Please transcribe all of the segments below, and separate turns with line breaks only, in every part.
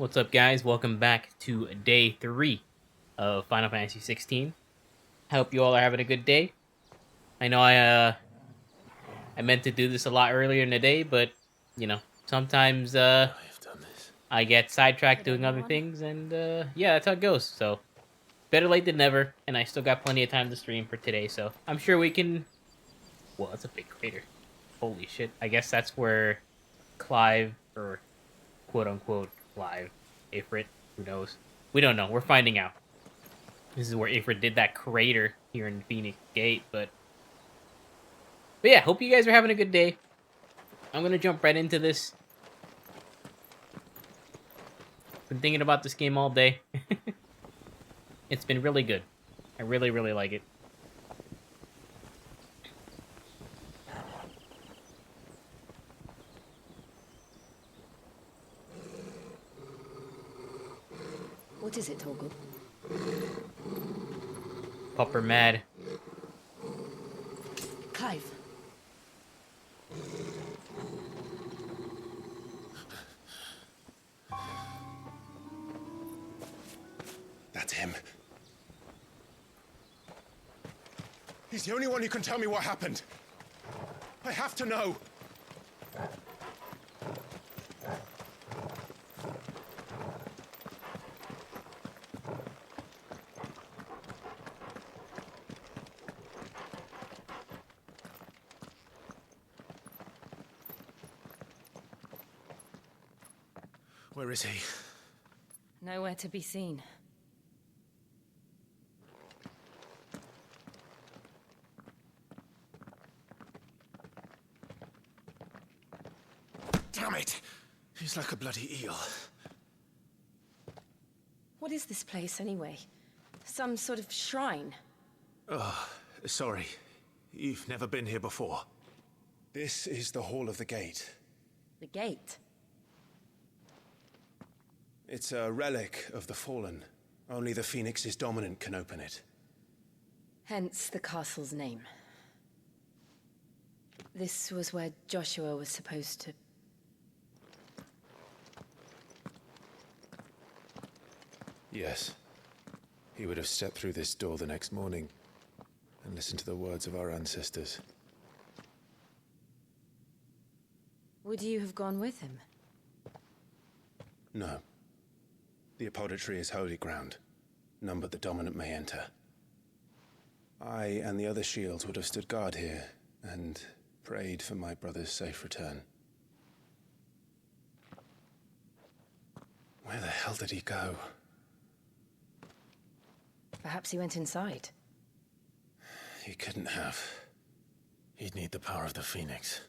What's up, guys? Welcome back to day 3 of Final Fantasy 16. I hope you all are having a good day. I know I meant to do this a lot earlier in the day, but sometimes
I've done this.
I get sidetracked
Did
doing other
anyone?
things, and yeah, that's how it goes. So better late than never, and I still got plenty of time to stream for today. So I'm sure we can. Well, that's a big crater. Holy shit! I guess that's where Clive, or quote unquote Clive, Ifrit, who knows? We don't know. We're finding out. This is where Ifrit did that crater here in Phoenix Gate, but yeah, hope you guys are having a good day. I'm gonna jump right into this. Been thinking about this game all day. It's been really good. I really, really like it.
What is it, Torgal?
Pupper mad.
Clive.
That's him. He's the only one who can tell me what happened. I have to know. Where is he?
Nowhere to be seen.
Damn it! He's like a bloody eel.
What is this place, anyway? Some sort of shrine?
Oh, sorry. You've never been here before. This is the Hall of the Gate.
The gate?
It's a relic of the Fallen. Only the Phoenix's dominant can open it.
Hence the castle's name. This was where Joshua was supposed to...
Yes. He would have stepped through this door the next morning and listened to the words of our ancestors.
Would you have gone with him?
No. The apodatory is holy ground. None but the dominant may enter. I and the other shields would have stood guard here and prayed for my brother's safe return. Where the hell did he go?
Perhaps he went inside.
He couldn't have. He'd need the power of the Phoenix.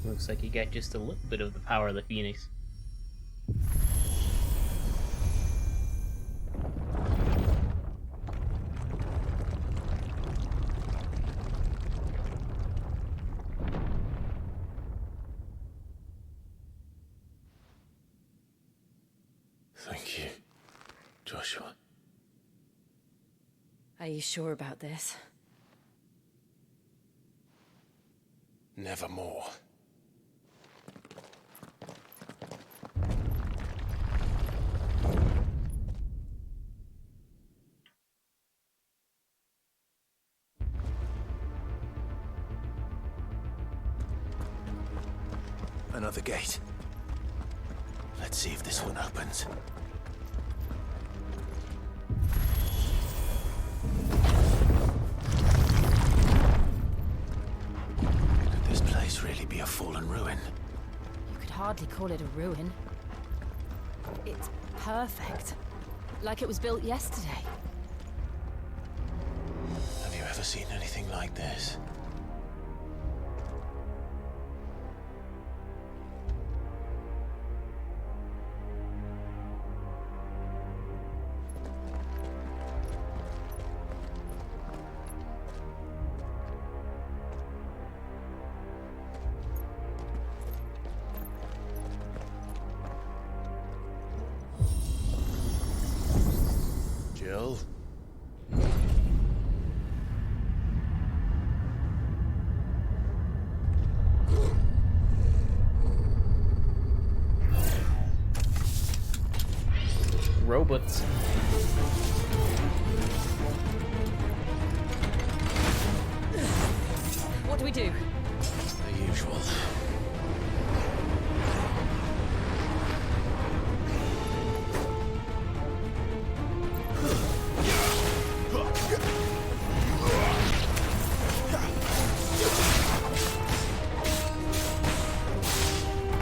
Looks like you got just a little bit of the power of the Phoenix.
Thank you, Joshua.
Are you sure about this?
Nevermore. Another gate. Let's see if this one opens. Could this place really be a fallen ruin?
You could hardly call it a ruin. It's perfect. Like it was built yesterday.
Have you ever seen anything like this? skill.
Robots.
What do we do?
The usual.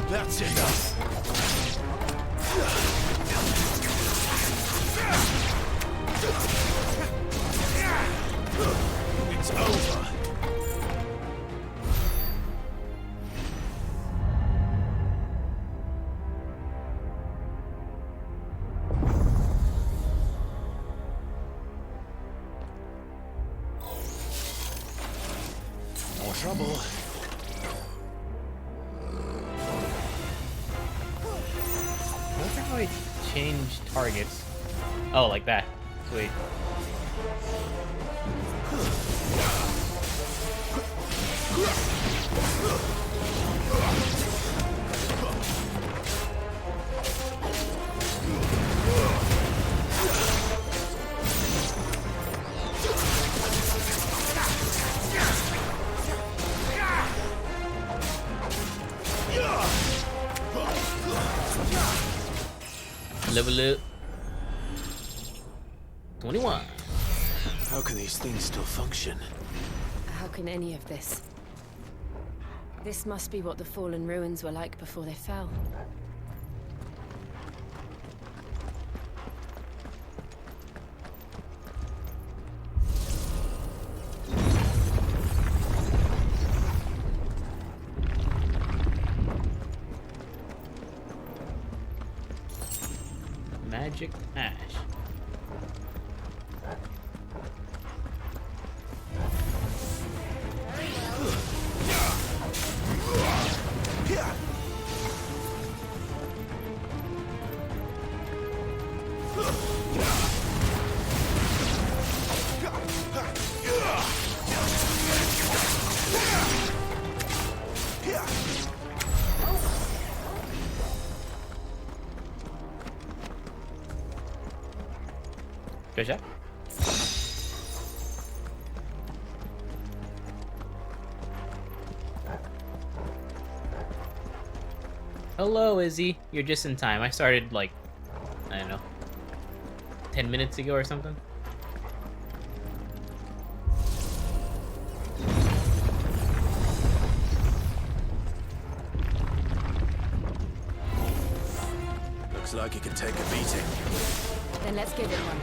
That's enough. It's over. More trouble.
I wonder how I change targets. Oh, like that. Sweet. Level up. 21.
How can these things still function?
How can any of this? This must be what the fallen ruins were like before they fell.
Magic ash. Good shot. Hello, Izzy. You're just in time. I started like, I don't know, 10 minutes ago or something.
Looks like it can take a beating.
Then let's give it one.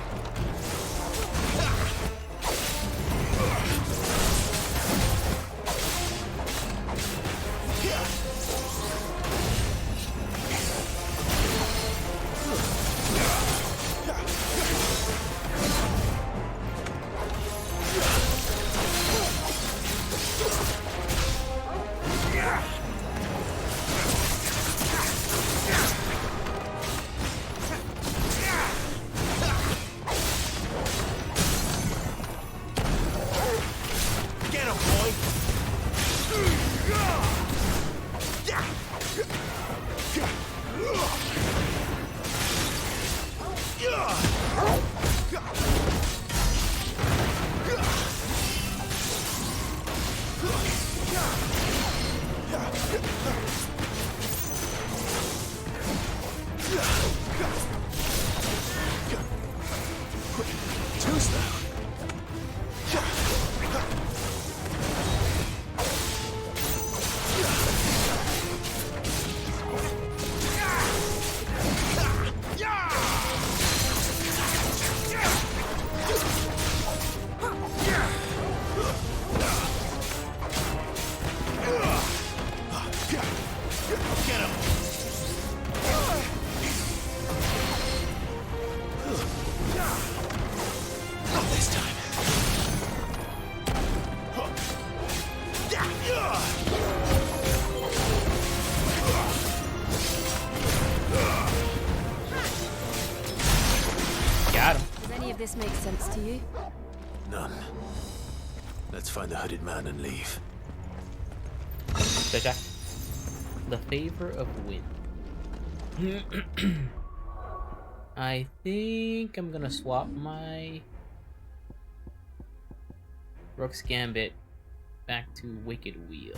of this makes sense to you?
None. Let's find the hooded man and leave.
Gotcha. The favor of wind. I think I'm gonna swap my Rook's Gambit back to Wicked Wheel.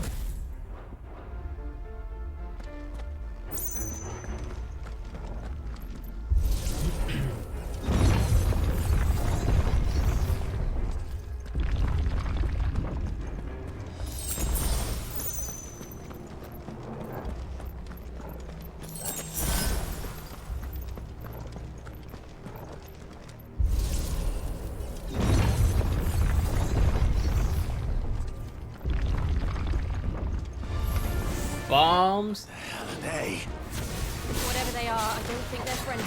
Bombs.
Hey!
Whatever they are, I don't think they're friendly.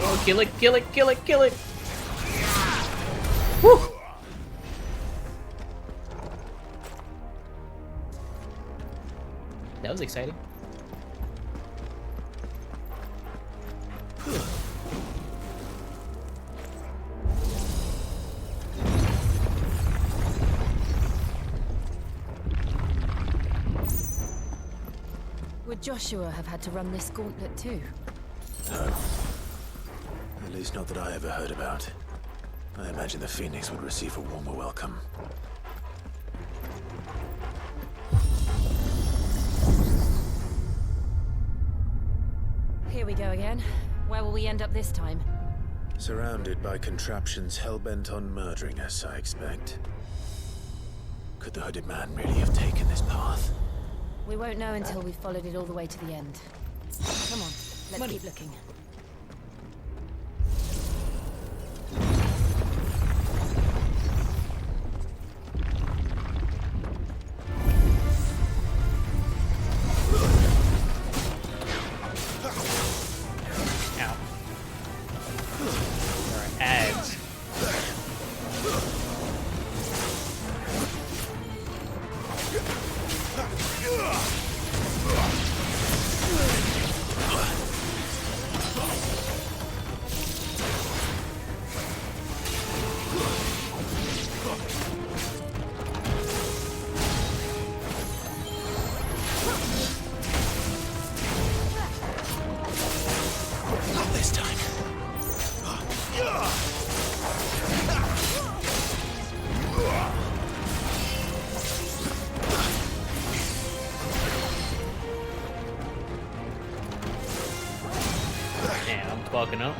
Oh, kill it, kill it, kill it, kill it! Woo! That was exciting. Would Joshua have had to run this gauntlet too?
No. At least not that I ever heard about. I imagine the Phoenix would receive a warmer welcome.
Here we go again. Where will we end up this time?
Surrounded by contraptions hell-bent on murdering us, I expect. Could the hooded man really have taken this path?
We won't know until we've followed it all the way to the end. Come on, let's keep looking.
Ow. There are ads.
Not this time.
Damn, I'm bugging up.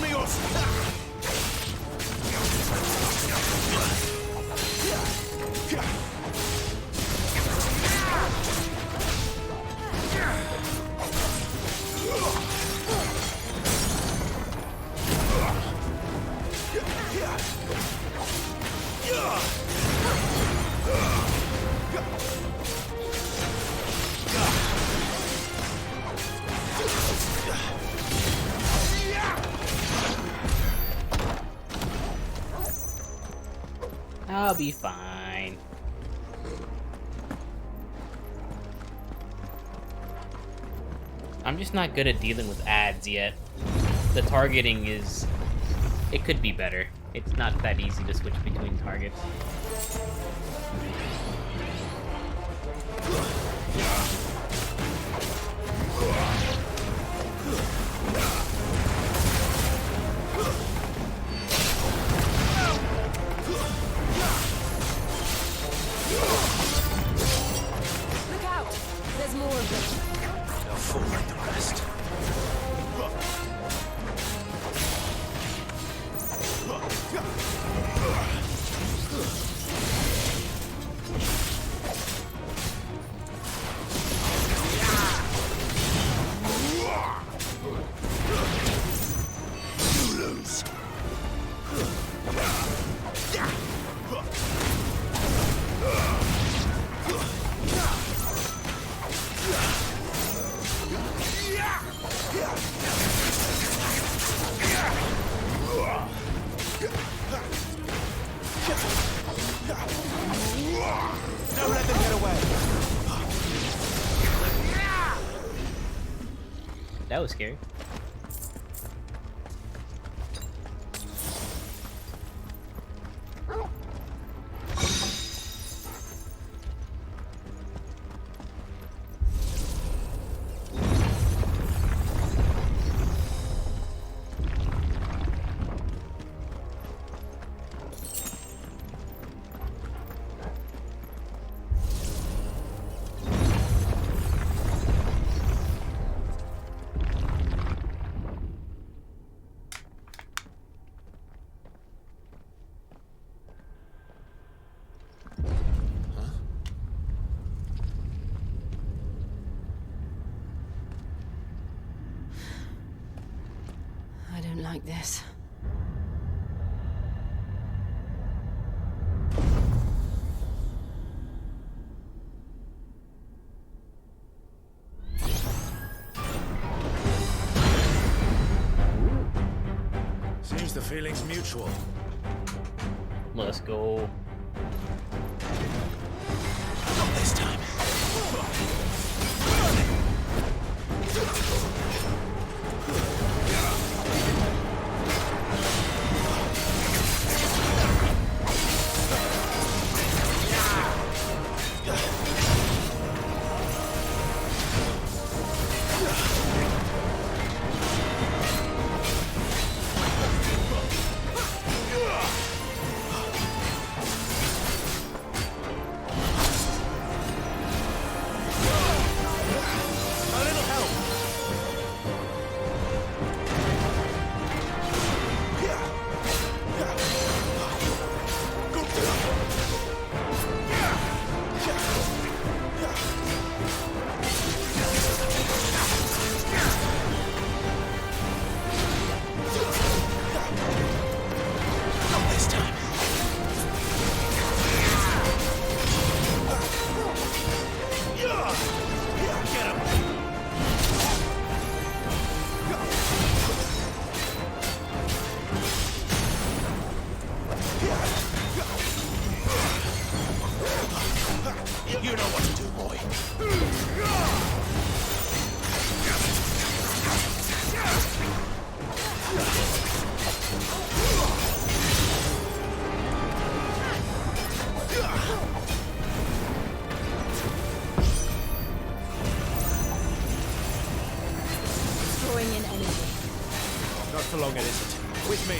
amigos!
I'll be fine. I'm just not good at dealing with ads yet. The targeting is... It could be better. It's not that easy to switch between targets.
Look out! There's more of them.
They'll fall like the rest. You lose. Don't let them get away.
That was scary.
I don't like this.
Seems the feeling's mutual.
Let's go.
Not this time. You know what to do, boy.
Drawing in energy.
Not for long, it isn't. With me.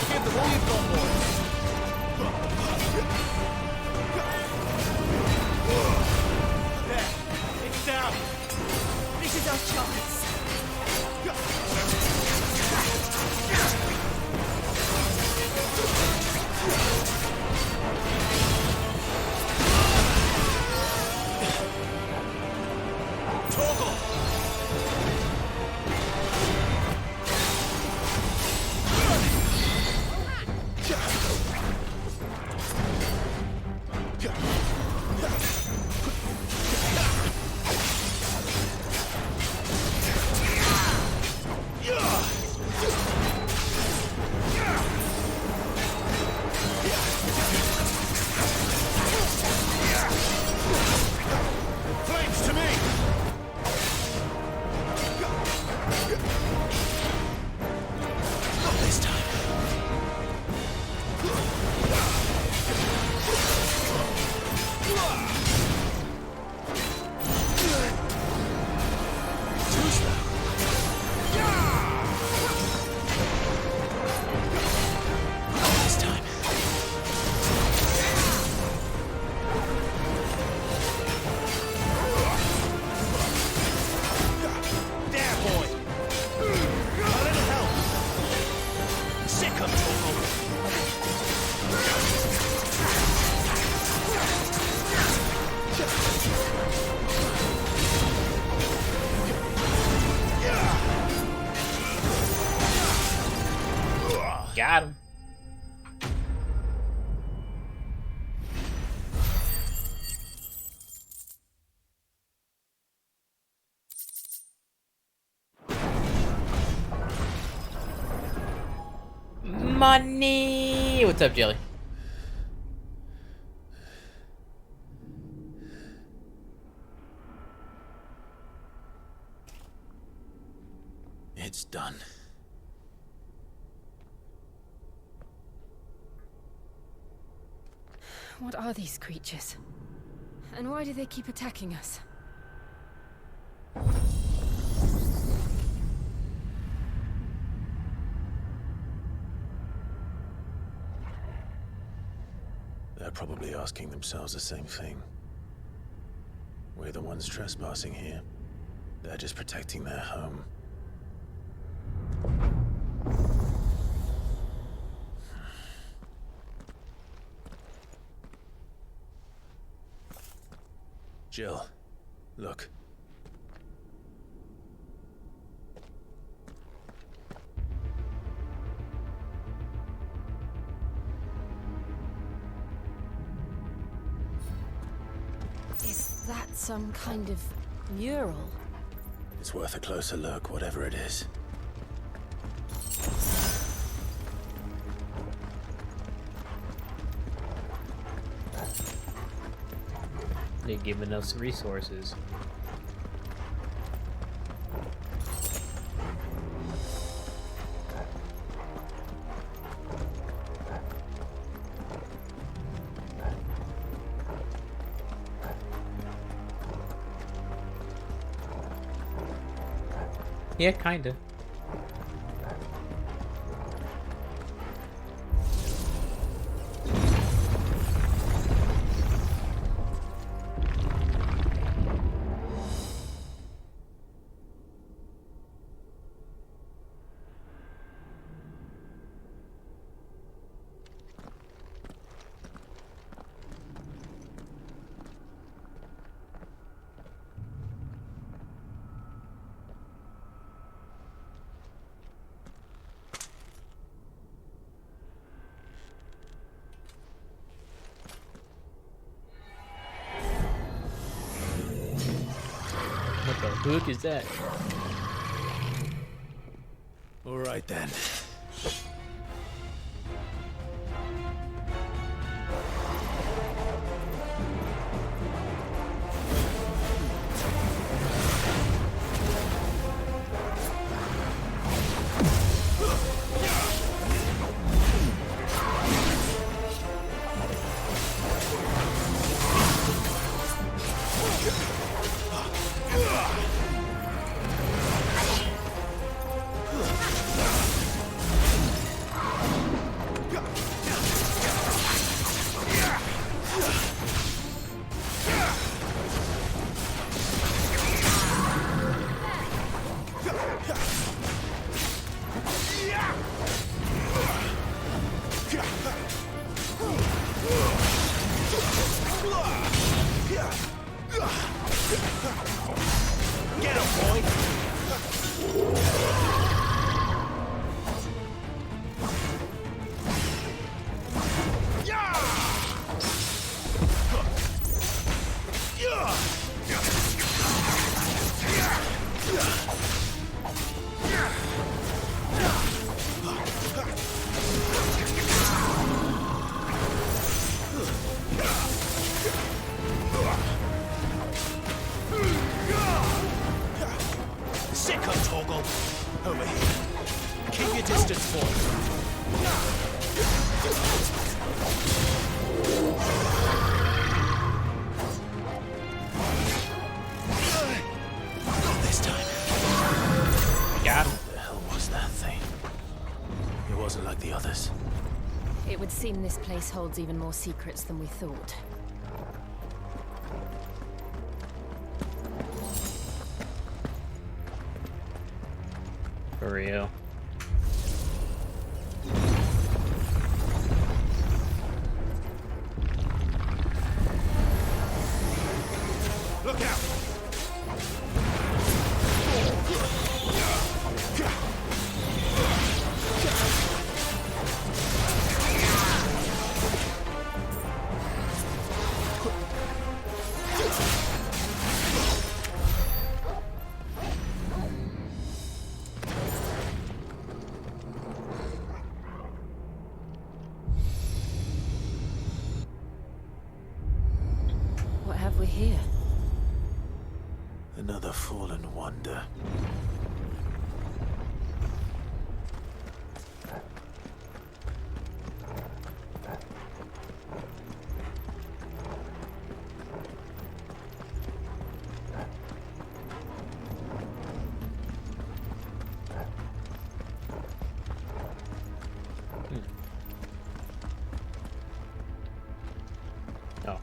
Give them all you've got, boy. There. It's down.
Money! What's up, Jelly?
It's done.
What are these creatures? And why do they keep attacking us?
They're probably asking themselves the same thing. We're the ones trespassing here. They're just protecting their home. Jill, look.
Is that some kind of mural?
It's worth a closer look, whatever it is.
They're giving us resources. Yeah, kinda. What the hook is that?
All right then.
Get him, boy! Sicko Toggle! Over here. Keep your distance, boy. Not this time.
Got him.
What the hell was that thing? It wasn't like the others.
It would seem this place holds even more secrets than we thought.
For real.
Look out!
here?
Another fallen wonder.
Oh.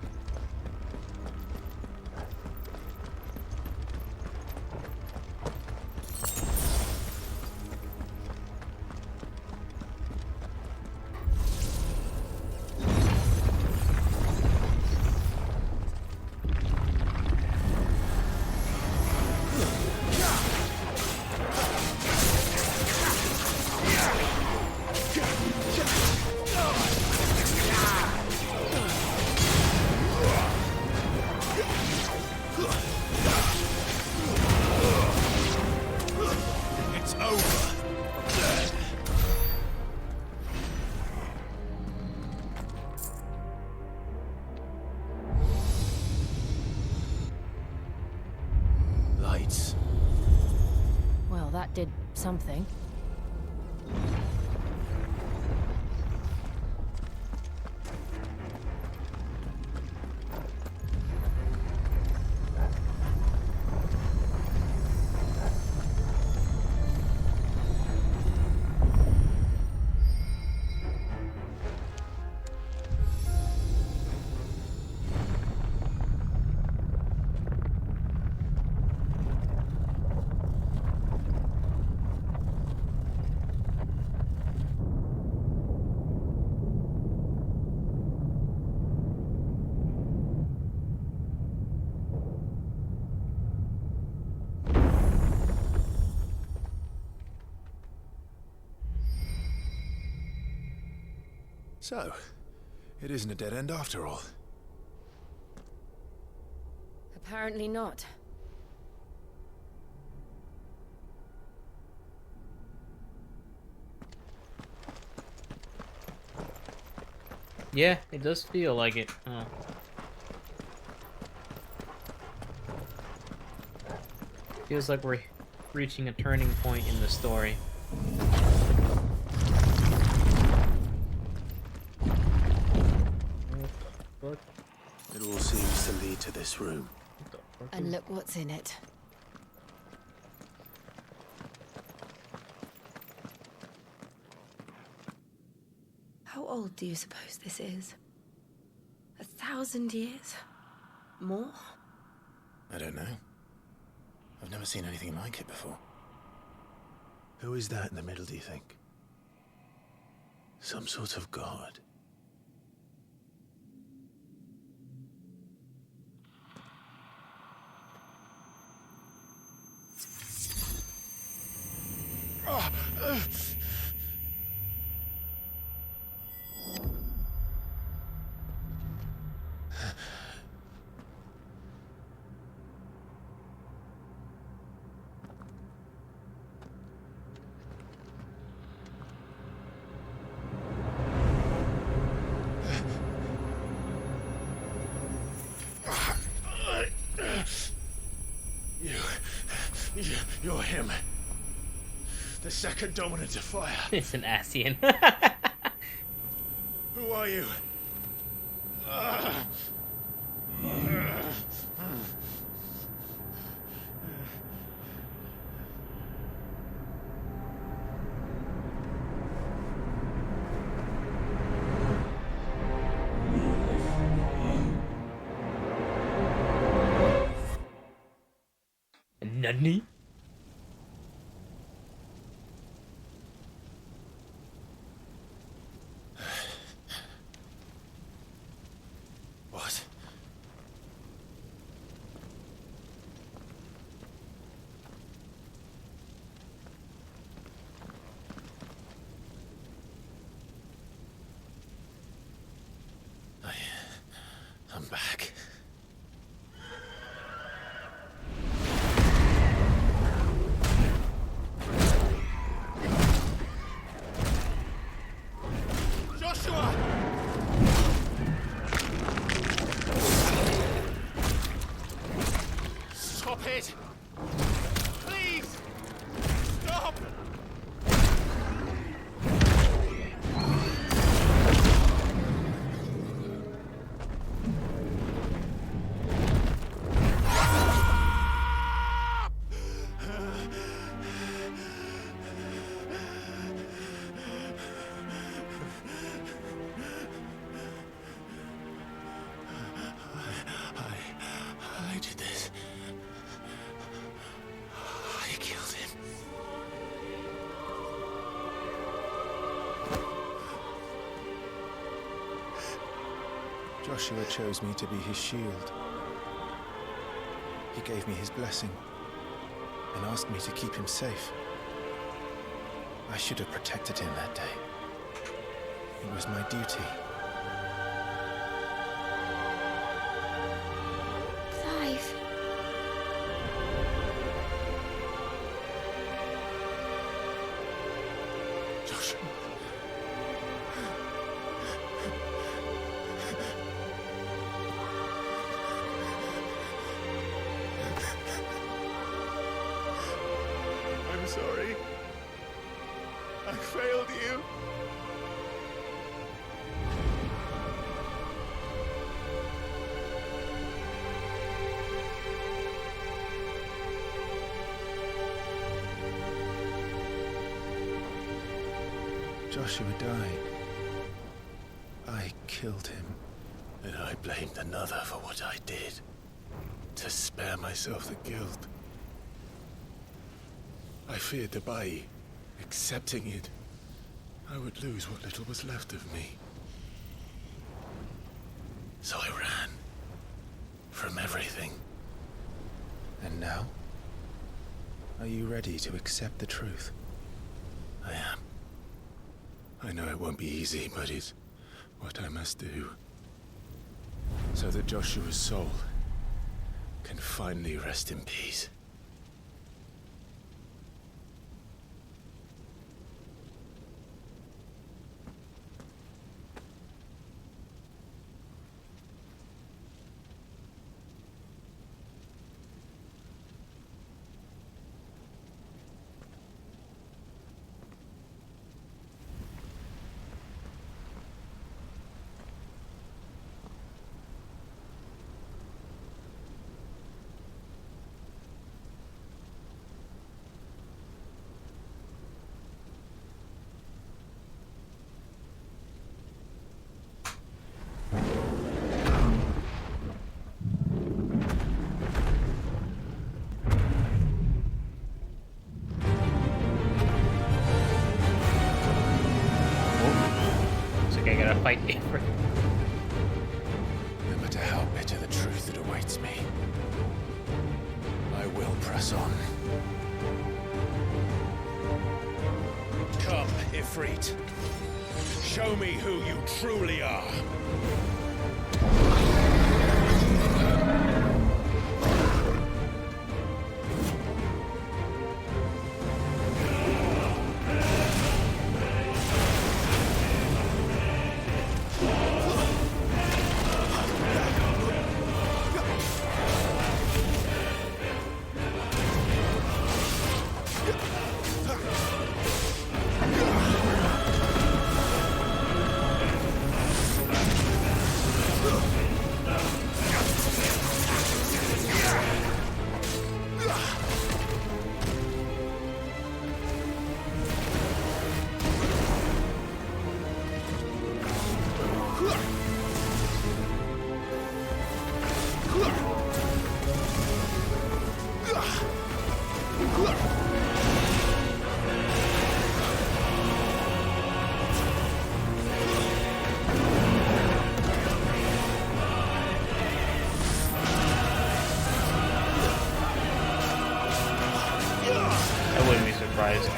It's over.
Lights.
Well, that did something.
So, it isn't a dead end after all.
Apparently not.
Yeah, it does feel like it. Oh. Feels like we're reaching a turning point in the story. What
It all seems to lead to this room.
the fuck
And
is-
look what's in it. How old do you suppose this is? 1,000 years? More?
I don't know. I've never seen anything like it before.
Who is that in the middle, do you think? Some sort of god?
You're him. The second dominant of fire.
It's an Asian.
Who are you?
Nani?
What? I'm back.
it! Please! Stop! I did this. I killed him.
Joshua chose me to be his shield. He gave me his blessing and asked me to keep him safe. I should have protected him that day. It was my duty.
Clive.
Joshua. I'm sorry. I failed you.
Joshua died. I killed him.
And I blamed another for what I did. To spare myself the guilt. I feared that by accepting it, I would lose what little was left of me. So I ran. From everything.
And now? Are you ready to accept the truth?
I am. I know it won't be easy, but it's what I must do. So that Joshua's soul can finally rest in peace.
Fight Avery.
No matter how bitter the truth that awaits me, I will press on.
Come, Ifrit. Show me who you truly are.
I wouldn't be surprised.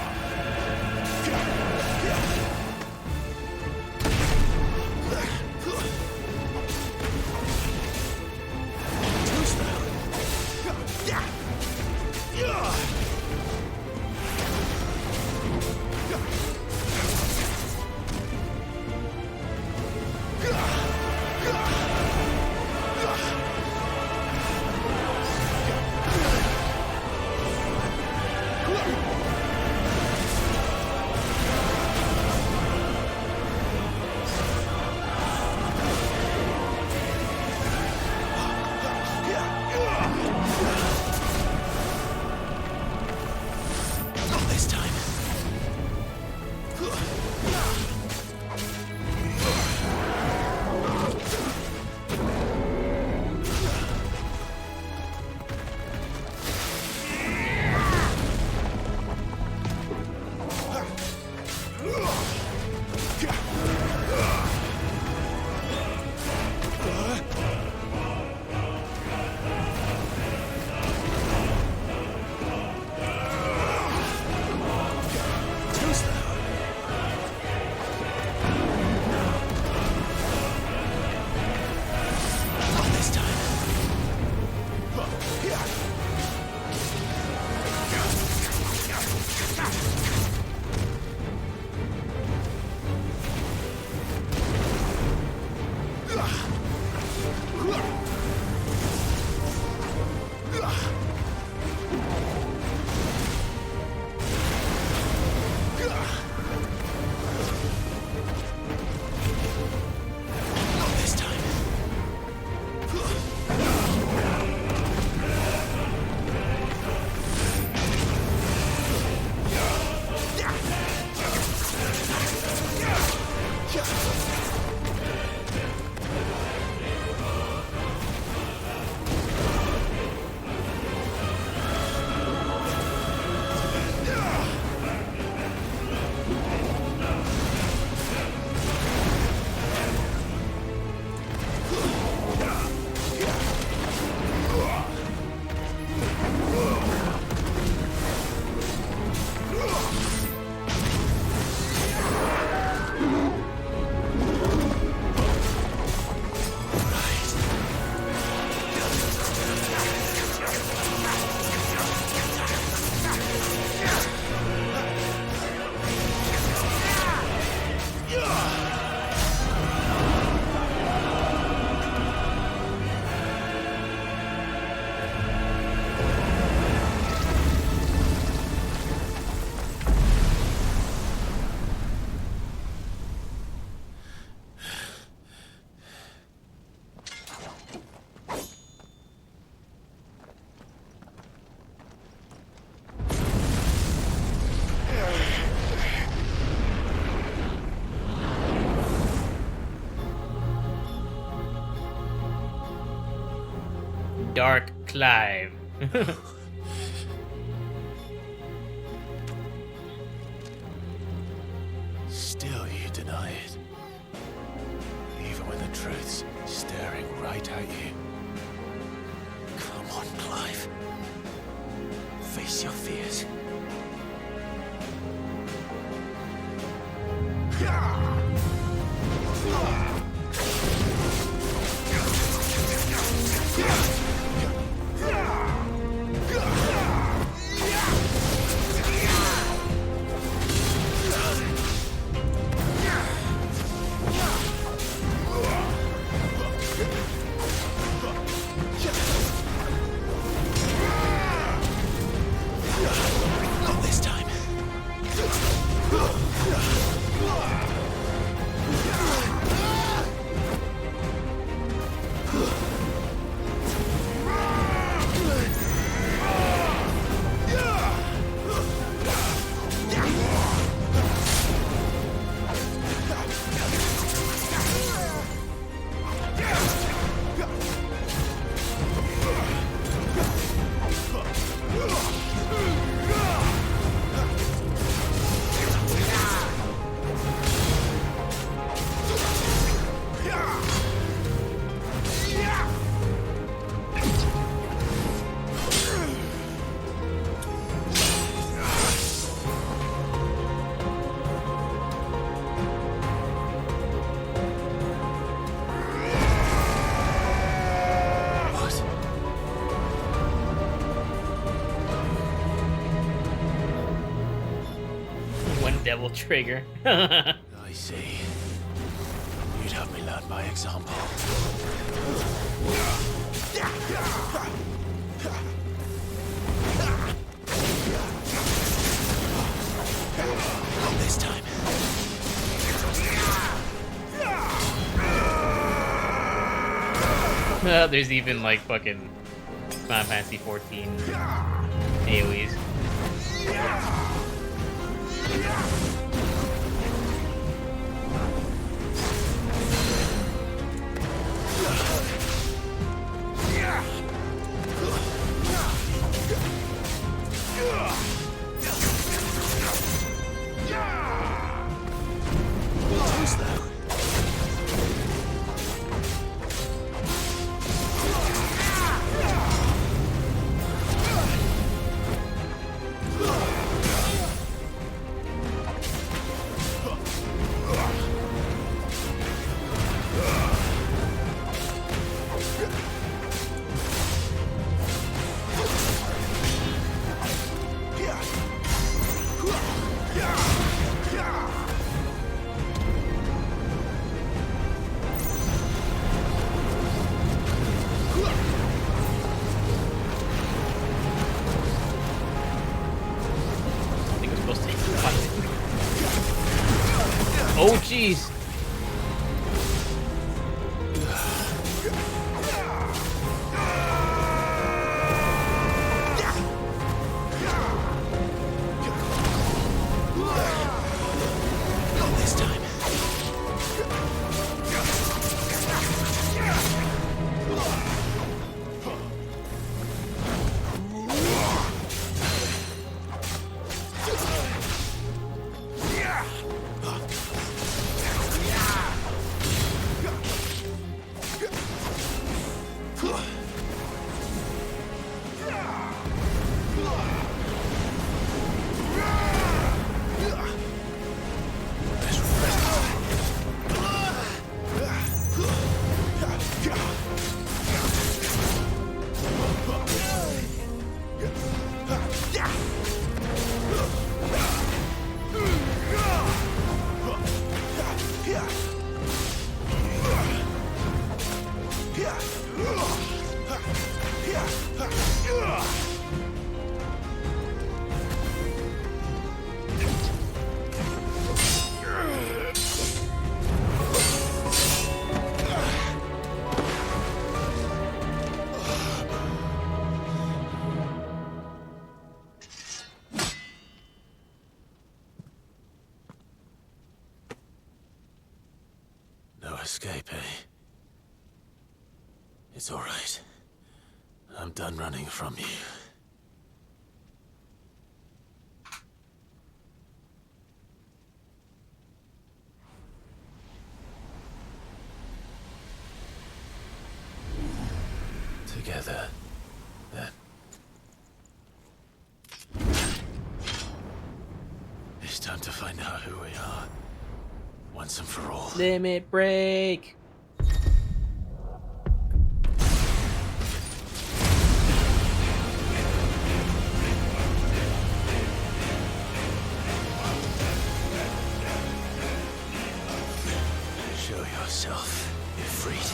Dark Clive.
Still you deny it. Even when the truth's staring right at you. Come on, Clive. Face your fears. Not this time.
One devil trigger.
I see. You'd have me learn by example. Not this time.
There's even like fucking Final Fantasy 14 AoEs. jeez.
This time. No escape, eh? It's all right. I'm done running from you. Together, then. It's time to find out who we are. Once and for all.
Limit break.
Show yourself, Ifrit.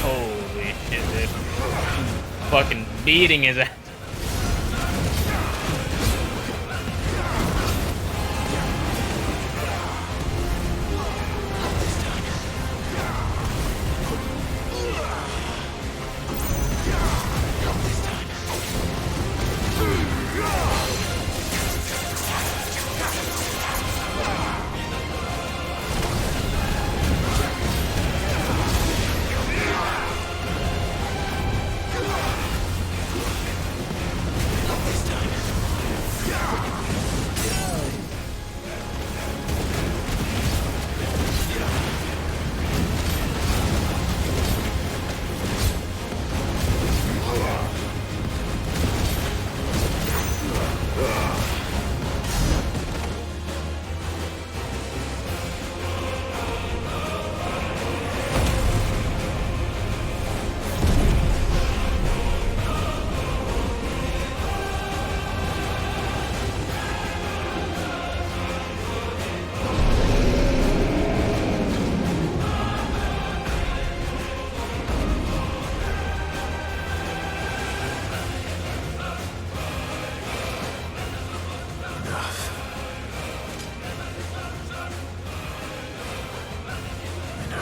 Holy shit, dude. Fucking beating his ass.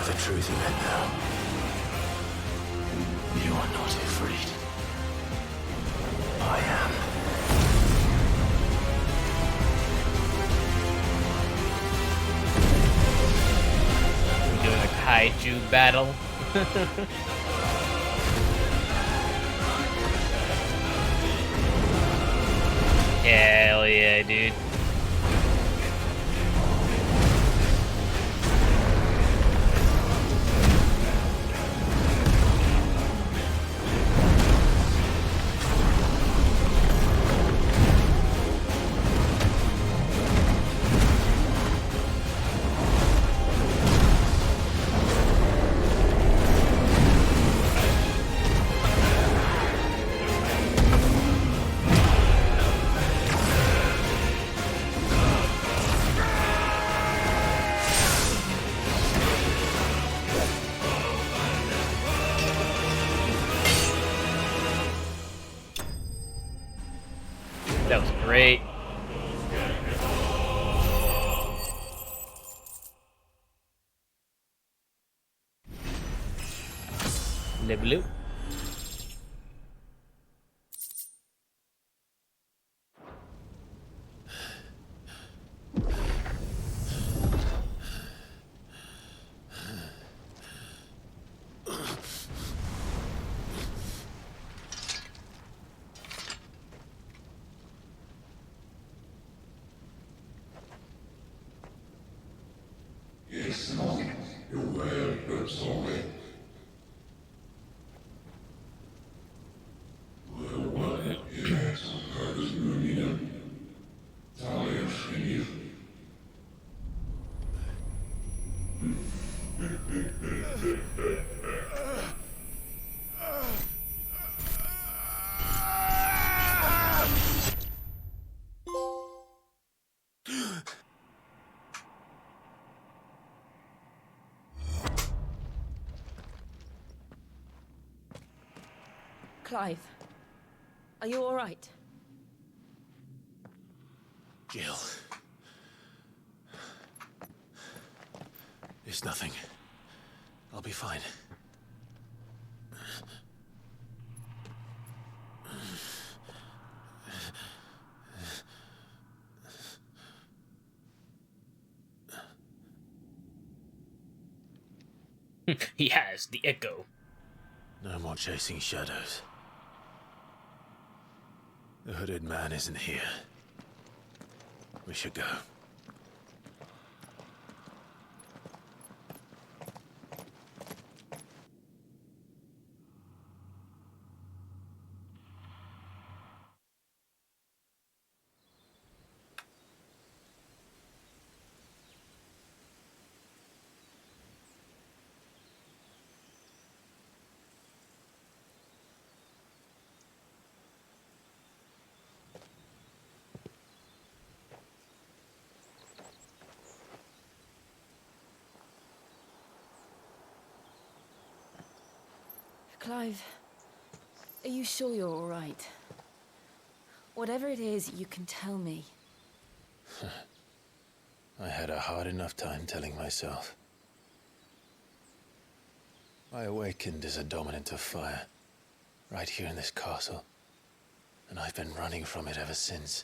The truth of it now. You are not afraid. I am. We're doing a kaiju battle. Hell yeah, dude. Great. Le blue.
Clive, are you all right?
Jill. It's nothing. I'll be fine.
He has the echo.
No more chasing shadows. The hooded man isn't here. We should go.
Clive, are you sure you're all right? Whatever it is, you can tell me.
I had a hard enough time telling myself. I awakened as a dominant of fire, right here in this castle, and I've been running from it ever since.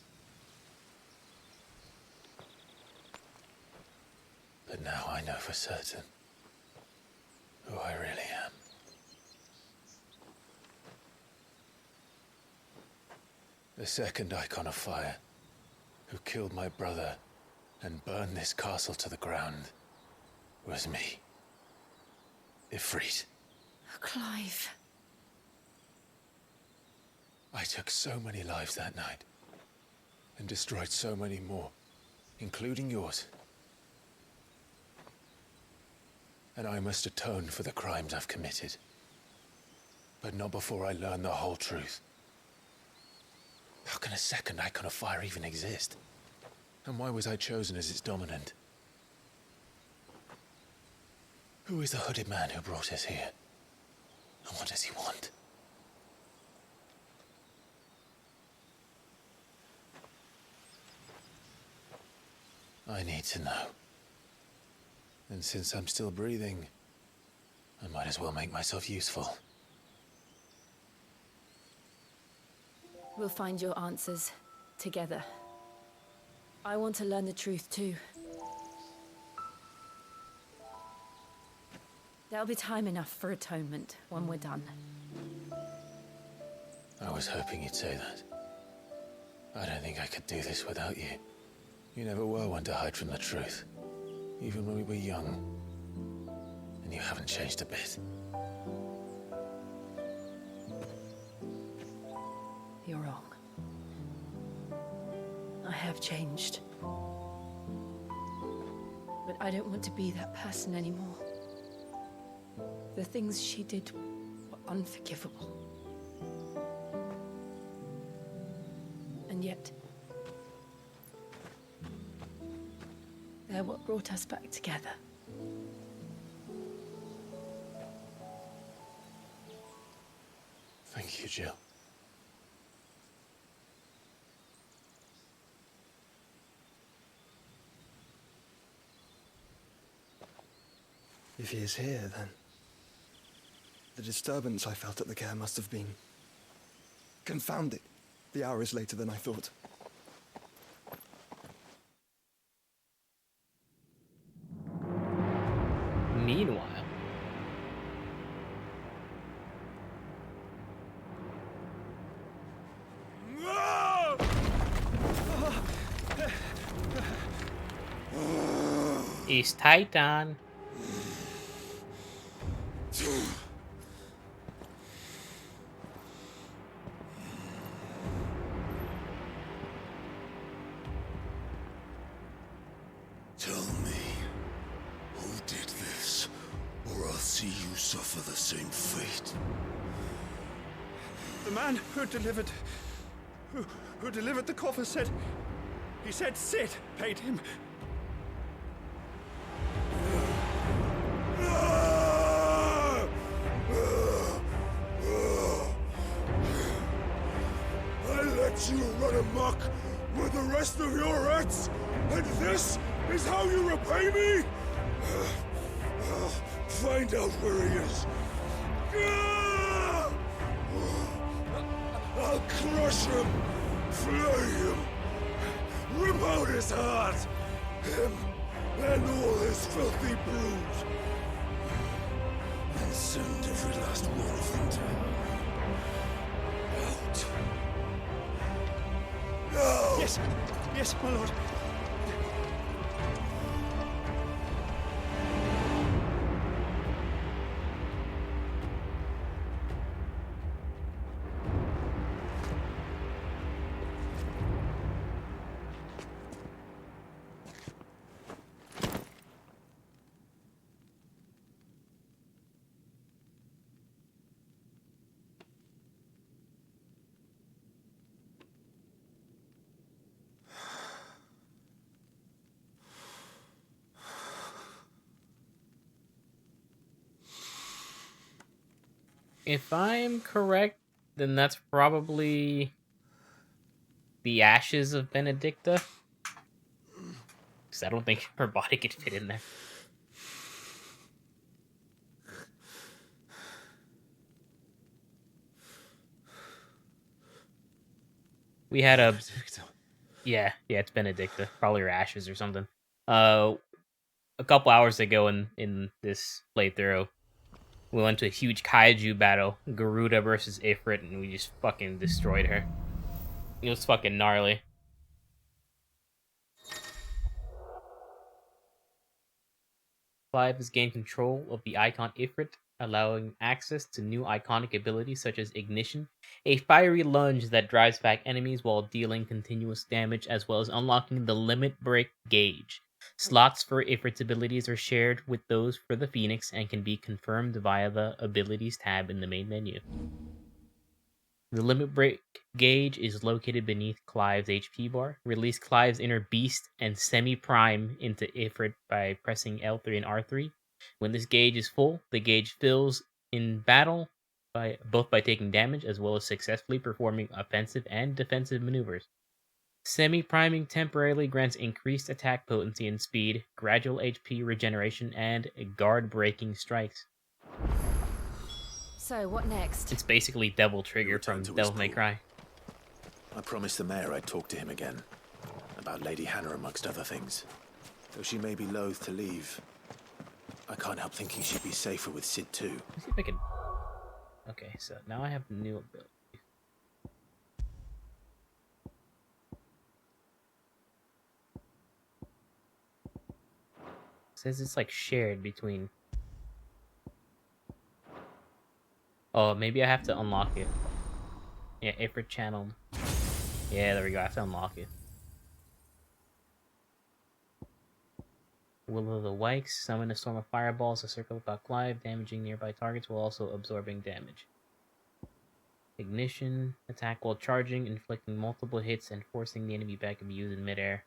But now I know for certain who I really am. The second icon of fire, who killed my brother and burned this castle to the ground, was me. Ifrit.
Clive.
I took so many lives that night, and destroyed so many more, including yours. And I must atone for the crimes I've committed. But not before I learn the whole truth. How can a second icon of fire even exist? And why was I chosen as its dominant? Who is the hooded man who brought us here? And what does he want? I need to know. And since I'm still breathing, I might as well make myself useful.
We'll find your answers together. I want to learn the truth too. There'll be time enough for atonement when we're done.
I was hoping you'd say that. I don't think I could do this without you. You never were one to hide from the truth, even when we were young. And you haven't changed a bit.
You're wrong. I have changed. But I don't want to be that person anymore. The things she did were unforgivable. And yet, they're what brought us back together.
Thank you, Jill.
If he is here, then the disturbance I felt at the care must have been confounded. The hour is later than I thought.
Meanwhile, East Titan.
Tell me, who did this, or I'll see you suffer the same fate.
The man who delivered the coffer said... He said Sid paid him.
I let you run amok with the rest of your rats, and this is how you repay me? Find out where he is. I'll crush him, flay him, rip out his heart, him and all his filthy brood, and send every last one of them to hell. Out. Now!
Yes, my lord.
If I'm correct, then that's probably the ashes of Benedicta. Because I don't think her body could fit in there. We had a... Yeah, it's Benedicta. Probably her ashes or something. A couple hours ago in this playthrough, we went to a huge kaiju battle, Garuda versus Ifrit, and we just fucking destroyed her. It was fucking gnarly. Clive has gained control of the icon Ifrit, allowing access to new iconic abilities such as Ignition, a fiery lunge that drives back enemies while dealing continuous damage, as well as unlocking the Limit Break gauge. Slots for Ifrit's abilities are shared with those for the Phoenix and can be confirmed via the Abilities tab in the main menu. The Limit Break gauge is located beneath Clive's HP bar. Release Clive's inner beast and semi-prime into Ifrit by pressing L3 and R3. When this gauge is full, the gauge fills in battle both by taking damage as well as successfully performing offensive and defensive maneuvers. Semi-priming temporarily grants increased attack potency and speed, gradual HP regeneration, and guard-breaking strikes.
So, what next?
It's basically Devil Trigger
return
from
to his
Devil May
pool.
Cry.
I promised the mayor I'd talk to him again. About Lady Hannah, amongst other things. Though she may be loath to leave, I can't help thinking she'd be safer with Sid too.
Let's see if I can... Okay, so now I have the new ability. It says it's like shared between... Oh, maybe I have to unlock it. Yeah, Ifrit channeled. Yeah, there we go. I have to unlock it. Will of the Wykes summon a storm of fireballs to circle about Clive, damaging nearby targets while also absorbing damage. Ignition, attack while charging, inflicting multiple hits and forcing the enemy back and be used in midair.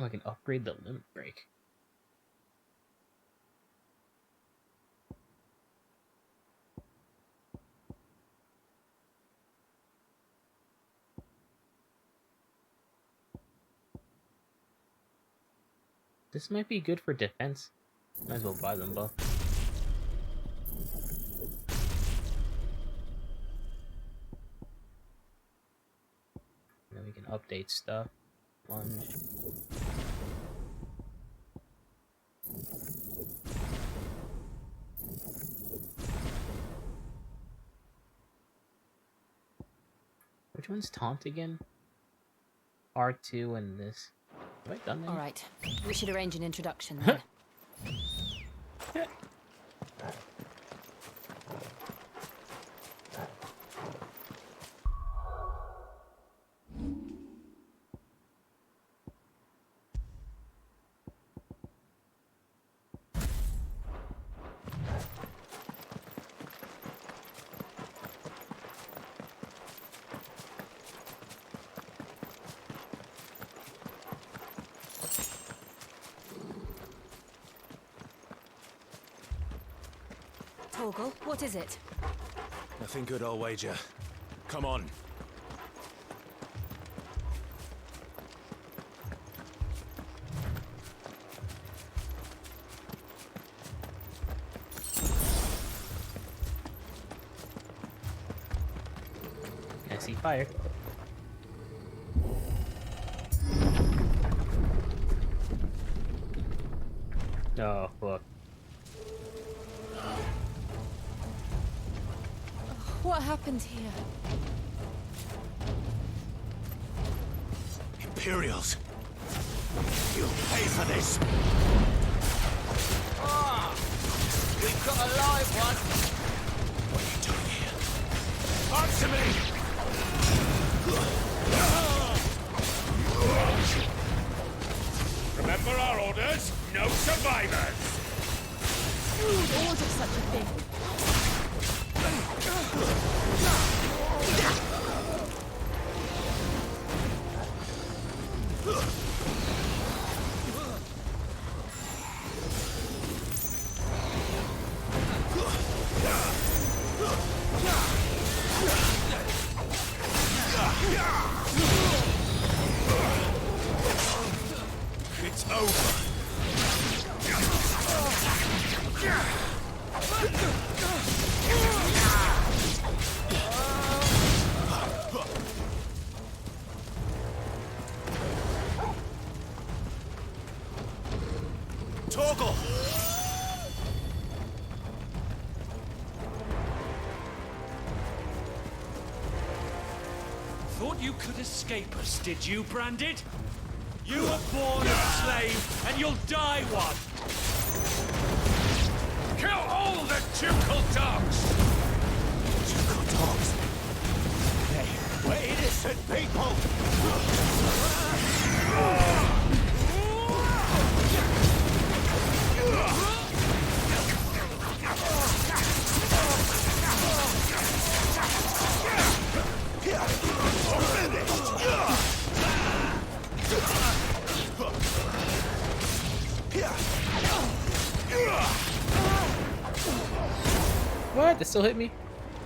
Oh, I can upgrade the Limit Break. this might be good for defense. Might as well buy them both. And then we can update stuff. Plunge. Which one's taunt again? R2 and this. Have I done that?
All right, we should arrange an introduction then. Torgal, what is it?
Nothing good, I'll wager. Come on.
I see fire. Oh, fuck.
What happened here?
Imperials! You'll pay for this!
Ah! We've got a live one!
What are you doing here? Answer me! Remember our orders? No survivors!
Who'd order such a thing?
It's over! Torgal!
Thought you could escape us, did you, Branded? You were born a slave, and you'll die one!
Kill all the ducal dogs! Ducal dogs? We're innocent people!
What? That still hit me?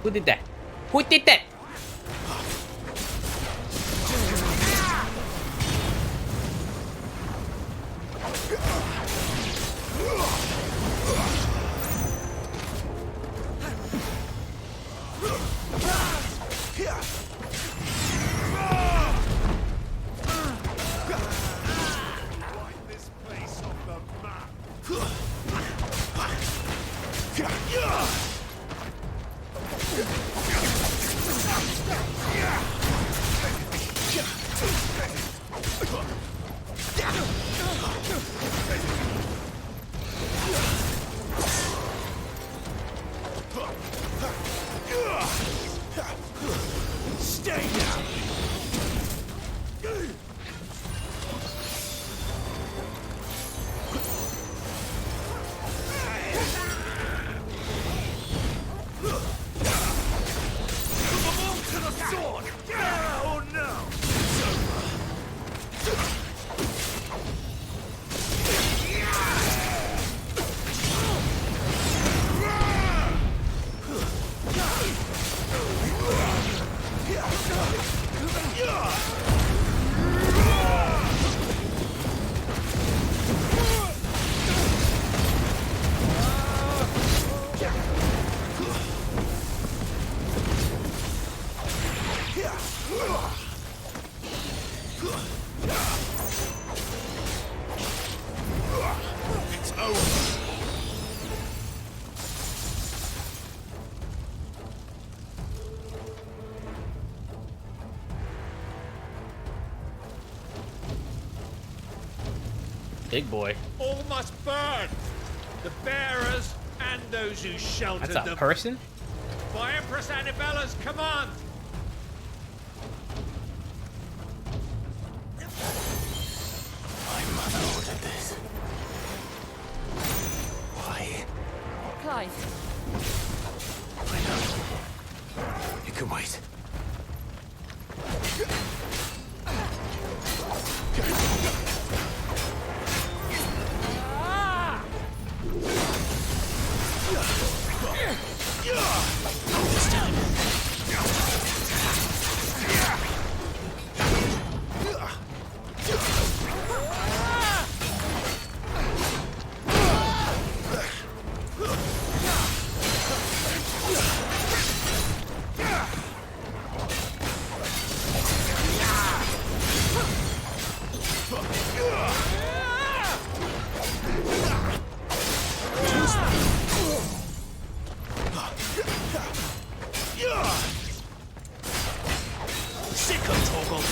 Who did that? Who did that?
Wipe this place off the map! Stay down! To the sword! Oh no! It's over!
Big boy.
All must burn. The bearers and those who sheltered
That's a
them.
person?
By Empress Annabella's command.
My mother ordered this. Why?
Clive,
I know. You can wait.
Sick of Torgal.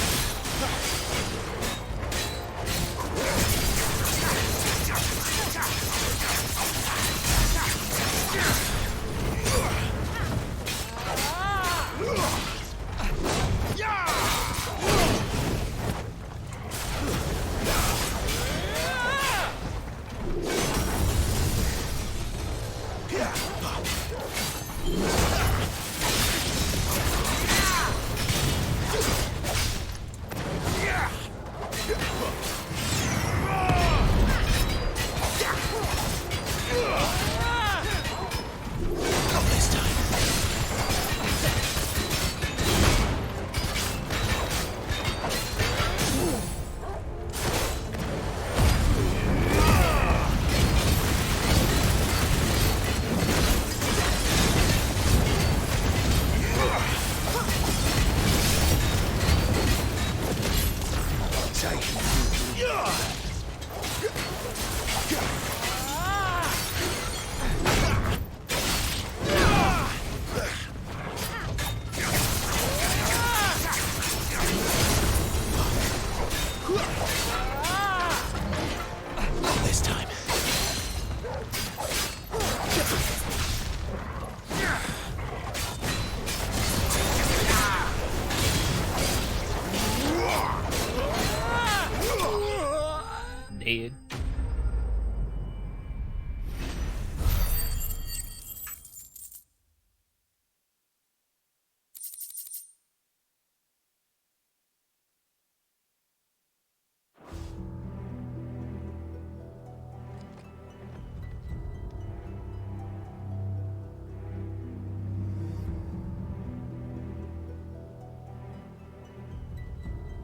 Dead.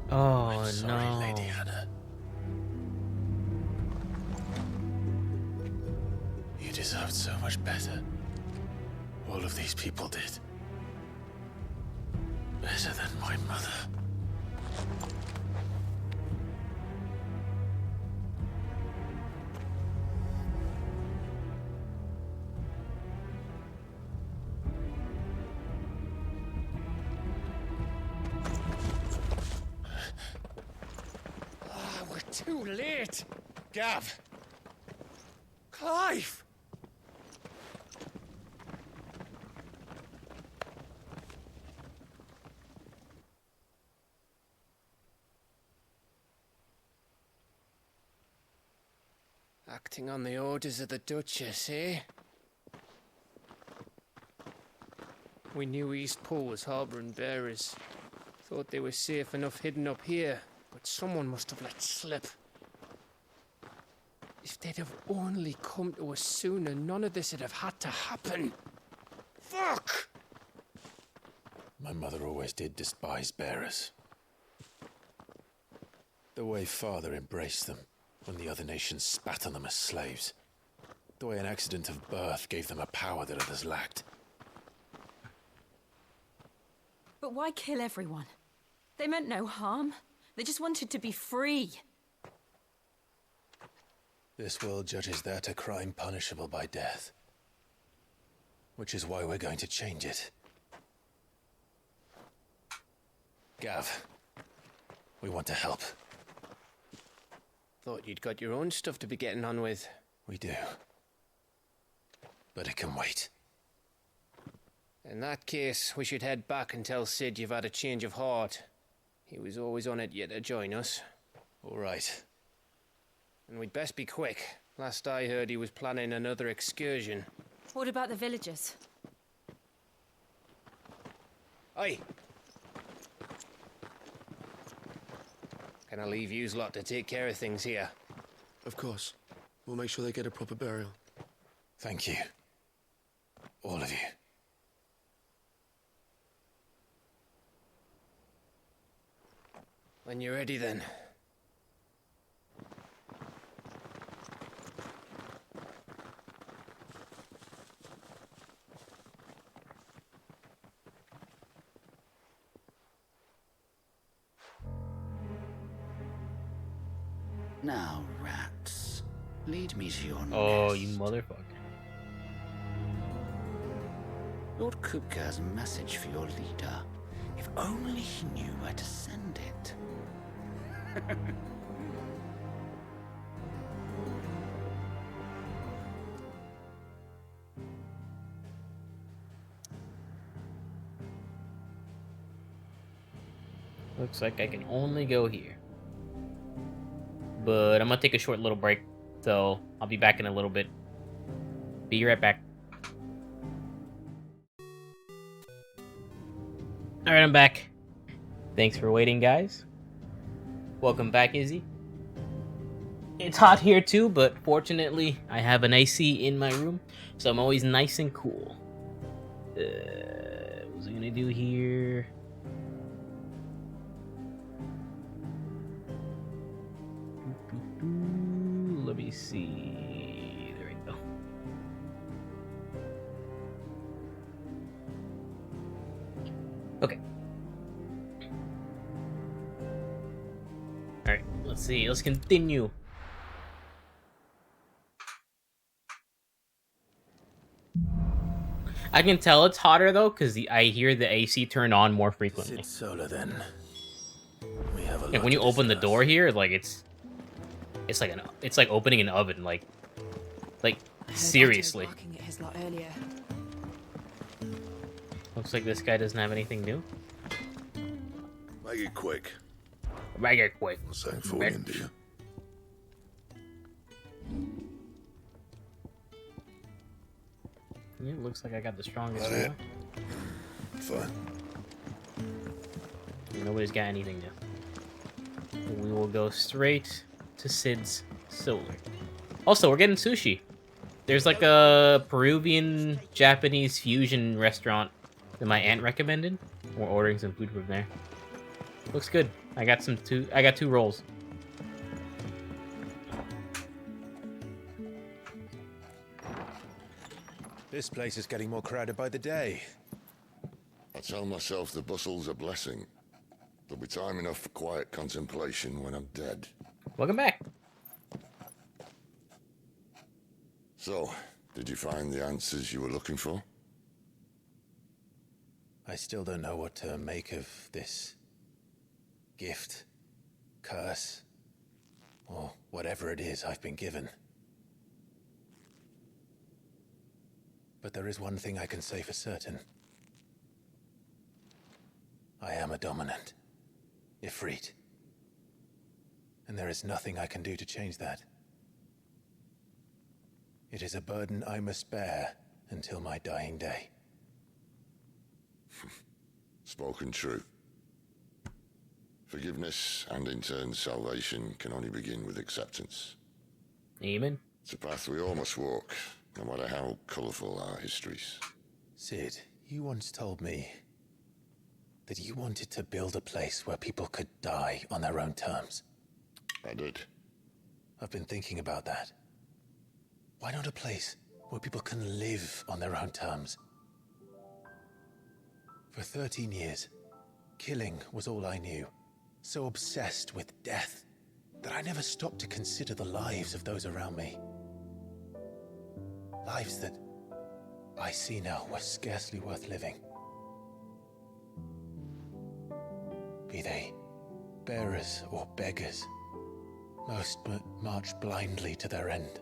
Oh
Sorry,
no.
Lady Hannah. You deserved so much better. All of these people did. Better than my mother.
We're too late. Gav. Clive. Acting on the orders of the Duchess, eh? We knew Eastpool was harbouring bearers. Thought they were safe enough hidden up here, but someone must have let slip. If they'd have only come to us sooner, none of this would have had to happen. Fuck!
My mother always did despise bearers. The way Father embraced them when the other nations spat on them as slaves. The way an accident of birth gave them a power that others lacked.
but why kill everyone? They meant no harm. They just wanted to be free.
This world judges that a crime punishable by death. Which is why we're going to change it. Gav, we want to help.
Thought you'd got your own stuff to be getting on with.
We do. But it can wait.
In that case, we should head back and tell Sid you've had a change of heart. He was always on it yet to join us.
All right.
And we'd best be quick. Last I heard, he was planning another excursion.
What about the villagers?
Aye. Can I leave yous lot to take care of things here?
Of course. We'll make sure they get a proper burial.
Thank you. All of you.
When you're ready, then.
Now, rats, lead me to your
Oh,
nest.
you motherfucker.
Lord Kupka has a message for your leader. If only he knew where to send it.
Looks like I can only go here. But I'm gonna take a short little break, so I'll be back in a little bit. Be right back. Alright, I'm back. Thanks for waiting, guys. Welcome back, Izzy. It's hot here too, but fortunately, I have an AC in my room, so I'm always nice and cool. What was I gonna do here? Let me see. There we go. Okay. Alright, let's see. Let's continue. I can tell it's hotter though, because I hear the AC turn on more frequently.
It's solar then. We have a
Yeah,
lot
when you
to
open the
discuss.
door here, like it's like opening an oven, like seriously.
Barking at his lot earlier.
Looks like this guy doesn't have anything new.
Make it quick.
Make it quick.
Saying for you, do you?
Yeah, looks like I got the strongest
That it?
one.
Fine.
Nobody's got anything new. We will go straight to Sid's solar. Also, we're getting sushi. There's like a Peruvian Japanese fusion restaurant that my aunt recommended. We're ordering some food from there. Looks good. I got two rolls.
This place is getting more crowded by the day.
I tell myself the bustle's a blessing. There'll be time enough for quiet contemplation when I'm dead.
Welcome back.
So, did you find the answers you were looking for?
I still don't know what to make of this gift, curse, or whatever it is I've been given. But there is one thing I can say for certain. I am a dominant, Ifrit. And there is nothing I can do to change that. It is a burden I must bear until my dying day.
Spoken true. Forgiveness and in turn salvation can only begin with acceptance.
Amen.
It's a path we all must walk, no matter how colourful our histories.
Sid, you once told me that you wanted to build a place where people could die on their own terms.
I did.
I've been thinking about that. Why not a place where people can live on their own terms? For 13 years, killing was all I knew. So obsessed with death that I never stopped to consider the lives of those around me. Lives that I see now were scarcely worth living. Be they bearers or beggars, Most march blindly to their end,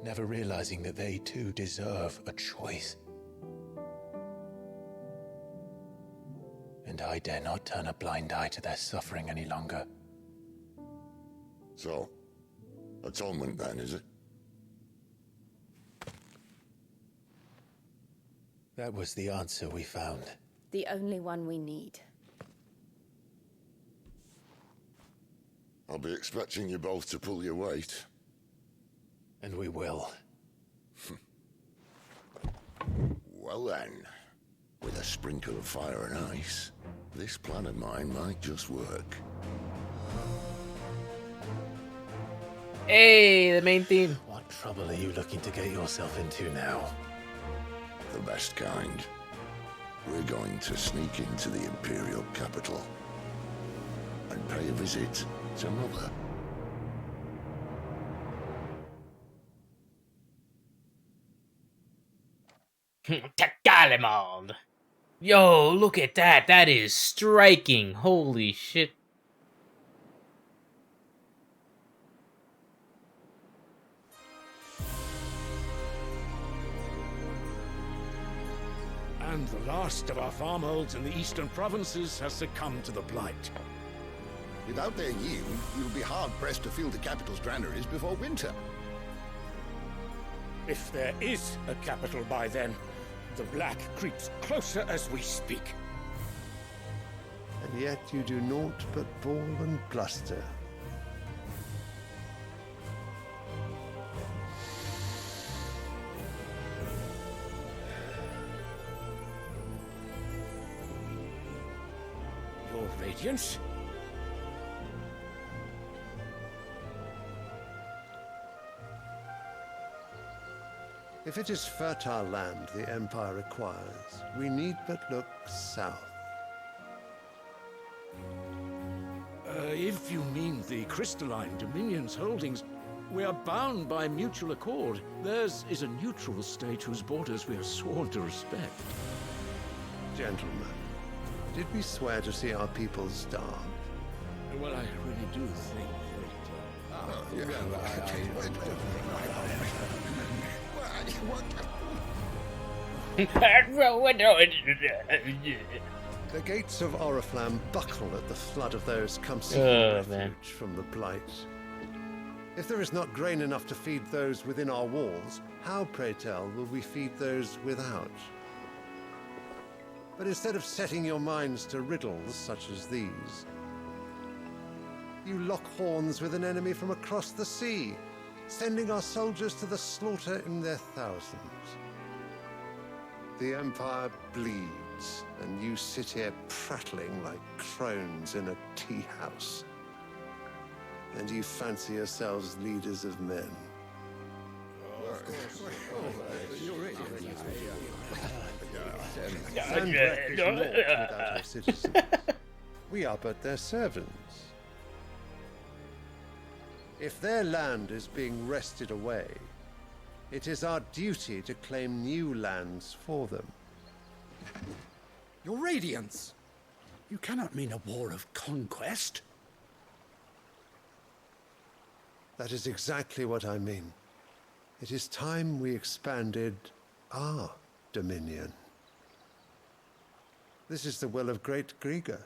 never realizing that they too deserve a choice. And I dare not turn a blind eye to their suffering any longer.
So, atonement then, is it?
That was the answer we found.
The only one we need.
I'll be expecting you both to pull your weight.
And we will.
Well then, with a sprinkle of fire and ice, this plan of mine might just work.
Hey, the main theme.
What trouble are you looking to get yourself into now?
The best kind. We're going to sneak into the Imperial capital and pay a visit to Mother.
Tagalimon. Yo, look at that. That is striking. Holy shit.
And the last of our farmholds in the eastern provinces has succumbed to the blight.
Without their yield, we'll be hard-pressed to fill the capital's granaries before winter.
If there is a capital by then, the black creeps closer as we speak.
And yet you do naught but bawl and bluster.
Your Radiance?
If it is fertile land the Empire requires, we need but look south.
If you mean the crystalline Dominion's holdings, we are bound by mutual accord. Theirs is a neutral state whose borders we are sworn to respect.
Gentlemen, did we swear to see our people starve?
Well, I really do think
The gates of Oriflamme buckle at the flood of those come seeking refuge from the blight. If there is not grain enough to feed those within our walls, how, pray tell, will we feed those without? But instead of setting your minds to riddles such as these, you lock horns with an enemy from across the sea, sending our soldiers to the slaughter in their thousands. The Empire bleeds, and you sit here prattling like crones in a tea house. And you fancy yourselves leaders of men. And reckless naught without our citizens. We are but their servants. If their land is being wrested away, it is our duty to claim new lands for them.
Your Radiance! You cannot mean a war of conquest.
That is exactly what I mean. It is time we expanded our dominion. This is the will of great Grieger.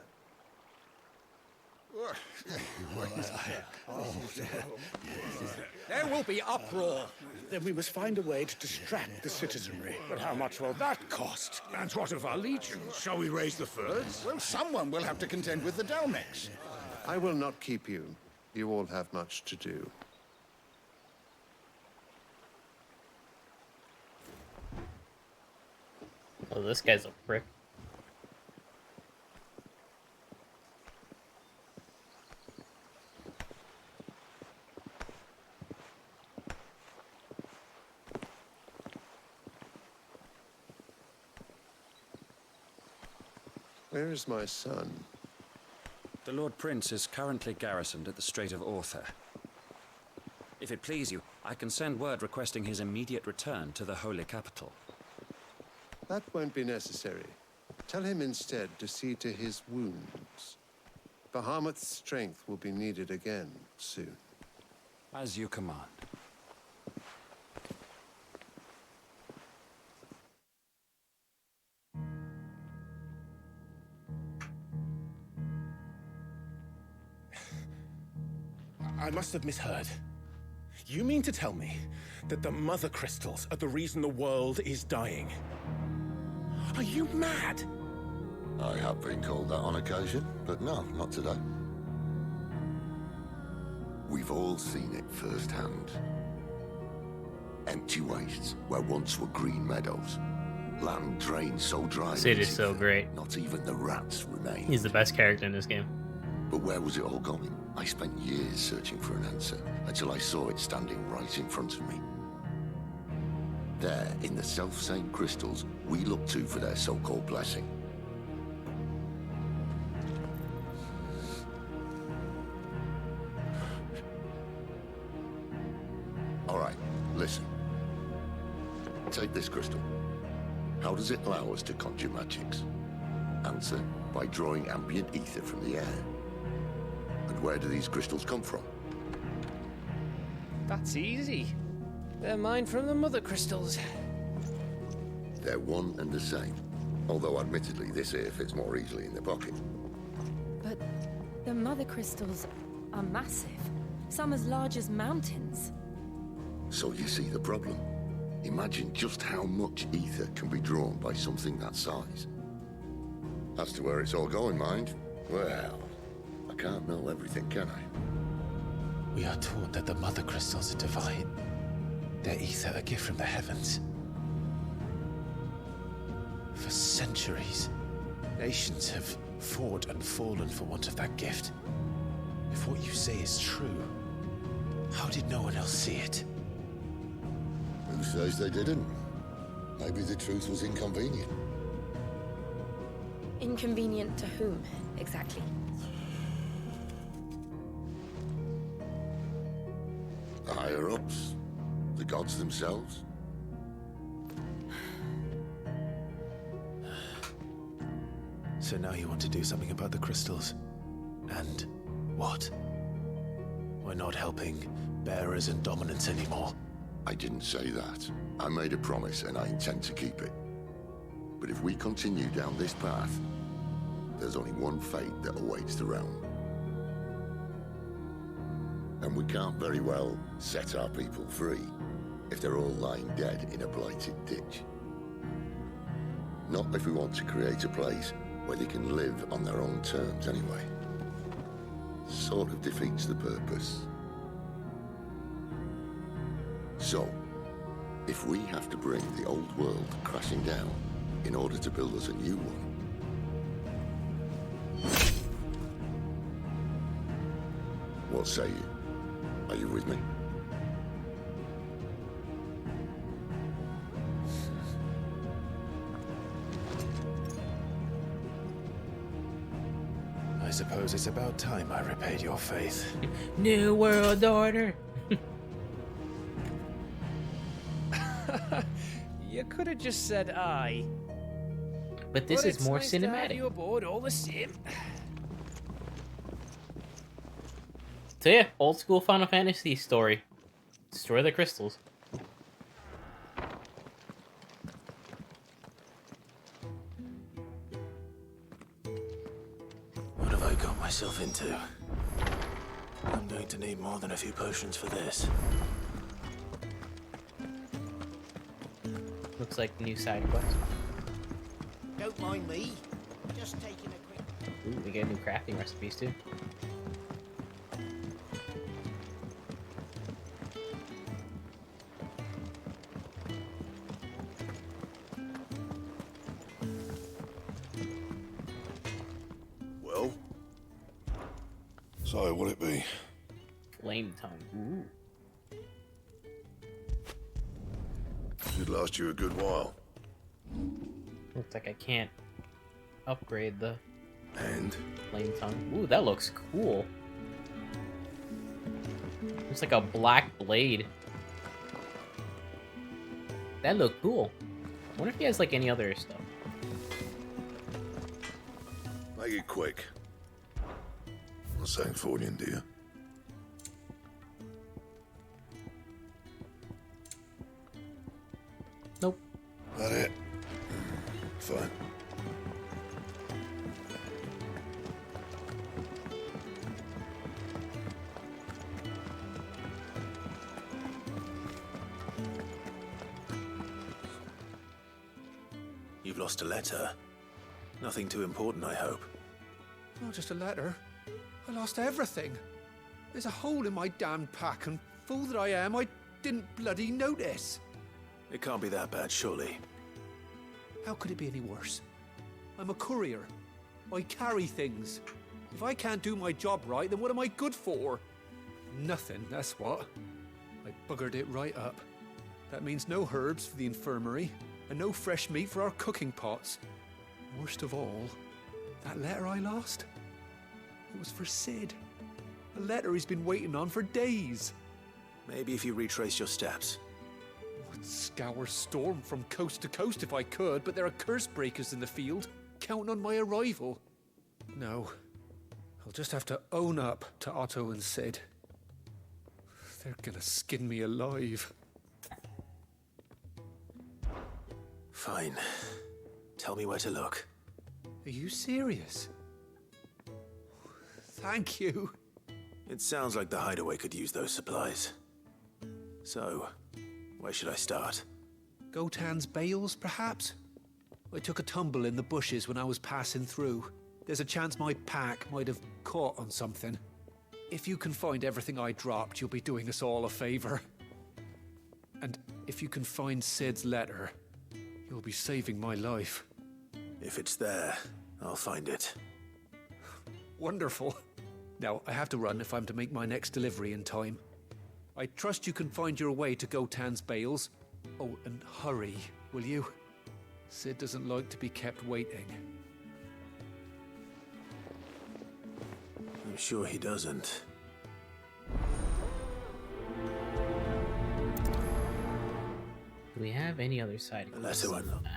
There will be uproar. Then we must find a way to distract the citizenry.
But how much will that cost? And what of our legions? Shall we raise the furs?
Well, someone will have to contend with the Dalmex.
I will not keep you. You all have much to do.
Oh, this guy's a prick.
Where is my son?
The Lord Prince is currently garrisoned at the Strait of Arthur. If it please you, I can send word requesting his immediate return to the Holy Capital.
That won't be necessary. Tell him instead to see to his wounds. Bahamut's strength will be needed again soon.
As you command.
I must have misheard. You mean to tell me that the mother crystals are the reason the world is dying? Are you mad?
I have been called that on occasion, but no, not today. We've all seen it firsthand. Empty wastes where once were green meadows. Land drained so dry.
Sid is so great.
Not even the rats remain.
He's the best character in this game.
But where was it all going? I spent years searching for an answer until I saw it standing right in front of me. There, in the self-same crystals we look to for their so-called blessing. All right, listen. Take this crystal. How does it allow us to conjure magics? Answer, by drawing ambient ether from the air. And where do these crystals come from?
That's easy. They're mine from the mother crystals.
They're one and the same. Although admittedly this here fits more easily in the pocket.
But the mother crystals are massive. Some as large as mountains.
So you see the problem. Imagine just how much ether can be drawn by something that size. As to where it's all going, mind, well, I can't know everything, can I?
We are taught that the mother crystals are divine. Their ether a gift from the heavens. For centuries, nations have fought and fallen for want of that gift. If what you say is true, how did no one else see it?
Who says they didn't? Maybe the truth was inconvenient.
Inconvenient to whom, exactly?
The higher-ups? The gods themselves?
So now you want to do something about the crystals. And what? We're not helping bearers and dominants anymore.
I didn't say that. I made a promise and I intend to keep it. But if we continue down this path, there's only one fate that awaits the realm. And we can't very well set our people free if they're all lying dead in a blighted ditch. Not if we want to create a place where they can live on their own terms anyway. Sort of defeats the purpose. So, if we have to bring the old world crashing down in order to build us a new one, what say you? Are you with me?
I suppose it's about time I repaid your faith.
New World Order.
You could have just said aye.
But this is more
nice to have
cinematic.
you aboard all the same.
So yeah, old school Final Fantasy story. Destroy the crystals.
What have I got myself into? I'm going to need more than a few potions for this.
Looks like new side quest.
Don't mind me. Just taking a quick...
Ooh, we get new crafting recipes too.
Well? So, what'll it be?
Flame tongue. Ooh.
Should last you a good while.
Looks like I can't upgrade the
And?
flame tongue. Ooh, that looks cool. Looks like a black blade. That looked cool. I wonder if he has like any other stuff.
Make it quick. Sanktfordian, do you?
Nope.
That it? Fine.
You've lost a letter. Nothing too important, I hope.
Not just a letter. I lost everything. There's a hole in my damn pack, and fool that I am, I didn't bloody notice.
It can't be that bad, surely.
How could it be any worse? I'm a courier. I carry things. If I can't do my job right, then what am I good for? Nothing, that's what. I buggered it right up. That means no herbs for the infirmary, and no fresh meat for our cooking pots. Worst of all, that letter I lost, it was for Sid. A letter he's been waiting on for days.
Maybe if you retrace your steps.
I'd scour Storm from coast to coast if I could, but there are curse breakers in the field, counting on my arrival. No, I'll just have to own up to Otto and Sid. They're gonna skin me alive.
Fine. Tell me where to look.
Are you serious? Thank you.
It sounds like the hideaway could use those supplies. So, where should I start?
Gotan's bales, perhaps? I took a tumble in the bushes when I was passing through. There's a chance my pack might have caught on something. If you can find everything I dropped, you'll be doing us all a favor. And if you can find Sid's letter, you'll be saving my life.
If it's there, I'll find it.
Wonderful. Now, I have to run if I'm to make my next delivery in time. I trust you can find your way to Gotan's bales. Oh, and hurry, will you? Sid doesn't like to be kept waiting.
I'm sure he doesn't.
Do we have any other side
The letter one.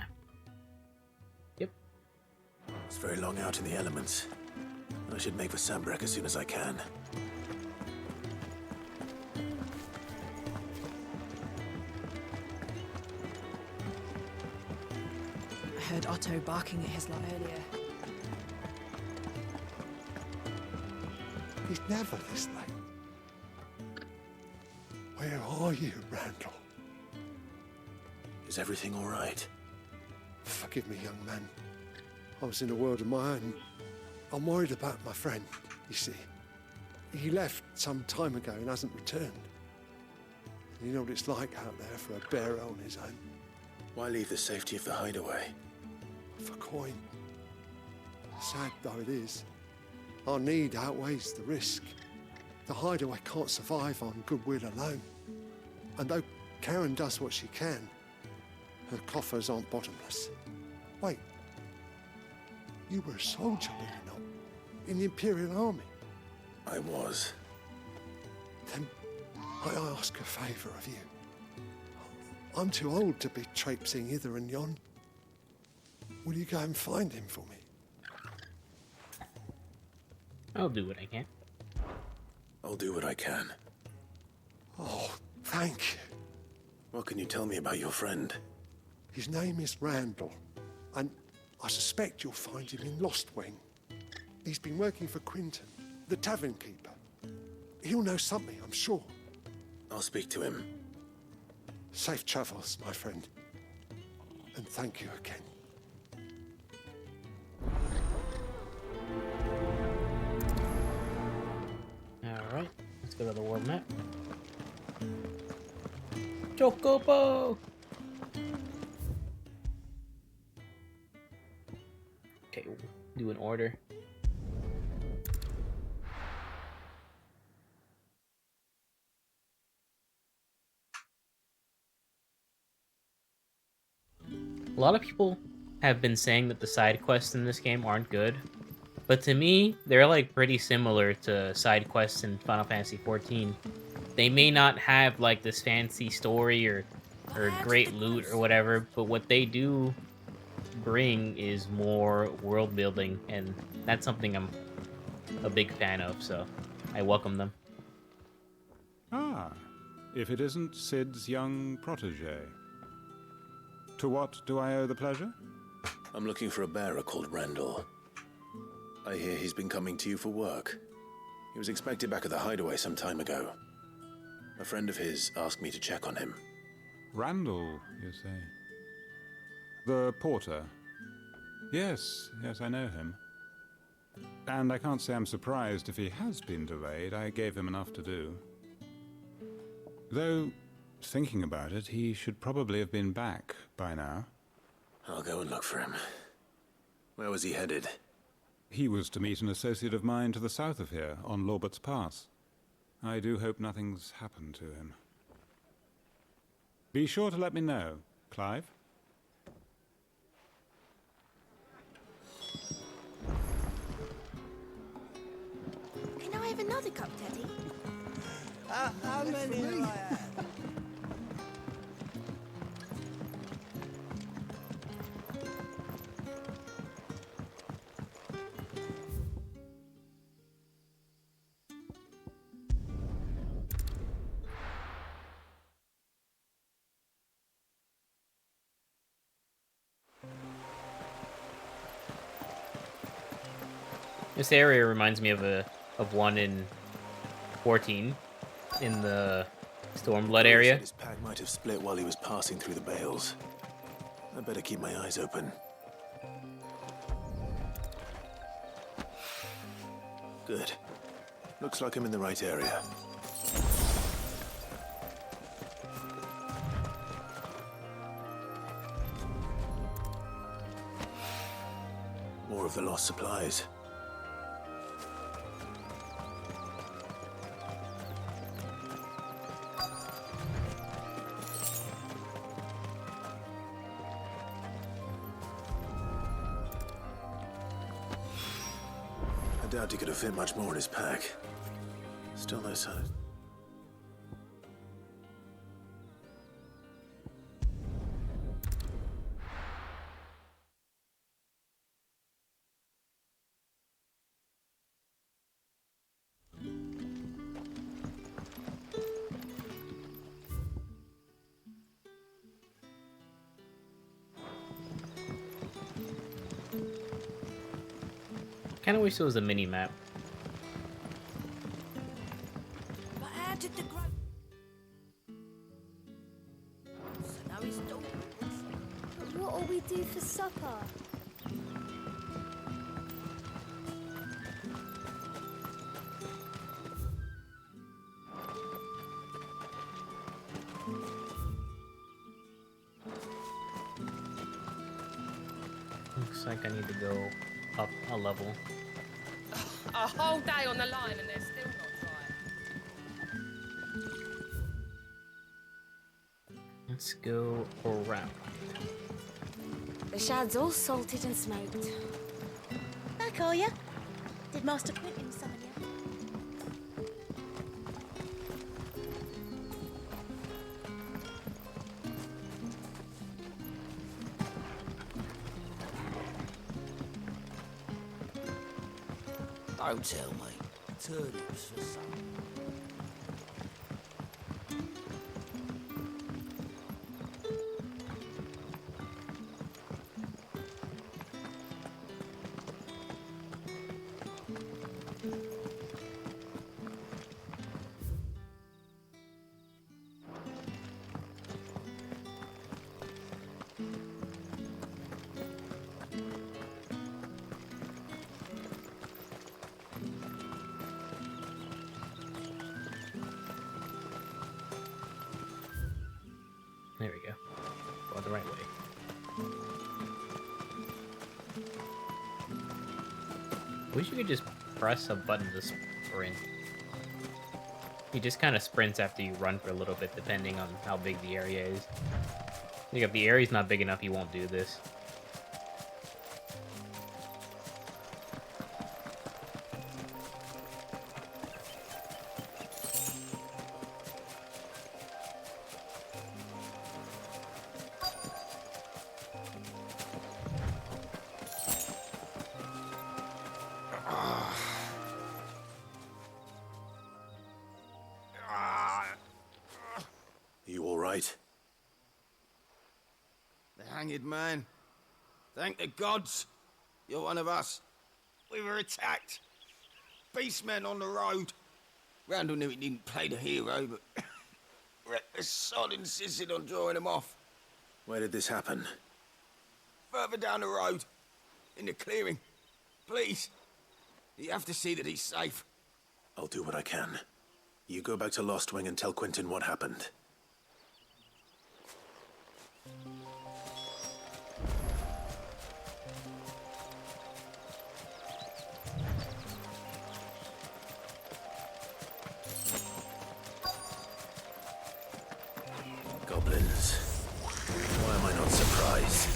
Yep.
It's very long out in the elements. I should make for Sambrek as soon as I can.
I heard Otto barking at his lot earlier.
He's never this late. Where are you, Randall?
Is everything all right?
Forgive me, young man. I was in a world of my own. I'm worried about my friend, you see. He left some time ago and hasn't returned. You know what it's like out there for a bearer on his own.
Why leave the safety of the hideaway?
For coin. Sad though it is, our need outweighs the risk. The hideaway can't survive on goodwill alone. And though Karen does what she can, her coffers aren't bottomless. Wait, you were a soldier, were you not? In the Imperial Army?
I was.
Then I ask a favour of you. I'm too old to be traipsing hither and yon. Will you go and find him for me?
I'll do what I can.
I'll do what I can.
Oh, thank you.
What can you tell me about your friend?
His name is Randall, and I suspect you'll find him in Lost Wing. He's been working for Quinton, the tavern keeper. He'll know something, I'm sure.
I'll speak to him.
Safe travels, my friend. And thank you again.
Alright, let's go to the world map. Chocobo! Okay, we'll do an order. A lot of people have been saying that the side quests in this game aren't good, but to me, they're like pretty similar to side quests in Final Fantasy XIV. They may not have like this fancy story or great loot or whatever, but what they do bring is more world building, and that's something I'm a big fan of, so I welcome them.
Ah, if it isn't Sid's young protege. To what do I owe the pleasure?
I'm looking for a bearer called Randall. I hear he's been coming to you for work. He was expected back at the hideaway some time ago. A friend of his asked me to check on him.
Randall, you say? The porter? Yes, I know him. And I can't say I'm surprised if he has been delayed. I gave him enough to do. Though, thinking about it, he should probably have been back by now.
I'll go and look for him. Where was he headed?
He was to meet an associate of mine to the south of here, on Lorbert's Pass. I do hope nothing's happened to him. Be sure to let me know, Clive.
Can I have another cup, Daddy?
How many have I had?
This area reminds me of one in 14 in the Stormblood area.
His pack might have split while he was passing through the bales. I better keep my eyes open. Good. Looks like I'm in the right area. More of the lost supplies. I doubt he could have fit much more in his pack. Still no sign.
Kind of wish there was a mini map.
But how did the grow? So now he's done.
But what'll we do for supper?
Looks like I need to go up a level.
A whole day on the line and they're still not dry.
Let's go around.
The shad's all salted and smoked.
Back are ya? Did Master Quentin summon you?
Don't tell me. Turnips for some.
There we go. Going the right way. Wish you could just press a button to sprint. He just kind of sprints after you run for a little bit, depending on how big the area is. I think if the area's not big enough, he won't do this.
The hanged man. Thank the gods. You're one of us. We were attacked. Beastmen on the road. Randall knew he didn't play the hero, but reckless sod insisted on drawing him off.
Where did this happen?
Further down the road. In the clearing. Please. You have to see that he's safe.
I'll do what I can. You go back to Lost Wing and tell Quentin what happened. Goblins. Why am I not surprised?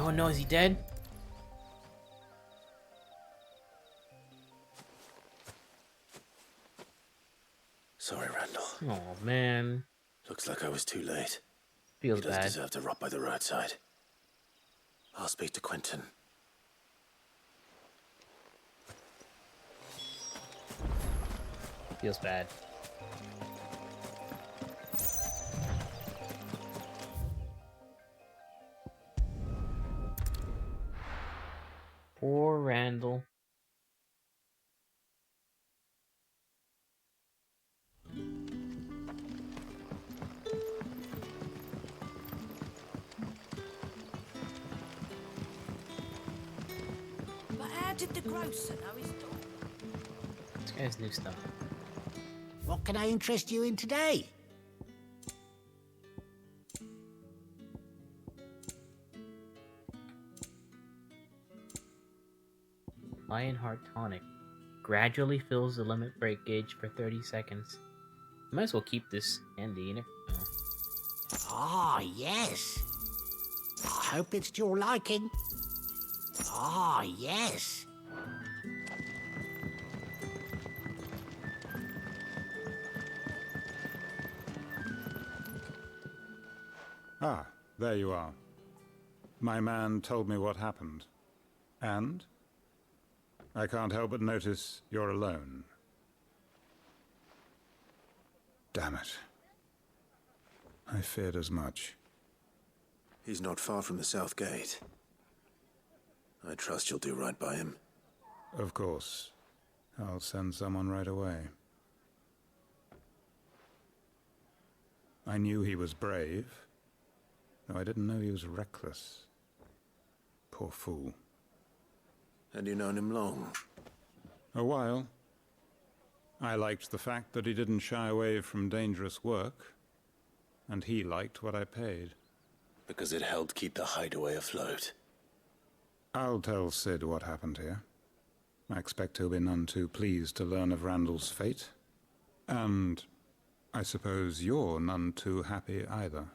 Oh no, is he dead?
Sorry, Randall.
Oh man.
Looks like I was too late.
Feels
he does
bad.
deserve to rot by the roadside. I'll speak to Quentin.
Feels bad. Poor Randall.
But how did the grocer know his dog?
This guy's new stuff.
What can I interest you in today?
Lionheart Tonic. Gradually fills the limit break gauge for 30 seconds. Might as well keep this handy, you never know.
Ah, yes. I hope it's to your liking. Ah, yes.
Ah, there you are. My man told me what happened. And? I can't help but notice you're alone. Damn it. I feared as much.
He's not far from the south gate. I trust you'll do right by him.
Of course. I'll send someone right away. I knew he was brave, though I didn't know he was reckless. Poor fool.
And you known him long?
A while. I liked the fact that he didn't shy away from dangerous work, and he liked what I paid.
Because it helped keep the hideaway afloat.
I'll tell Sid what happened here. I expect he'll be none too pleased to learn of Randall's fate. And I suppose you're none too happy either.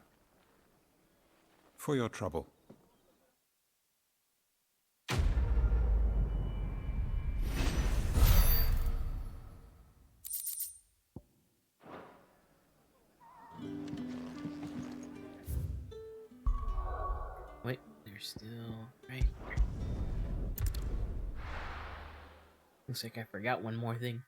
For your trouble.
Wait, they're still right here. Looks like I forgot one more thing.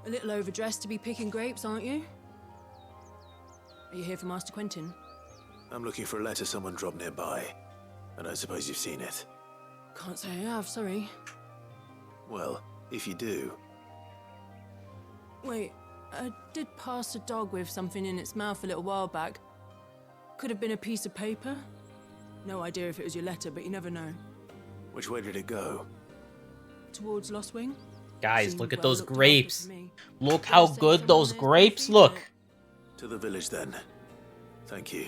A little overdressed to be picking grapes, aren't you? Are you here for Master Quentin?
I'm looking for a letter someone dropped nearby. And I suppose you've seen it.
Can't say I have, sorry.
Well, if you do...
Wait, I did pass a dog with something in its mouth a little while back. Could have been a piece of paper. No idea if it was your letter, but you never know.
Which way did it go?
Towards Lost Wing?
Guys,
Seemed
look at
well
those
looked after
grapes.
to me.
Look how
Say
good
someone
those
there's
grapes
feeding
look.
it.
To the village, then. Thank you.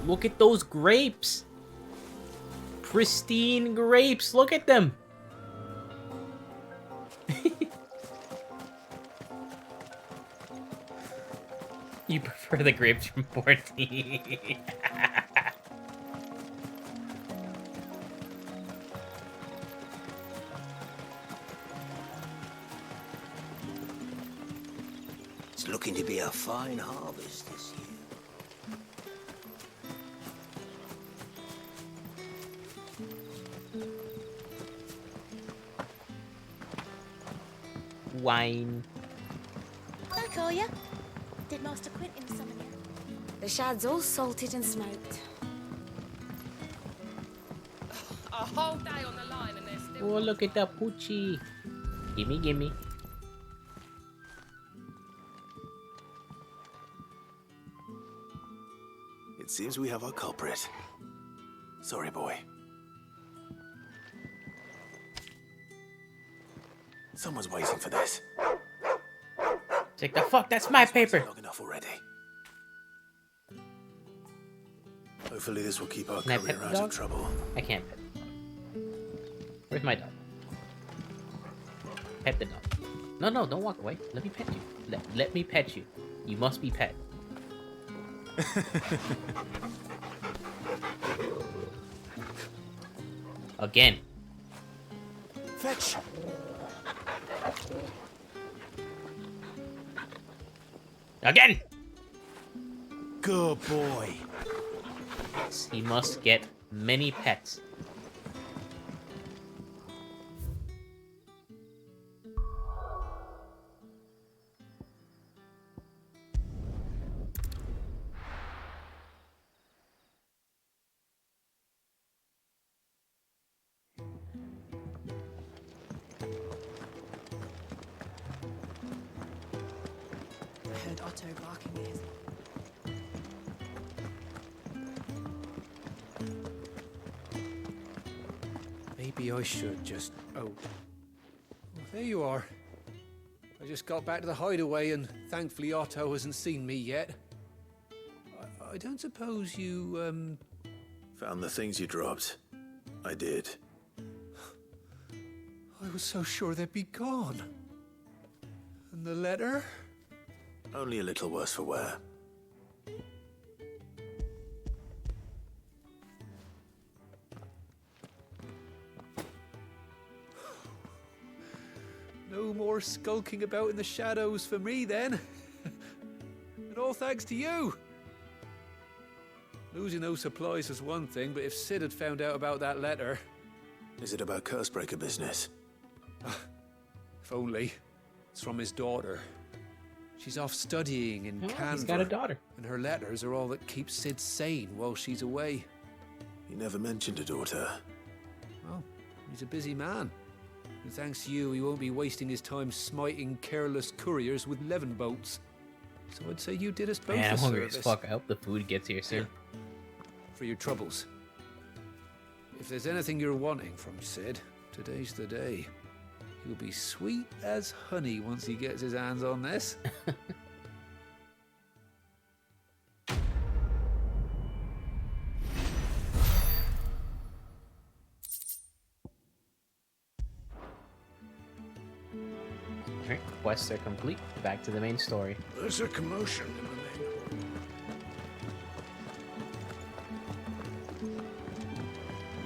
Look at those grapes. Pristine grapes. Look at them. You prefer the grapes from 14.
It's looking to be a fine harvest this year.
Wine.
Back, are ya? Did Master Quentin summon you?
The shad's all salted and smoked.
A whole day on the line and they're still...
Oh, look at that poochie. Gimme, gimme.
It seems we have our culprit. Sorry, boy. Someone's waiting for this.
Take the fuck, that's my paper.
Long enough already. Hopefully this will keep our
Can I
career
pet the
out
dog?
of trouble.
I can't pet the dog. Where's my dog? Pet the dog. No, no, don't walk away. Let me pet you. Let me pet you. You must be pet. Again.
Fetch!
Again!
Good boy.
He must get many pets.
I heard Otto barking at his...
Maybe I should just... Oh. Well, there you are. I just got back to the hideaway and thankfully Otto hasn't seen me yet. I don't suppose you,
Found the things you dropped. I did.
I was so sure they'd be gone. And the letter?
Only a little worse for wear.
No more skulking about in the shadows for me, then. And all thanks to you. Losing those supplies is one thing, but if Sid had found out about that letter...
Is it about Cursebreaker business?
If only. It's from his daughter. She's off studying in Canberra.
He's got a daughter.
And her letters are all that keep Sid sane while she's away.
He never mentioned a daughter.
Well, he's a busy man. And thanks to you, he won't be wasting his time smiting careless couriers with levin bolts. So I'd say you did us both
Man,
a
I'm hungry
service.
as fuck. I hope the food gets here soon.
For your troubles. If there's anything you're wanting from Sid, today's the day. He'll be sweet as honey once he gets his hands on this.
Alright, quests are complete. Back to the main story.
There's a commotion in the main hall.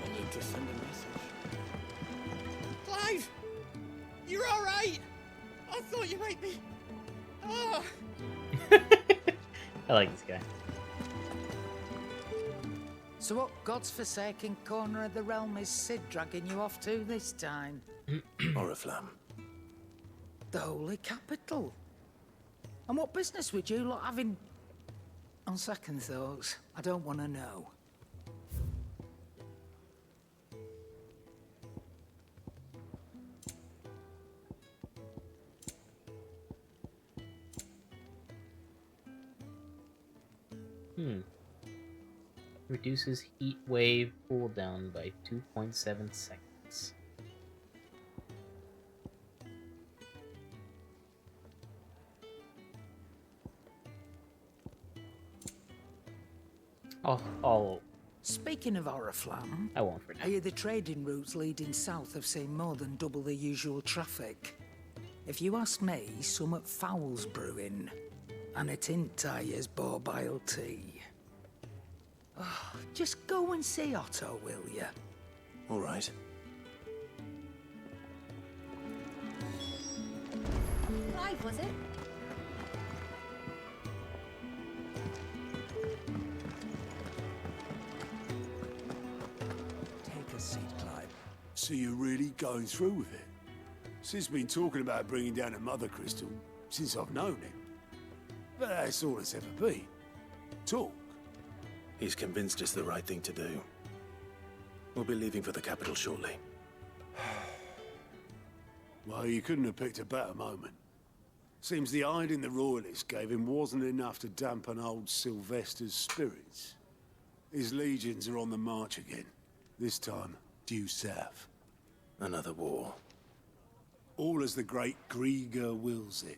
I need to send a message.
Clive! You're alright! I thought you might be... Oh!
I like this guy.
So what God's forsaken corner of the realm is Sid dragging you off to this time?
Oriflamme.
The Holy Capital. And what business would you lot have in... On second thoughts, I don't want to know.
Reduces heat wave cooldown by 2.7 seconds. Oh.
Speaking of Oriflamme,
I won't forget.
I hear the trading routes leading south have seen more than double the usual traffic. If you ask me, somewhat foul's brewing. And it ain't Tyre's borbile tea. Oh, just go and see Otto, will you?
All right.
Clive, was it?
Take a seat, Clive.
So you're really going through with it? Sid's been talking about bringing down a mother crystal since I've known him. But that's all it's ever been. Talk.
He's convinced it's the right thing to do. We'll be leaving for the capital shortly.
Well, you couldn't have picked a better moment. Seems the hiding the royalists gave him wasn't enough to dampen old Sylvester's spirits. His legions are on the march again. This time, due south.
Another war.
All as the great Grieger wills it.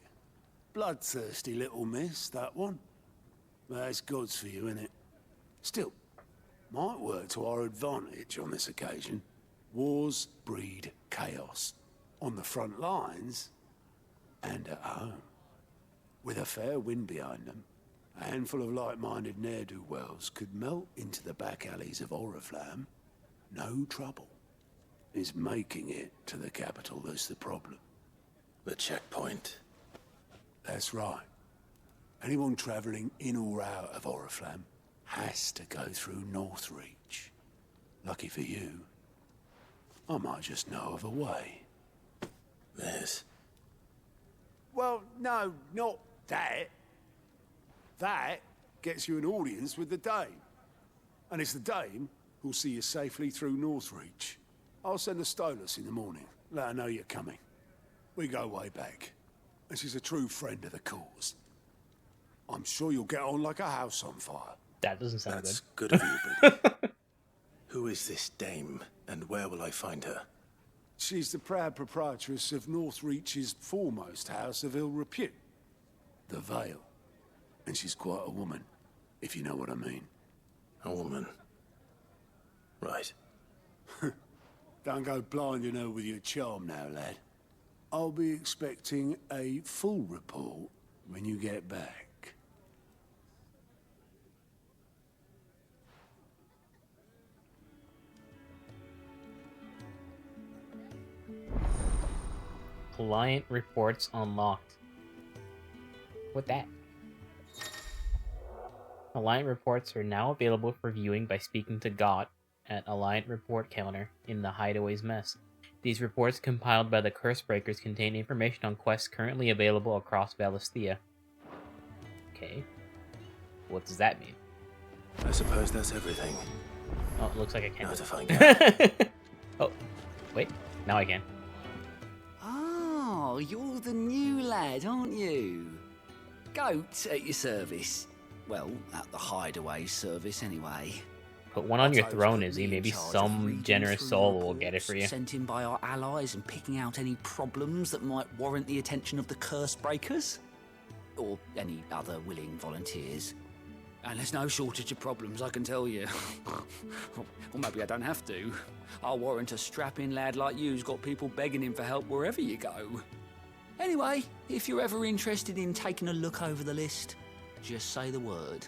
Bloodthirsty little miss, that one. But that's God's for you, innit? Still, might work to our advantage on this occasion. Wars breed chaos. On the front lines, and at home. With a fair wind behind them, a handful of like-minded ne'er-do-wells could melt into the back alleys of Oriflamme. No trouble. It's making it to the capital that's the problem.
The checkpoint.
That's right. Anyone travelling in or out of Oriflamme has to go through Northreach. Lucky for you, I might just know of a way.
This?
Well, no, not that. That gets you an audience with the Dame. And it's the Dame who'll see you safely through Northreach. I'll send a Stolas in the morning, let her know you're coming. We go way back, and she's a true friend of the cause. I'm sure you'll get on like a house on fire.
That doesn't sound
That's
good.
good of you, Brady.
Who is this dame, and where will I find her?
She's the proud proprietress of Northreach's foremost house of ill repute, the Vale. And she's quite a woman, if you know what I mean.
A woman. Right.
Don't go blinding her with your charm now, lad. I'll be expecting a full report when you get back.
Client reports unlocked. What that? Alliant reports are now available for viewing by speaking to Gott at Alliant Report Counter in the Hideaway's Mess. These reports compiled by the Cursebreakers contain information on quests currently available across Valisthea. Okay. What does that mean?
I suppose that's everything.
Oh, it looks like I can't.
Now to find out.
Oh, wait. Now I can.
Oh, you're the new lad, aren't you? Goat at your service. Well, at the Hideaway service, anyway.
Put one on your throne, Izzy. Maybe some generous soul will get it for you.
Sent in by our allies and picking out any problems that might warrant the attention of the Cursebreakers. Or any other willing volunteers. And there's no shortage of problems, I can tell you. Or maybe I don't have to. I'll warrant a strapping lad like you's got people begging him for help wherever you go. Anyway, if you're ever interested in taking a look over the list, just say the word.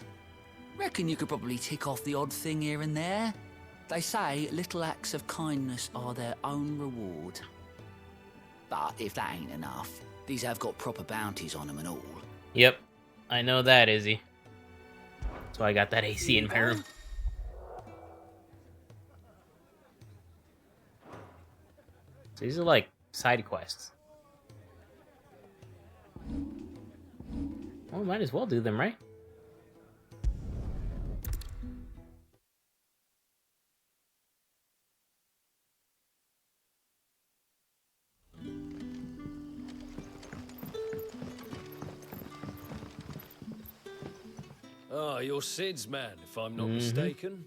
Reckon you could probably tick off the odd thing here and there. They say little acts of kindness are their own reward. But if that ain't enough, these have got proper bounties on them and all.
Yep, I know that, Izzy. That's why I got that AC in my room. So these are like side quests. Well, might as well do them, right?
Oh, you're Sid's man, if I'm not mistaken.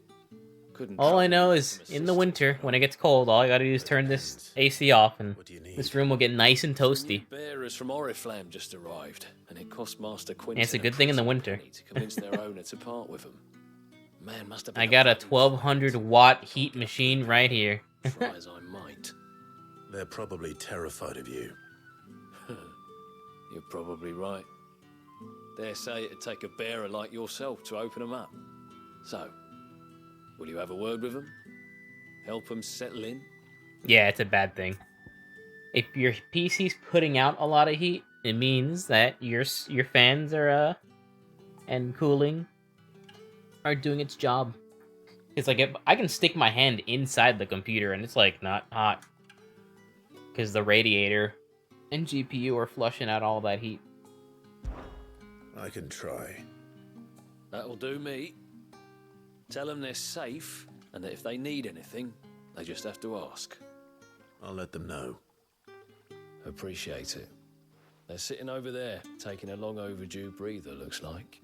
Couldn't
All I know is, in the winter, when it gets cold, all I gotta do is turn this AC off, and this room will get nice and toasty.
Bearers from Oriflamme just arrived, and it cost Master Quinton
And it's a good thing in the winter.
to convince their owner to part with them. Man must have been
I got a 1200 watt heat machine right here.
try as I might.
They're probably terrified of you.
You're probably right. Dare say it'd take a bearer like yourself to open them up. So, will you have a word with them? Help them settle in?
Yeah, it's a bad thing. If your PC's putting out a lot of heat, it means that your fans are and cooling are doing its job. It's like I can stick my hand inside the computer and it's like not hot because the radiator and GPU are flushing out all that heat.
I can try.
That'll do me. Tell them they're safe, and that if they need anything, they just have to ask.
I'll let them know.
Appreciate it. They're sitting over there, taking a long overdue breather, looks like.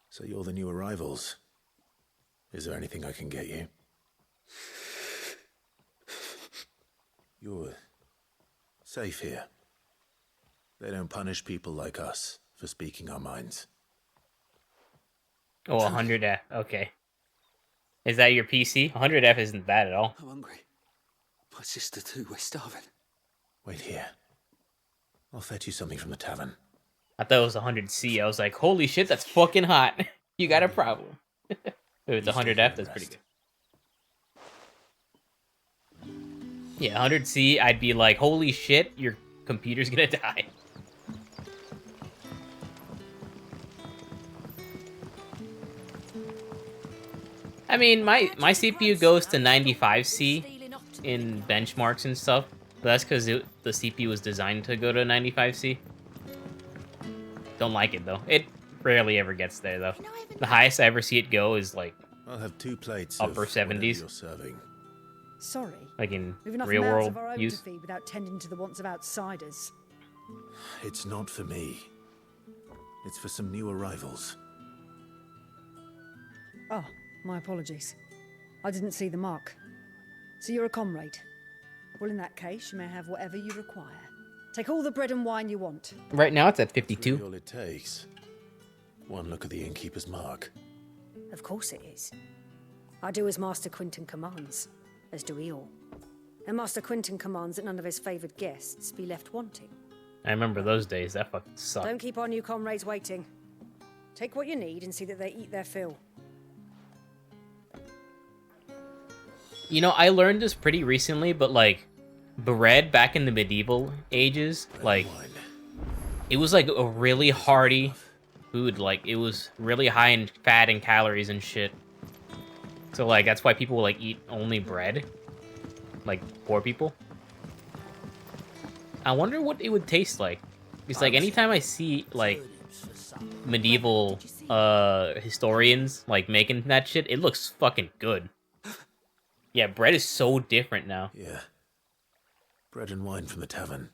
So you're the new arrivals. Is there anything I can get you? You're safe here. They don't punish people like us for speaking our minds.
Oh, 100F. Okay. Is that your PC? 100F isn't that at all.
I'm hungry. My sister too, we're starving.
Wait here. I'll fetch you something from the tavern.
I thought it was 100C. I was like, holy shit, that's fucking hot. You got a problem. If it's 100F, that's pretty good. Yeah, 100C, I'd be like, holy shit, your computer's gonna die. I mean, my CPU goes to 95C in benchmarks and stuff, but that's because the CPU was designed to go to 95C. Don't like it, though. It rarely ever gets there, though. The highest I ever see it go is, like,
I'll have 2 plates
upper
of whatever
70s.
you're serving.
Sorry.
Like in
We've enough
real
mouths
world
of our own
use.
to feed without tending to the wants of outsiders.
It's not for me. It's for some new arrivals.
Oh, my apologies. I didn't see the mark. So you're a comrade. Well, in that case, you may have whatever you require. Take all the bread and wine you want.
Right now it's at
That's
52.
really all it takes. One look at the innkeeper's mark.
Of course it is. I do as Master Quinton commands, as do we all. And Master Quinton commands that none of his favoured guests be left wanting.
I remember those days. That fucking sucked.
Don't keep our new comrades waiting. Take what you need and see that they eat their fill.
You know, I learned this pretty recently, but like, bread back in the medieval ages, like, it was like a really hearty food. Like, it was really high in fat and calories and shit. So like, that's why people like eat only bread. Like, poor people. I wonder what it would taste like. Because like, anytime I see like medieval historians like making that shit, it looks fucking good. Yeah, bread is so different now.
Yeah. Bread and wine from the tavern.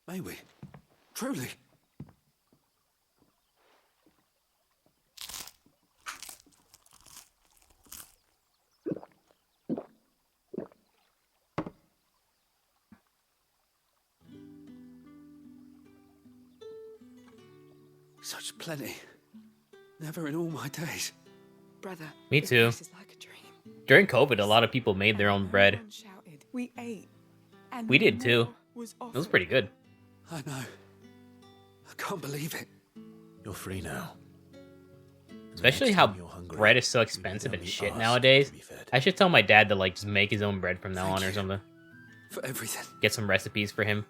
May we? Truly? Such plenty. Never in all my days.
Brother.
Me
this
too.
place is like a dream.
During COVID, a lot of people made their own bread.
Everyone shouted. We ate. And
We did too.
more was
It was
offered.
pretty good.
I know. I can't believe it.
You're free now.
Especially how bread is so expensive and shit nowadays. I should tell my dad to like just make his own bread from now on or something.
For everything.
Get some recipes for him.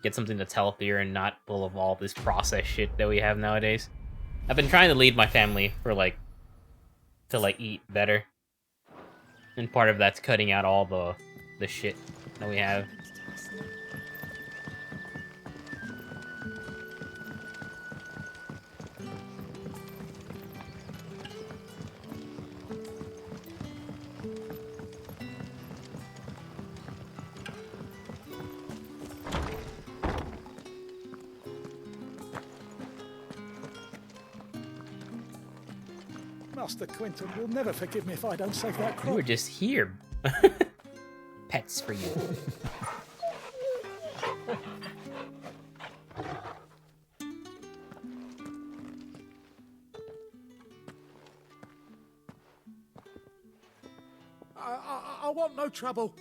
Get something that's healthier and not full of all this processed shit that we have nowadays. I've been trying to lead my family for like to like eat better. And part of that's cutting out all the shit that we have.
Master Quinton will never forgive me if I don't save that
We
crop.
were just here. Pets for you.
I want no trouble.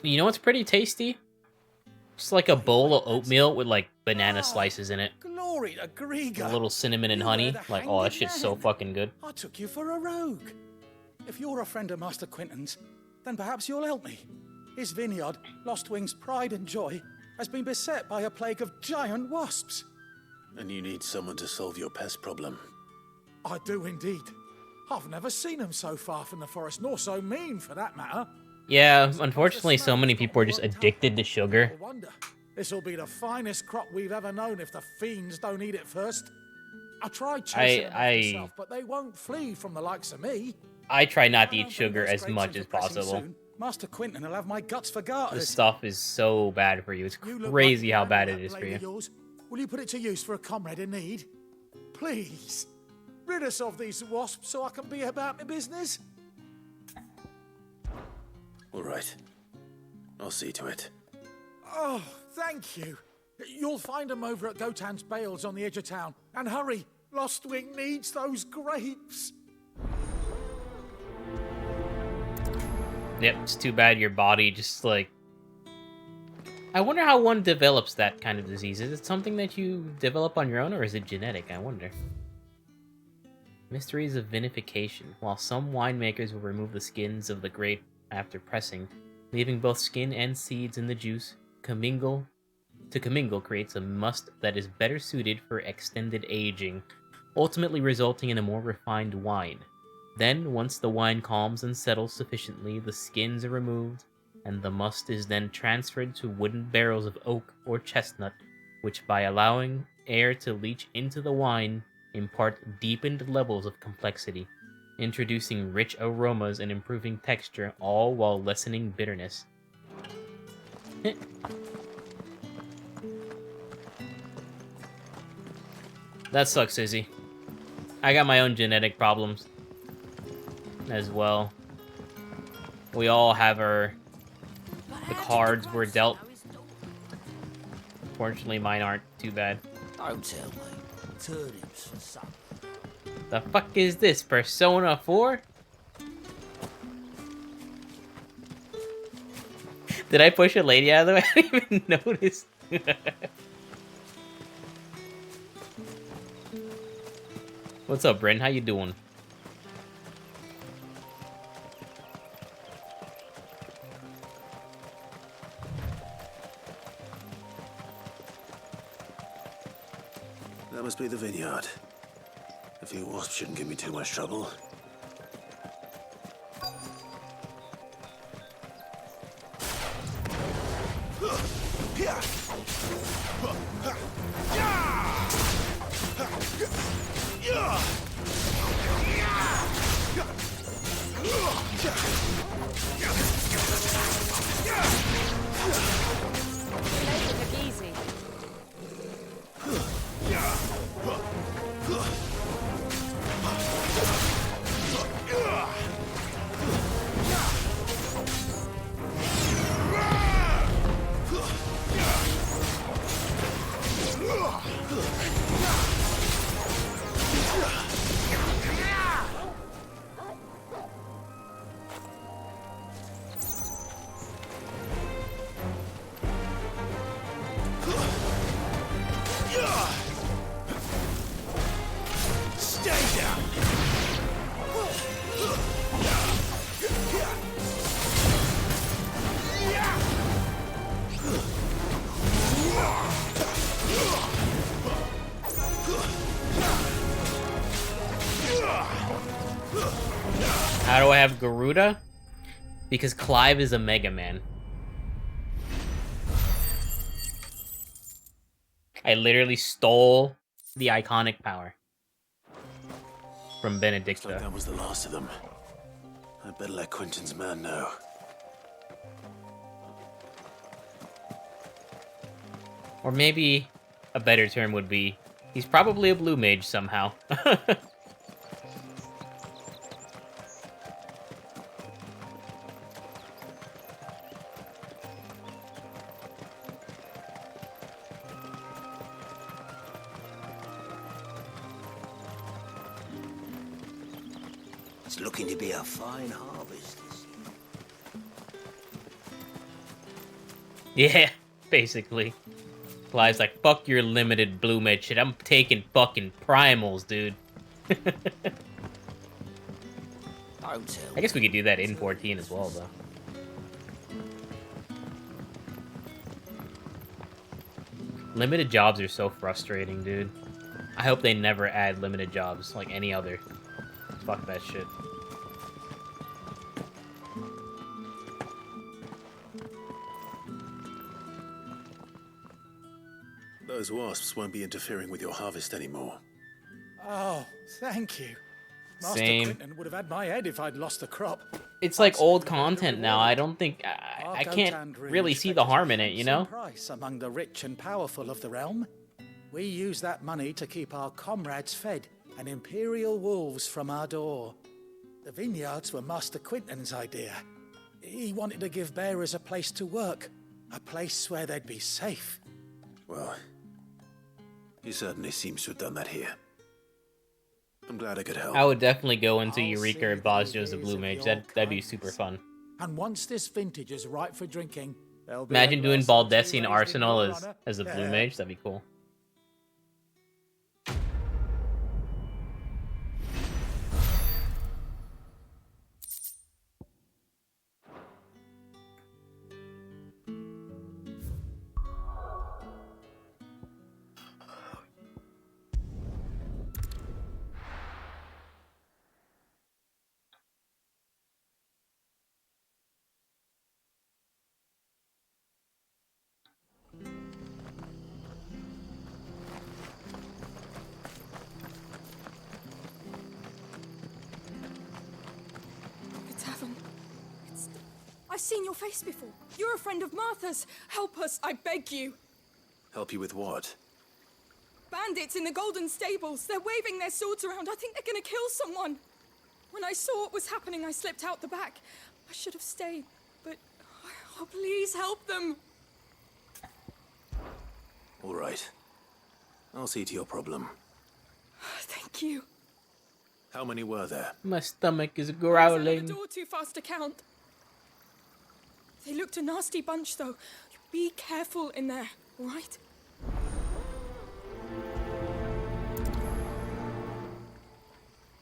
You know what's pretty tasty? Just like a bowl of oatmeal with like banana slices in it.
Glory to Grieger.
A little cinnamon and honey. Like, oh, that shit's so fucking good.
I took you for a rogue. If you're a friend of Master Quinton's, then perhaps you'll help me. His vineyard, Lostwing's pride and joy, has been beset by a plague of giant wasps.
And you need someone to solve your pest problem.
I do indeed. I've never seen them so far from the forest, nor so mean for that matter.
Yeah, unfortunately, so many people are just addicted to sugar.
I wonder. This'll be the finest crop we've ever known if the fiends don't eat it first. I tried chasing them off myself, but they won't flee from the likes of me.
I try not to eat sugar as
Scrapes
much
in
as
for pressing
possible.
soon. Master Quinton will have my guts for
This
garters.
stuff is so bad for you. It's
You look
crazy
like
how
you
bad
handle
it is
that
for
blade of
you.
yours. Will you put it to use for a comrade in need? Please. Rid us of these wasps so I can be about my business.
All right. I'll see to it.
Oh, thank you. You'll find them over at Gotan's Bales on the edge of town. And hurry, Lostwing needs those grapes.
Yep, it's too bad your body just like... I wonder how one develops that kind of disease. Is it something that you develop on your own, or is it genetic? I wonder. Mysteries of vinification. While some winemakers will remove the skins of the grape after pressing, leaving both skin and seeds in the juice, commingle creates a must that is better suited for extended aging, ultimately resulting in a more refined wine. Then, once the wine calms and settles sufficiently, the skins are removed, and the must is then transferred to wooden barrels of oak or chestnut, which by allowing air to leach into the wine, impart deepened levels of complexity, introducing rich aromas and improving texture, all while lessening bitterness. That sucks, Izzy. I got my own genetic problems as well. We all have the cards we're dealt. Fortunately, mine aren't too bad.
Don't tell me. Turnips for supper.
The fuck is this, Persona 4? Did I push a lady out of the way? I didn't even notice. What's up, Bryn? How you doing?
That must be the vineyard. A few wasps shouldn't give me too much trouble.
How do I have Garuda? Because Clive is a Mega Man. I literally stole the iconic power from Benedicta.
Looks like that was the last of them. I'd better let Quentin's man know.
Or maybe a better term would be, he's probably a blue mage somehow.
It's looking to be a fine harvest.
Yeah, basically. Clive's like, fuck your limited blue mage shit. I'm taking fucking primals, dude. I guess we could do that in 14 as well, though. Limited jobs are so frustrating, dude. I hope they never add limited jobs like any other. Fuck that shit.
Those wasps won't be interfering with your harvest anymore.
Oh, thank you. Master
Same.
Quentin would have had my head if I'd lost the crop.
It's like old content now. I don't think... I can't really see the harm in it, you know?
Price among the rich and powerful of the realm. We use that money to keep our comrades fed and imperial wolves from our door. The vineyards were Master Quentin's idea. He wanted to give bearers a place to work, a place where they'd be safe.
Well, he certainly seems to have done that here. I'm glad I could help.
I would definitely go into Eureka or Bosjo as a blue mage. That'd be super fun.
And once this vintage is ripe for drinking, there'll be
Imagine
a
doing
glass or two
Baldessian
raised in
Arsenal
your honor.
as a blue mage. That'd be cool.
I've seen your face before. You're a friend of Martha's. Help us, I beg you.
Help you with what?
Bandits in the Golden Stables. They're waving their swords around. I think they're gonna kill someone. When I saw what was happening, I slipped out the back. I should have stayed, but... Oh, please help them.
All right. I'll see to your problem.
Thank you.
How many were there?
My stomach is
The
growling.
door too fast to count. They looked a nasty bunch, though. Be careful in there, all right?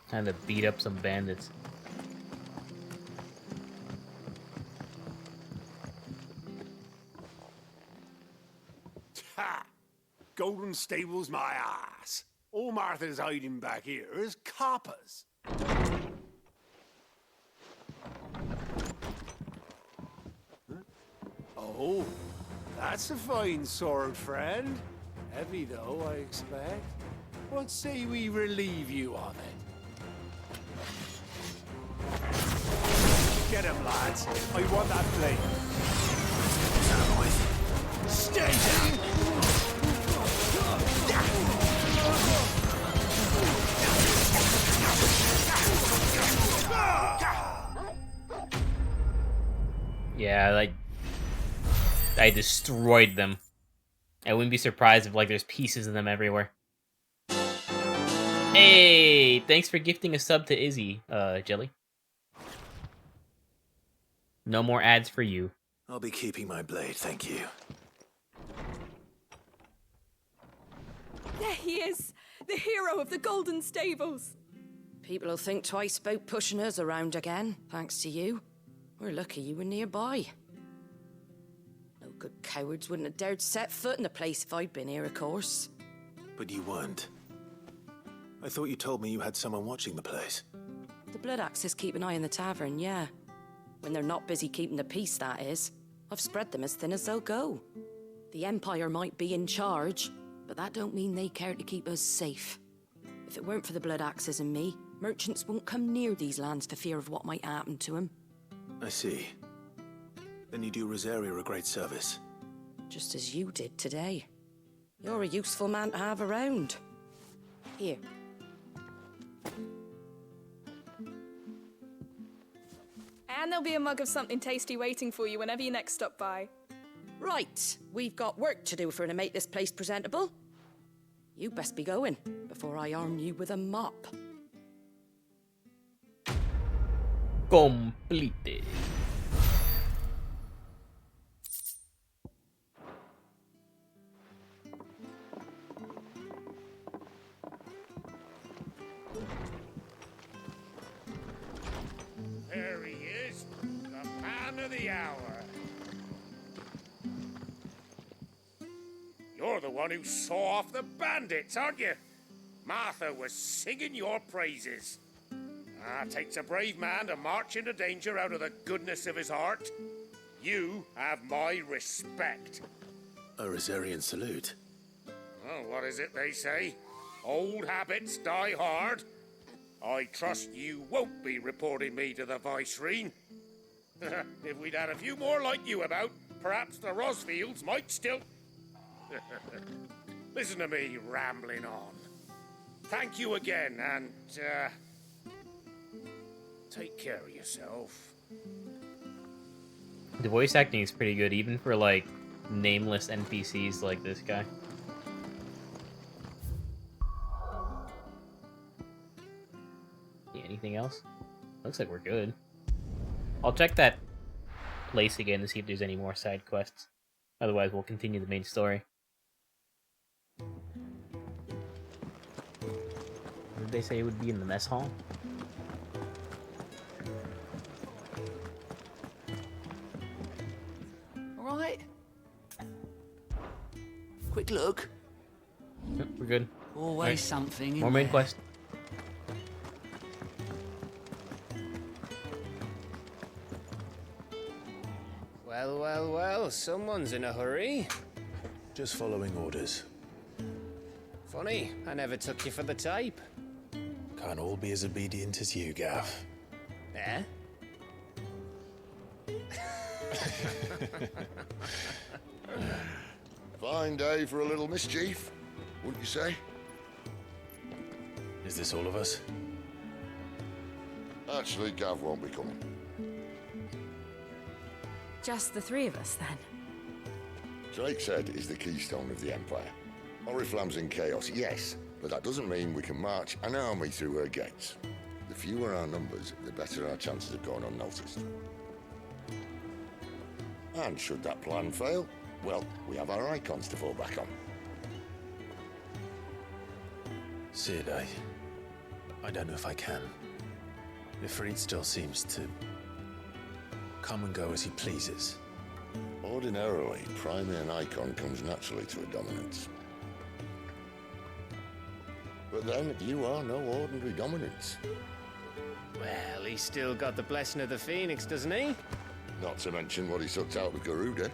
Time to beat up some bandits.
Ha! Golden Stables, my ass. All Martha's hiding back here is coppers. Oh, that's a fine sword, friend. Heavy, though, I expect. What say we relieve you of it? Get him, lads. I want that blade. Stay down!
Yeah, like I destroyed them. I wouldn't be surprised if like there's pieces of them everywhere. Hey, thanks for gifting a sub to Izzy, Jelly. No more ads for you.
I'll be keeping my blade, thank you.
There he is, the hero of the Golden Stables.
People will think twice about pushing us around again, thanks to you. We're lucky you were nearby. No good cowards wouldn't have dared set foot in the place if I'd been here, of course.
But you weren't. I thought you told me you had someone watching the place.
The Blood Axes keep an eye on the tavern, yeah. When they're not busy keeping the peace, that is. I've spread them as thin as they'll go. The Empire might be in charge, but that don't mean they care to keep us safe. If it weren't for the Blood Axes and me, merchants won't come near these lands for fear of what might happen to them.
I see. Then you do Rosaria a great service.
Just as you did today. You're a useful man to have around. Here.
And there'll be a mug of something tasty waiting for you whenever you next stop by.
Right, we've got work to do for to make this place presentable. You best be going before I arm you with a mop.
Completed.
There he is, the man of the hour. You're the one who saw off the bandits, aren't you? Martha was singing your praises. Takes a brave man to march into danger out of the goodness of his heart. You have my respect.
A Rosarian salute.
Oh, what is it they say? Old habits die hard. I trust you won't be reporting me to the Viceroy. If we'd had a few more like you about, perhaps the Rosfields might still... Listen to me rambling on. Thank you again, and, take care of yourself.
The voice acting is pretty good, even for like nameless NPCs like this guy. Yeah, anything else? Looks like we're good. I'll check that place again to see if there's any more side quests. Otherwise, we'll continue the main story. Did they say it would be in the mess hall?
All right. Quick look.
Yep, we're good.
Always
Right.
something.
More
in
main
there.
quest.
Well, well, well, someone's in a hurry.
Just following orders.
Funny, I never took you for the type.
Can't all be as obedient as you, Gav.
Eh?
Fine day for a little mischief, wouldn't you say?
Is this all of us?
Actually, Gav won't be coming.
Just the three of us, then?
Drake's Head is the keystone of the Empire. Oriflamme's in chaos, yes, but that doesn't mean we can march an army through her gates. The fewer our numbers, the better our chances of going unnoticed. And should that plan fail, well, we have our icons to fall back on.
Sid, I don't know if I can. Ifrit still seems to come and go as he pleases.
Ordinarily, priming an icon comes naturally to a dominance. But then, you are no ordinary dominance.
Well, he's still got the blessing of the Phoenix, doesn't he?
Not to mention what he sucked out of Garuda.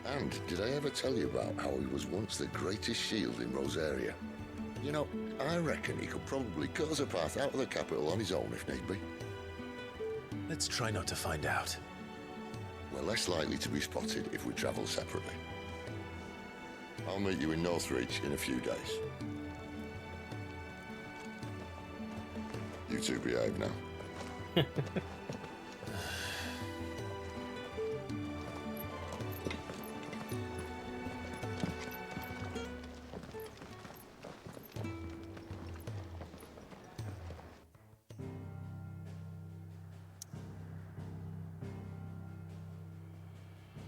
And did I ever tell you about how he was once the greatest shield in Rosaria? You know, I reckon he could probably cut us a path out of the capital on his own if need be.
Let's try not to find out.
We're less likely to be spotted if we travel separately. I'll meet you in Northreach in a few days. You two behave now.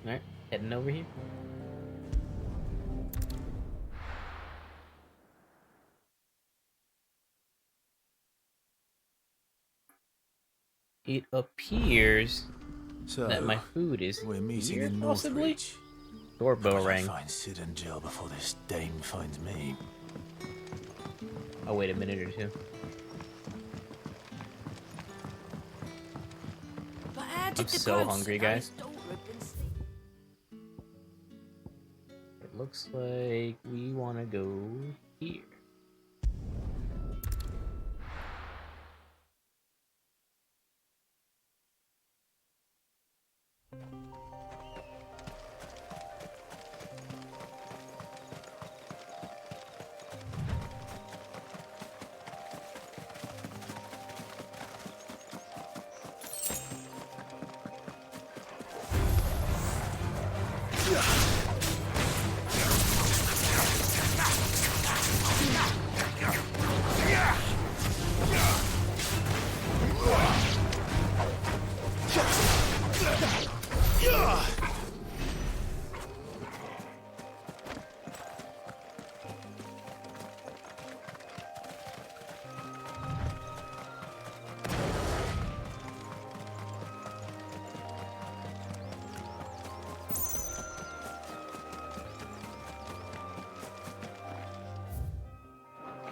Alright, heading over here. It appears that my food is
we're meeting
here,
in
possibly?
Northreach.
Doorbell
I
rang.
find Sid in jail before this dame finds me.
I'll wait a minute or two. I'm so hungry, guys. It looks like we want to go here.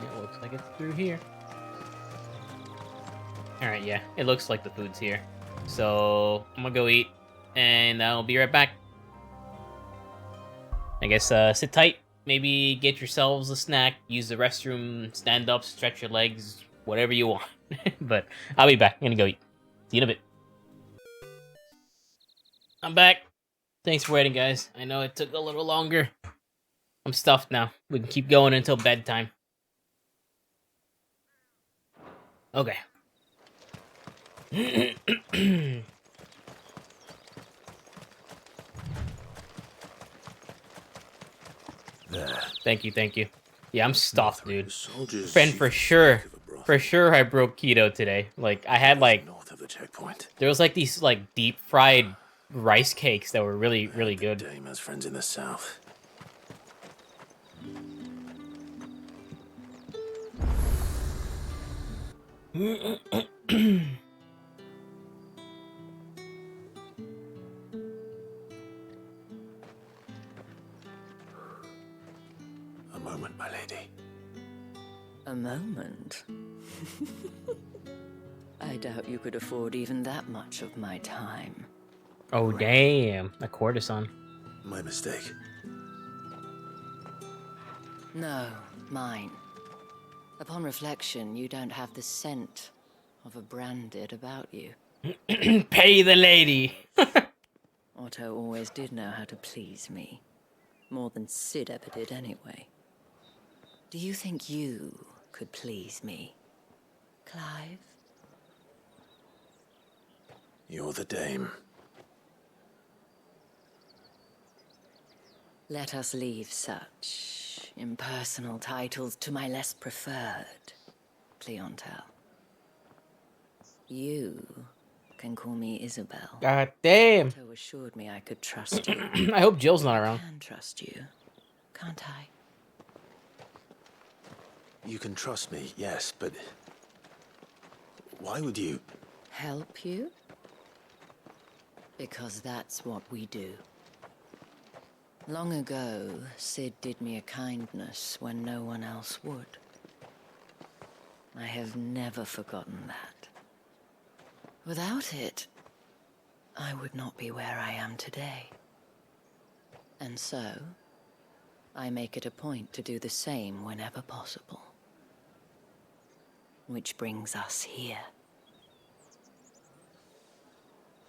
It looks like it's through here. Alright, yeah. It looks like the food's here. So, I'm gonna go eat, and I'll be right back. I guess, sit tight. Maybe get yourselves a snack, use the restroom, stand up, stretch your legs, whatever you want. But, I'll be back. I'm gonna go eat. See you in a bit. I'm back. Thanks for waiting, guys. I know it took a little longer. I'm stuffed now. We can keep going until bedtime. Okay.
There.
Thank you. Yeah, I'm stuffed, dude. Friend, for sure I broke keto today. Like, I had, like,
North of the checkpoint.
there was, like, these, like, deep-fried rice cakes that were really, really good.
Dame has friends in the south. A moment, my lady.
A moment? I doubt you could afford even that much of my time.
Oh, damn. A courtesan.
My mistake.
No, mine. Upon reflection, you don't have the scent of a branded about you.
Pay the lady.
Otto always did know how to please me. More than Sid ever did anyway. Do you think you could please me, Clive?
You're the dame.
Let us leave such impersonal titles to my less preferred clientele. You can call me Isabel.
God damn.
Otto assured me I could trust you.
I hope Jill's not around.
I can trust you, can't I?
You can trust me, yes, but why would you?
Help you? Because that's what we do. Long ago, Sid did me a kindness when no one else would. I have never forgotten that. Without it, I would not be where I am today. And so, I make it a point to do the same whenever possible. Which brings us here.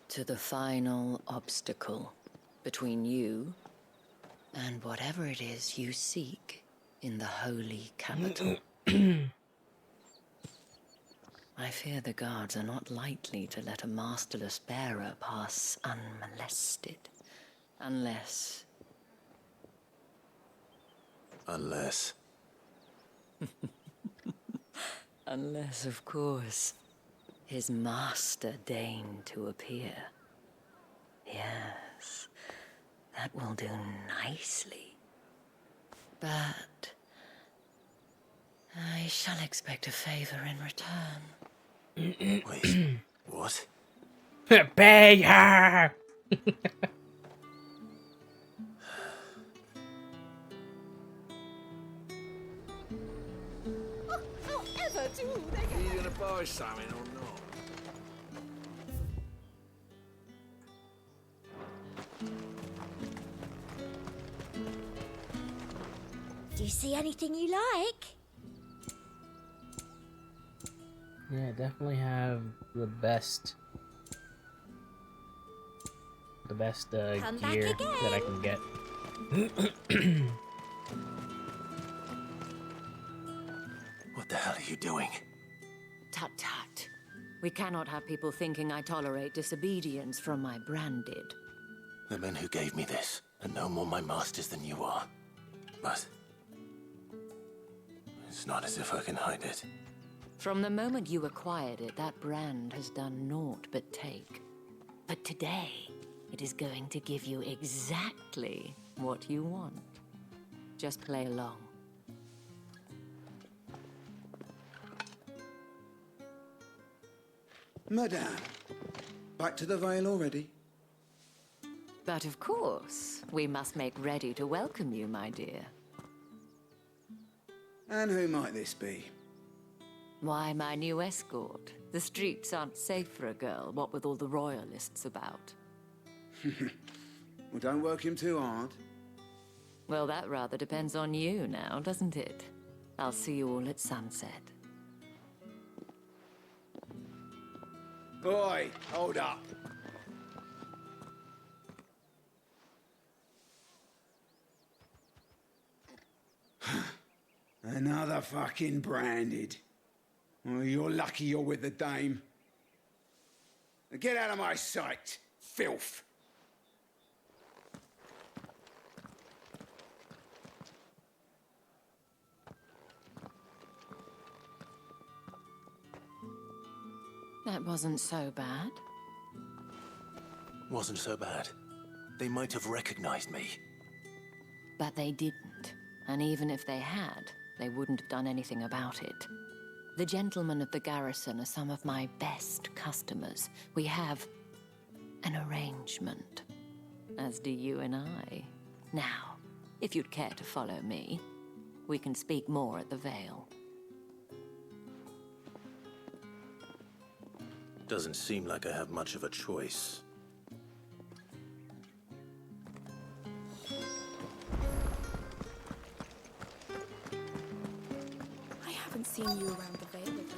To the final obstacle between you and whatever it is you seek in the holy capital. I fear the guards are not likely to let a masterless bearer pass unmolested. Unless...
Unless...
Unless, of course, his master deigned to appear. Yes, that will do nicely. But... I shall expect a favor in return.
Wait, what?
Pay her!
However do they
Are you gonna buy something or not?
Do you see anything you like?
Yeah, definitely have the best
Come back
gear
again.
that I can get.
What the hell are you doing?
Tut tut. We cannot have people thinking I tolerate disobedience from my branded.
The men who gave me this are no more my masters than you are. But... it's not as if I can hide it.
From the moment you acquired it, that brand has done naught but take. But today, it is going to give you exactly what you want. Just play along.
Madame, back to the Vale already?
But of course, we must make ready to welcome you, my dear.
And who might this be?
Why, my new escort. The streets aren't safe for a girl, what with all the royalists about.
Well, don't work him too hard.
Well, that rather depends on you now, doesn't it? I'll see you all at sunset.
Oi, hold up. Another fucking branded. Well, you're lucky you're with the dame. Now get out of my sight, filth.
That wasn't so bad.
Wasn't so bad. They might have recognized me.
But they didn't. And even if they had, they wouldn't have done anything about it. The gentlemen of the garrison are some of my best customers. We have an arrangement, as do you and I. Now, if you'd care to follow me, we can speak more at the Vale.
Doesn't seem like I have much of a choice.
I haven't seen you around the Vale of late.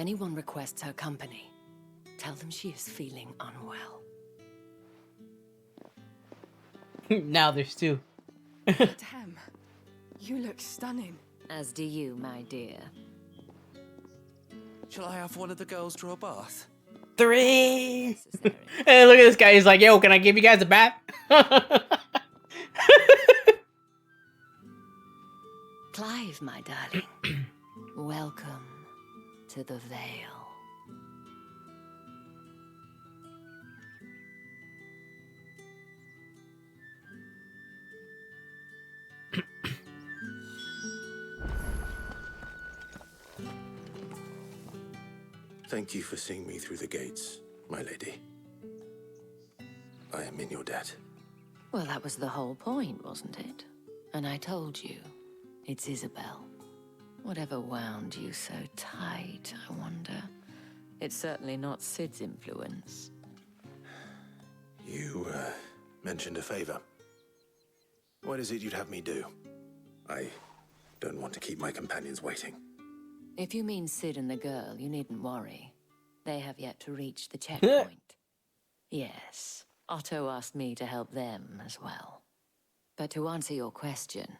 anyone requests her company, tell them she is feeling unwell.
Now there's two.
Damn, you look stunning.
As do you, my dear.
Shall I have one of the girls draw a bath?
3. Hey, look at this guy. He's like, yo, can I give you guys a bath?
Clive, my darling. Welcome to the Vale.
Thank you for seeing me through the gates, my lady. I am in your debt.
Well, that was the whole point, wasn't it? And I told you, it's Isabel. Whatever wound you so tight, I wonder. It's certainly not Sid's influence.
You, mentioned a favor. What is it you'd have me do? I don't want to keep my companions waiting.
If you mean Sid and the girl, you needn't worry. They have yet to reach the checkpoint. Yes, Otto asked me to help them as well. But to answer your question,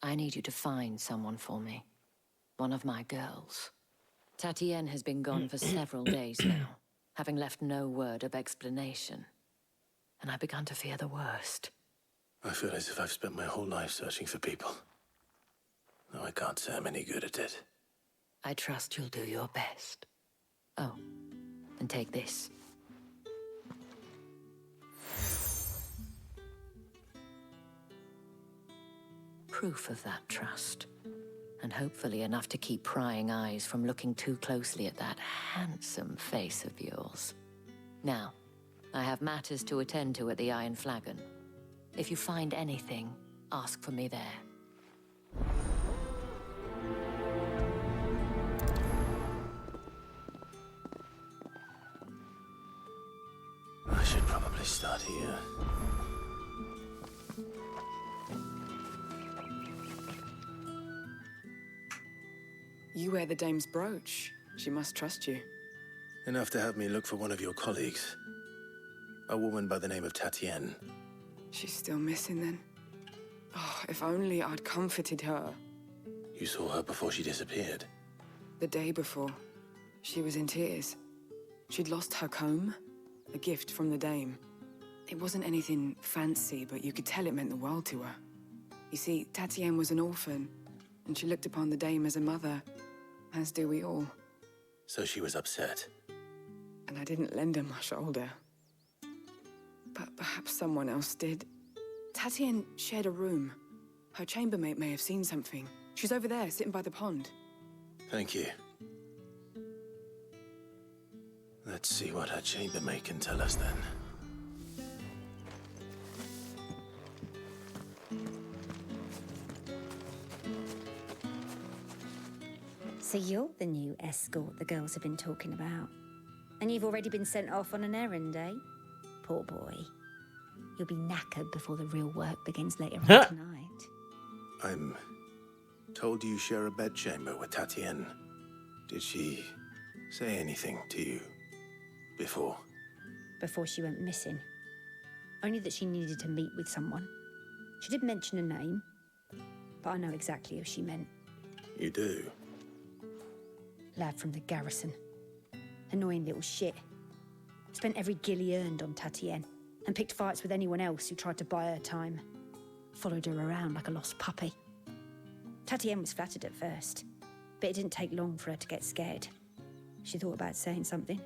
I need you to find someone for me. One of my girls. Tatienne has been gone for several days now, having left no word of explanation. And I began to fear the worst.
I feel as if I've spent my whole life searching for people. Though I can't say I'm any good at it.
I trust you'll do your best. Oh, and take this. Proof of that trust. And hopefully enough to keep prying eyes from looking too closely at that handsome face of yours. Now, I have matters to attend to at the Iron Flagon. If you find anything, ask for me there.
I should probably start here.
You wear the dame's brooch. She must trust you.
Enough to have me look for one of your colleagues. A woman by the name of Tatienne.
She's still missing then. Oh, if only I'd comforted her.
You saw her before she disappeared.
The day before, she was in tears. She'd lost her comb, a gift from the dame. It wasn't anything fancy, but you could tell it meant the world to her. You see, Tatienne was an orphan, and she looked upon the dame as a mother, as do we all.
So she was upset.
And I didn't lend her my shoulder. But perhaps someone else did. Tatienne shared a room. Her chambermaid may have seen something. She's over there, sitting by the pond.
Thank you. Let's see what her chambermaid can tell us then.
So you're the new escort the girls have been talking about. And you've already been sent off on an errand, eh? Poor boy. You'll be knackered before the real work begins later on tonight.
I'm told you share a bedchamber with Tatienne. Did she say anything to you before?
Before she went missing. Only that she needed to meet with someone. She did mention a name, but I know exactly who she meant.
You do?
Lad from the garrison. Annoying little shit. Spent every gil he earned on Tatienne, and picked fights with anyone else who tried to buy her time. Followed her around like a lost puppy. Tatienne was flattered at first, but it didn't take long for her to get scared. She thought about saying something.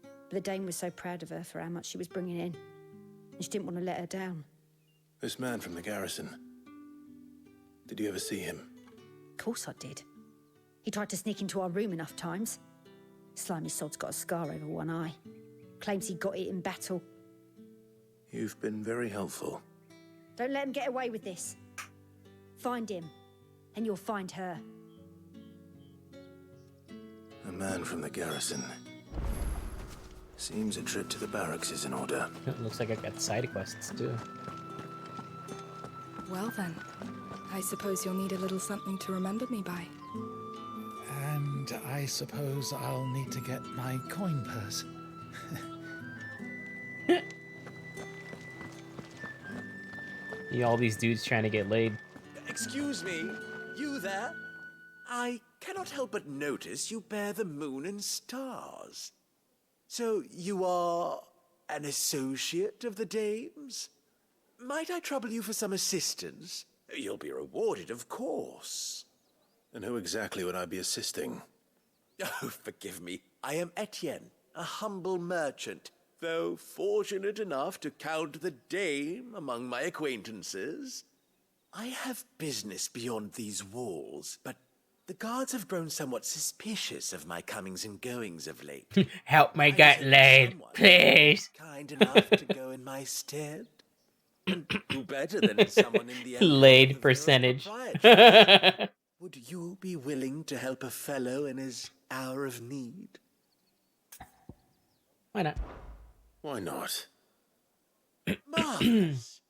But the dame was so proud of her for how much she was bringing in, and she didn't want to let her down.
This man from the garrison. Did you ever see him?
Of course I did. He tried to sneak into our room enough times. Slimy sod's got a scar over one eye. Claims he got it in battle.
You've been very helpful.
Don't let him get away with this. Find him, and you'll find her.
A man from the garrison. Seems a trip to the barracks is in order.
It looks like I got side quests too.
Well then, I suppose you'll need a little something to remember me by.
And And I suppose I'll need to get my coin purse.
All these dudes trying to get laid.
Excuse me, you there? I cannot help but notice you bear the moon and stars. So you are an associate of the dames? Might I trouble you for some assistance? You'll be rewarded, of course.
And who exactly would I be assisting?
Oh, forgive me. I am Etienne, a humble merchant, though fortunate enough to count the dame among my acquaintances. I have business beyond these walls, but the guards have grown somewhat suspicious of my comings and goings of late.
Help me get laid, please.
Kind enough to go in my stead. And who better than someone in the
laid percentage.
Would you be willing to help a fellow in his hour of need?
Why not?
Why not?
Marvelous.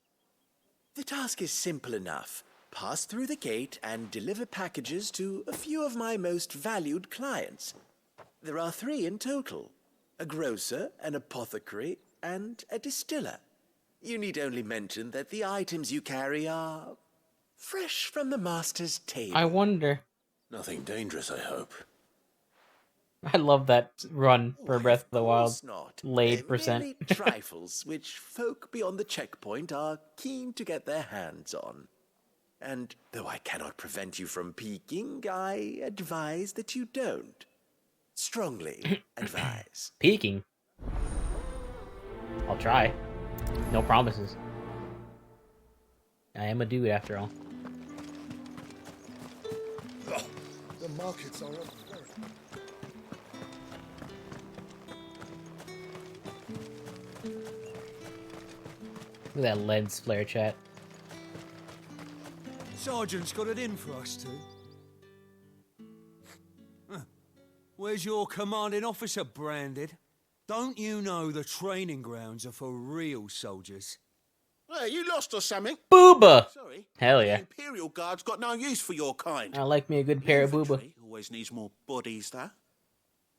The task is simple enough. Pass through the gate and deliver packages to a few of my most valued clients. There are 3 in total: a grocer, an apothecary, and a distiller. You need only mention that the items you carry are fresh from the master's table.
I wonder.
Nothing dangerous, I hope.
I love that run for Breath of the Wild.
Not.
Laid percent.
Merely trifles which folk beyond the checkpoint are keen to get their hands on. And though I cannot prevent you from peeking, I advise that you don't. Strongly advise.
Peeking? I'll try. No promises. I am a dude after all.
The markets are up there.
Look at that lens flare, chat.
Sergeant's got it in for us two. Where's your commanding officer branded? Don't you know the training grounds are for real soldiers?
Hey, you lost or something?
Booba!
Sorry.
Hell yeah.
The Imperial Guard's got no use for your kind.
I like me a good pair of booba.
Always needs more bodies, though.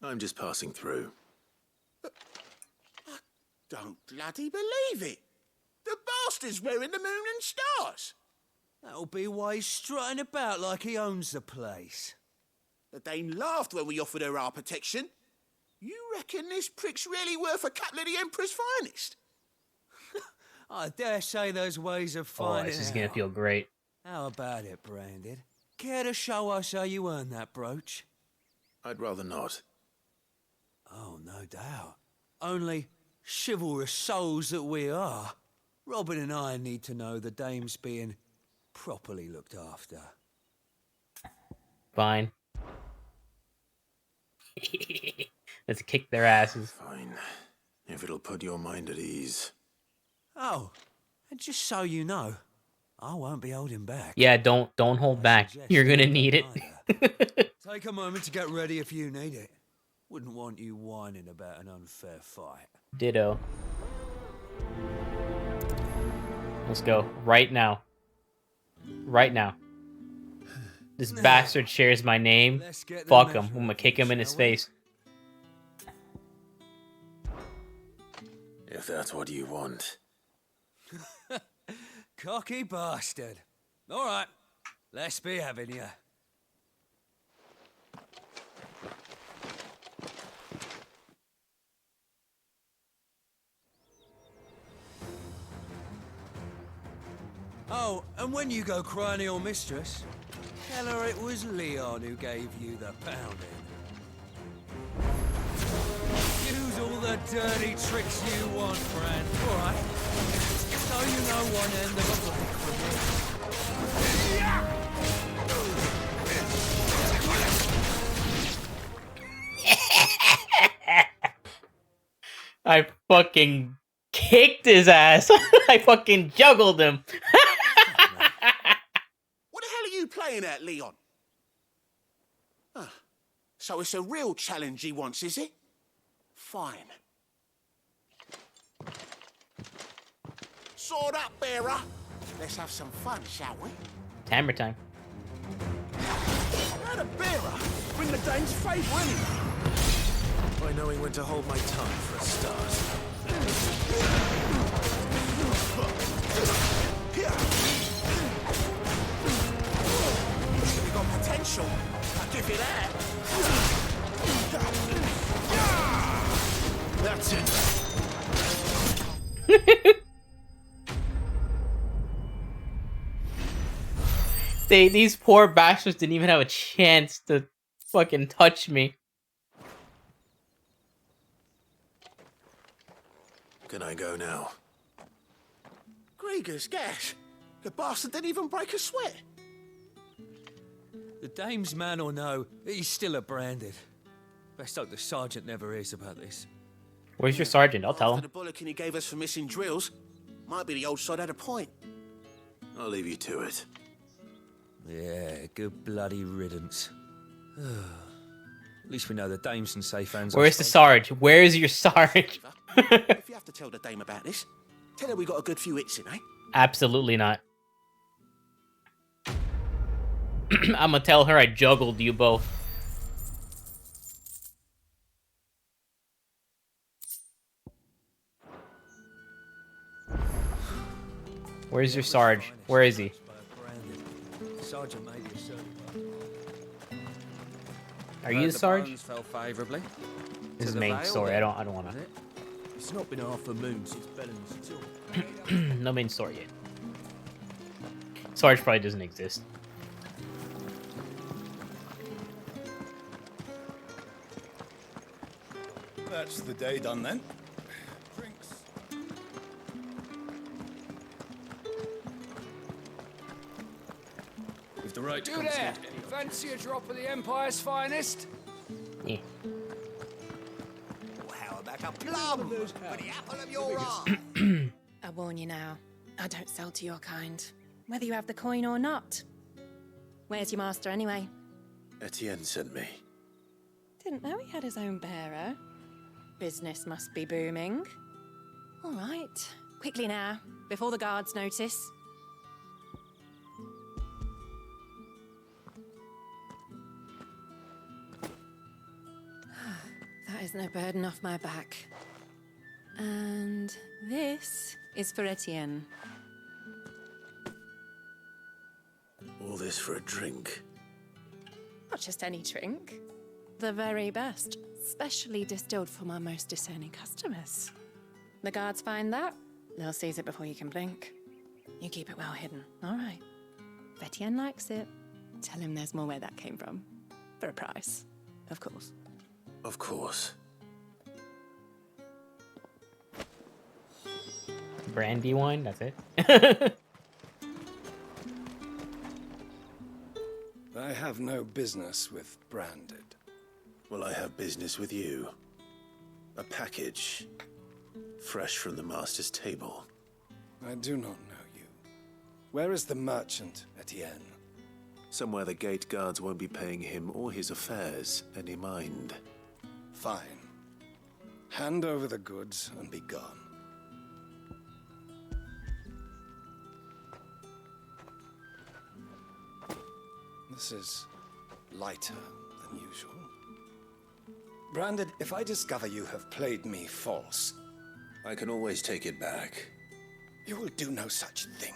I'm just passing through.
I don't bloody believe it. The bastard's wearing the moon and stars.
That'll be why he's strutting about like he owns the place.
The Dane laughed when we offered her our protection. You reckon this prick's really worth a couple of the Emperor's finest?
I dare say there's ways of
Oh,
finding
this is
out.
gonna feel great.
How about it, Branded? Care to show us how you earned that brooch?
I'd rather not.
Oh, no doubt. Only chivalrous souls that we are, Robin and I need to know the dame's being properly looked after.
Fine. Let's kick their asses.
Fine. If it'll put your mind at ease.
Oh, and just so you know, I won't be holding back.
Yeah, don't hold back. You're gonna need it.
Take a moment to get ready if you need it. Wouldn't want you whining about an unfair fight.
Ditto. Let's go. Right now. Right now. This bastard shares my name. Fuck him. I'm gonna kick him in his face.
If that's what you want.
Cocky bastard. All right, let's be having you. Oh, and when you go crying to your mistress, tell her it was Leon who gave you the pounding. Use all the dirty tricks you want, friend. All right? So you know one end of a blade from
I fucking kicked his ass. I fucking juggled him.
What the hell are you playing at, Leon? Ah, so it's a real challenge he wants, is it? Fine. Sword up, bearer. Let's have some fun, shall we?
Hammer time.
that a bearer? Bring the dame's favour in.
By knowing when to hold my tongue for a start.
You got potential. I'll give you that.
That's it.
These poor bastards didn't even have a chance to fucking touch me.
Can I go now?
Grieger's gas. The bastard didn't even break a sweat.
The dame's man or no, he's still a branded. Best hope the sergeant never hears about this.
Where's your sergeant? I'll tell
After
him.
the bullocking he gave us for missing drills, might be the old sod had a point.
I'll leave you to it.
Yeah, good bloody riddance. At least we know the dame's in safe hands.
Where's the sarge? Where's your sarge?
If you have to tell the dame about this, tell her we got a good few hits in, eh?
Absolutely not. I'm gonna tell her I juggled you both. Where's your sarge? Where is he?
Sergeant made it, sir.
Are you the sarge?
bones fell favourably.
His
To the
main
Vale,
story. I
then,
don't wanna.
was it?
It's not been half a moon since Bellen's tour.
No main story yet. Sarge probably doesn't exist.
That's the day done then. Drinks.
If the right
You there? Fancy a drop of the Empire's finest?
Yeah.
Well, how about a plum for the apple of your eye?
I warn you now, I don't sell to your kind, whether you have the coin or not. Where's your master anyway?
Etienne sent me.
Didn't know he had his own bearer. Business must be booming. All right, quickly now, before the guards notice. That is no burden off my back. And this is for Etienne.
All this for a drink.
Not just any drink. The very best, specially distilled for my most discerning customers. The guards find that, they'll seize it before you can blink. You keep it well hidden, all right? If Etienne likes it, tell him there's more where that came from. For a price, of course.
Of course.
Brandy wine, that's it.
I have no business with Branded.
Well, I have business with you. A package. Fresh from the master's table.
I do not know you. Where is the merchant, Etienne?
Somewhere the gate guards won't be paying him or his affairs any mind.
Fine. Hand over the goods and be gone. This is lighter than usual. Branded, if I discover you have played me false...
I can always take it back.
You will do no such thing.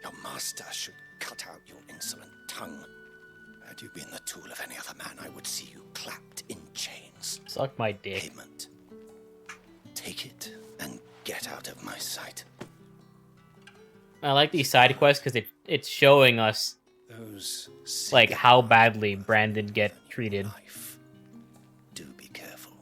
Your master should cut out your insolent tongue. Had you been the tool of any other man, I would see you clapped in chains.
Suck my dick.
Payment. Take it and get out of my sight.
I like these side quests because it's showing us
Those
like how badly Brandon get treated.
Do be careful.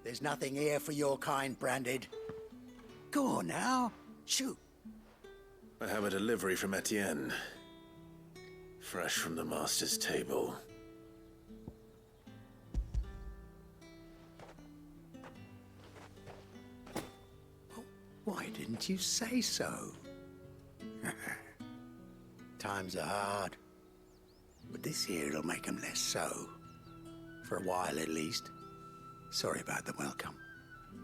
There's nothing here for your kind, Branded. Go on now, shoot.
I have a delivery from Etienne. Fresh from the master's table.
Why didn't you say so? Times are hard. But this here'll make 'em less so. For a while, at least. Sorry about the welcome.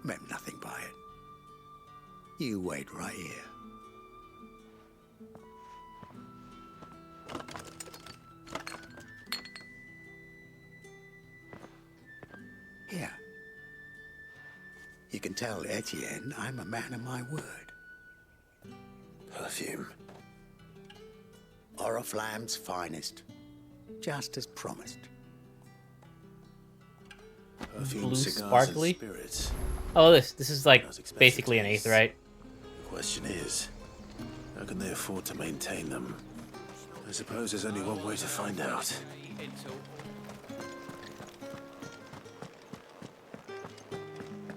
Meant nothing by it. You wait right here. Here. You can tell Etienne I'm a man of my word.
Perfume.
Oriflamme's finest. Just as promised.
Perfume,
Blue
cigars,
sparkly.
and spirits.
Oh, this is like
Those expensive
basically an eighth,
tastes.
right?
The question is, how can they afford to maintain them? I suppose there's only one way to find out.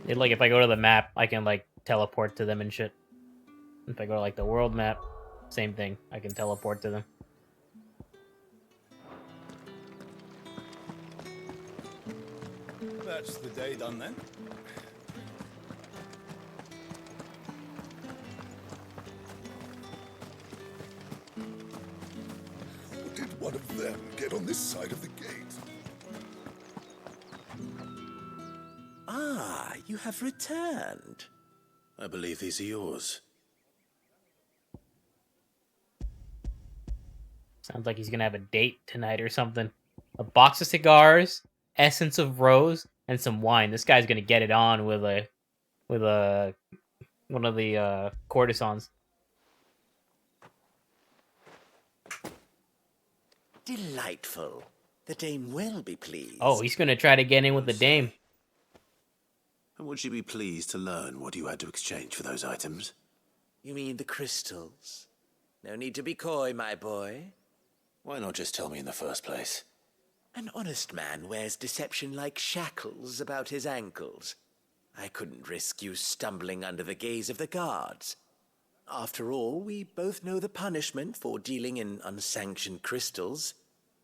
Like if I go to the map, I can like teleport to them and shit. If I go to like the world map, same thing. I can teleport to them.
That's the day done then.
Did one of them get on this side of the gate?
Ah, you have returned.
I believe these are yours.
Sounds like he's gonna have a date tonight or something. A box of cigars, essence of rose, and some wine. This guy's gonna get it on with a one of the courtesans.
Delightful. The dame will be pleased.
Oh, he's gonna try to get in with the dame.
And would she be pleased to learn what you had to exchange for those items?
You mean the crystals? No need to be coy, my boy.
Why not just tell me in the first place?
An honest man wears deception like shackles about his ankles. I couldn't risk you stumbling under the gaze of the guards. After all, we both know the punishment for dealing in unsanctioned crystals,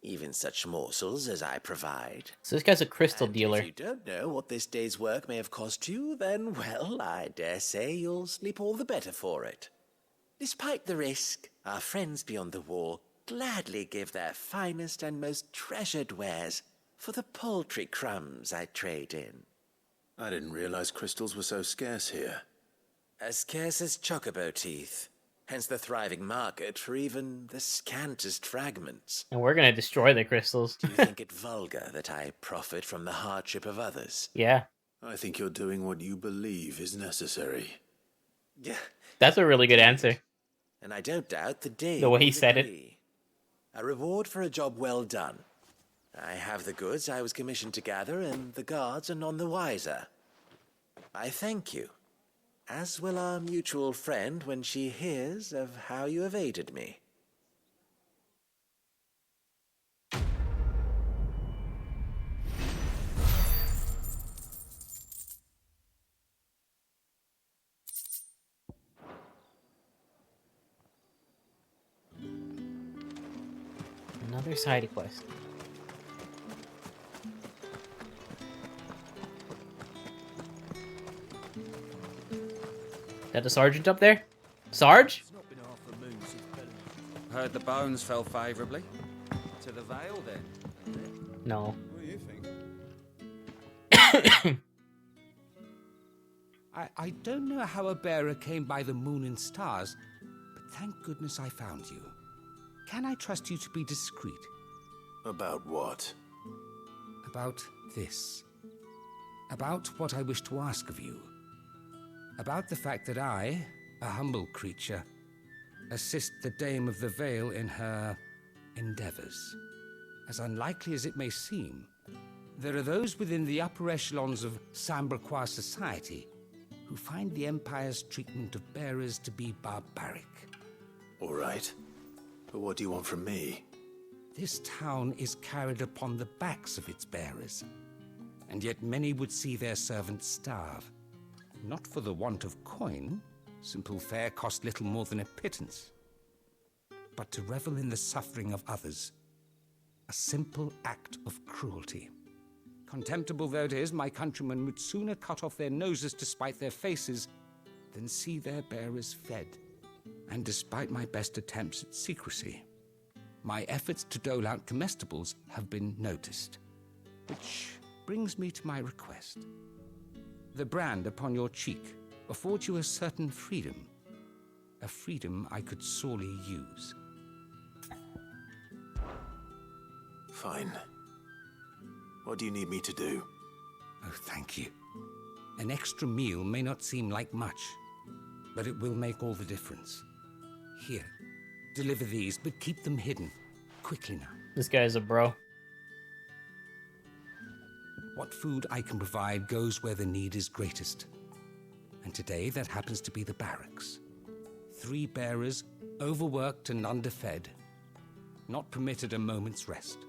even such morsels as I provide.
So this guy's a crystal dealer.
If you don't know what this day's work may have cost you, then, well, I dare say you'll sleep all the better for it. Despite the risk, our friends beyond the wall gladly give their finest and most treasured wares for the paltry crumbs I trade in.
I didn't realize crystals were so scarce here.
As scarce as chocobo teeth, hence the thriving market for even the scantest fragments.
And we're gonna destroy the crystals.
Do you think it vulgar that I profit from the hardship of others?
Yeah.
I think you're doing what you believe is necessary.
Yeah.
That's a really good answer.
And I don't doubt the day
The way he
would
said it.
agree. A reward for a job well done. I have the goods I was commissioned to gather, and the guards are none the wiser. I thank you, as will our mutual friend when she hears of how you have aided me.
Another side quest. Is that the sergeant up there? Sarge?
Heard the bones fell favourably. To the Vale, then.
No.
What do you think?
I don't know how a bearer came by the moon and stars, but thank goodness I found you. Can I trust you to be discreet?
About what?
About this. About what I wish to ask of you. About the fact that I, a humble creature, assist the Dame of the Vale in her endeavors. As unlikely as it may seem, there are those within the upper echelons of Samberquois society who find the Empire's treatment of bearers to be barbaric.
All right. But what do you want from me?
This town is carried upon the backs of its bearers, and yet many would see their servants starve. Not for the want of coin, simple fare cost little more than a pittance, but to revel in the suffering of others, a simple act of cruelty. Contemptible though it is, my countrymen would sooner cut off their noses to spite their faces than see their bearers fed. And despite my best attempts at secrecy, my efforts to dole out comestibles have been noticed, which brings me to my request. The brand upon your cheek affords you a certain freedom. A freedom I could sorely use.
Fine. What do you need me to do?
Oh, thank you. An extra meal may not seem like much, but it will make all the difference. Here, deliver these, but keep them hidden. Quickly now.
This guy's a bro.
What food I can provide goes where the need is greatest. And today, that happens to be the barracks. 3 bearers, overworked and underfed, not permitted a moment's rest.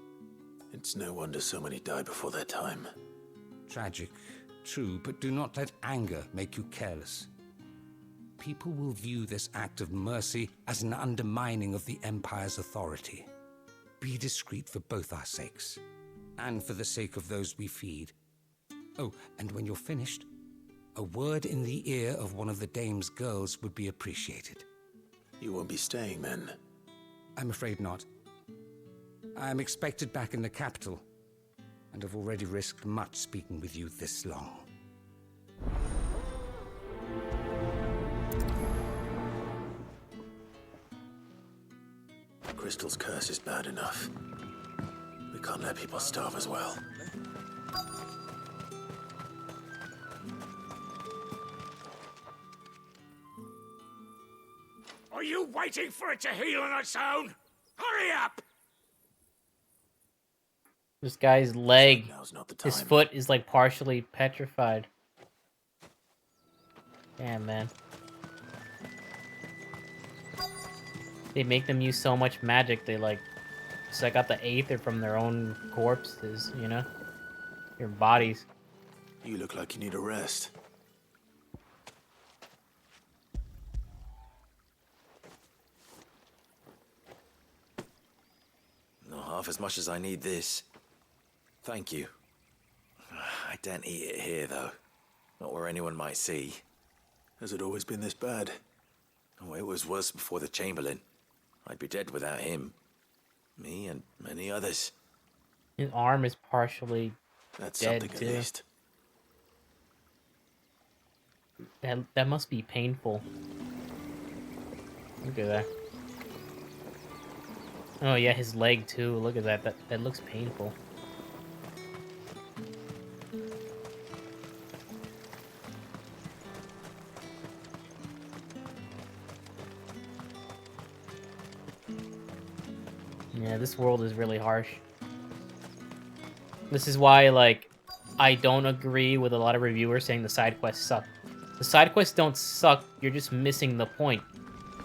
It's no wonder so many die before their time.
Tragic, true, but do not let anger make you careless. People will view this act of mercy as an undermining of the Empire's authority. Be discreet for both our sakes, and for the sake of those we feed. Oh, and when you're finished, a word in the ear of one of the dame's girls would be appreciated.
You won't be staying then?
I'm afraid not. I am expected back in the capital, and have already risked much speaking with you this long.
Crystal's curse is bad enough. We can't let people starve as well.
Are you waiting for it to heal on its own? Hurry up!
This guy's leg,
Now's not the
his
time.
foot is like partially petrified. Damn, man. They make them use so much magic, they like suck out the aether from their own corpses, you know? Their bodies.
You look like you need a rest.
Not half as much as I need this. Thank you. I daren't eat it here, though. Not where anyone might see.
Has it always been this bad?
Oh, it was worse before the Chamberlain. I'd be dead without him. Me and many others.
His arm is partially
That's
dead
something
too.
at least.
That must be painful. Look at that. Oh yeah, his leg too. Look at that. That looks painful. Yeah, this world is really harsh. This is why, like, I don't agree with a lot of reviewers saying the side quests suck. The side quests don't suck, you're just missing the point.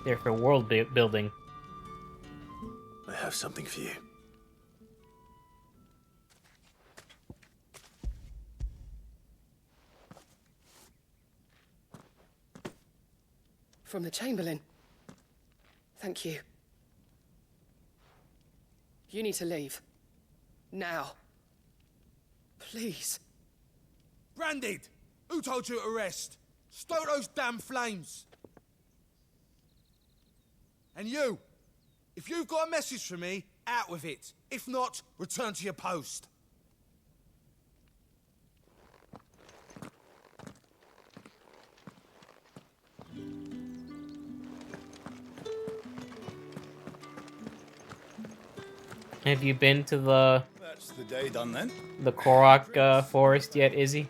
They're for world building.
I have something for you.
From the Chamberlain. Thank you. You need to leave. Now. Please.
Branded! Who told you to rest? Stoke those damn flames! And you! If you've got a message for me, out with it. If not, return to your post.
Have you been to the
That's the day done then.
Korok forest yet, Izzy?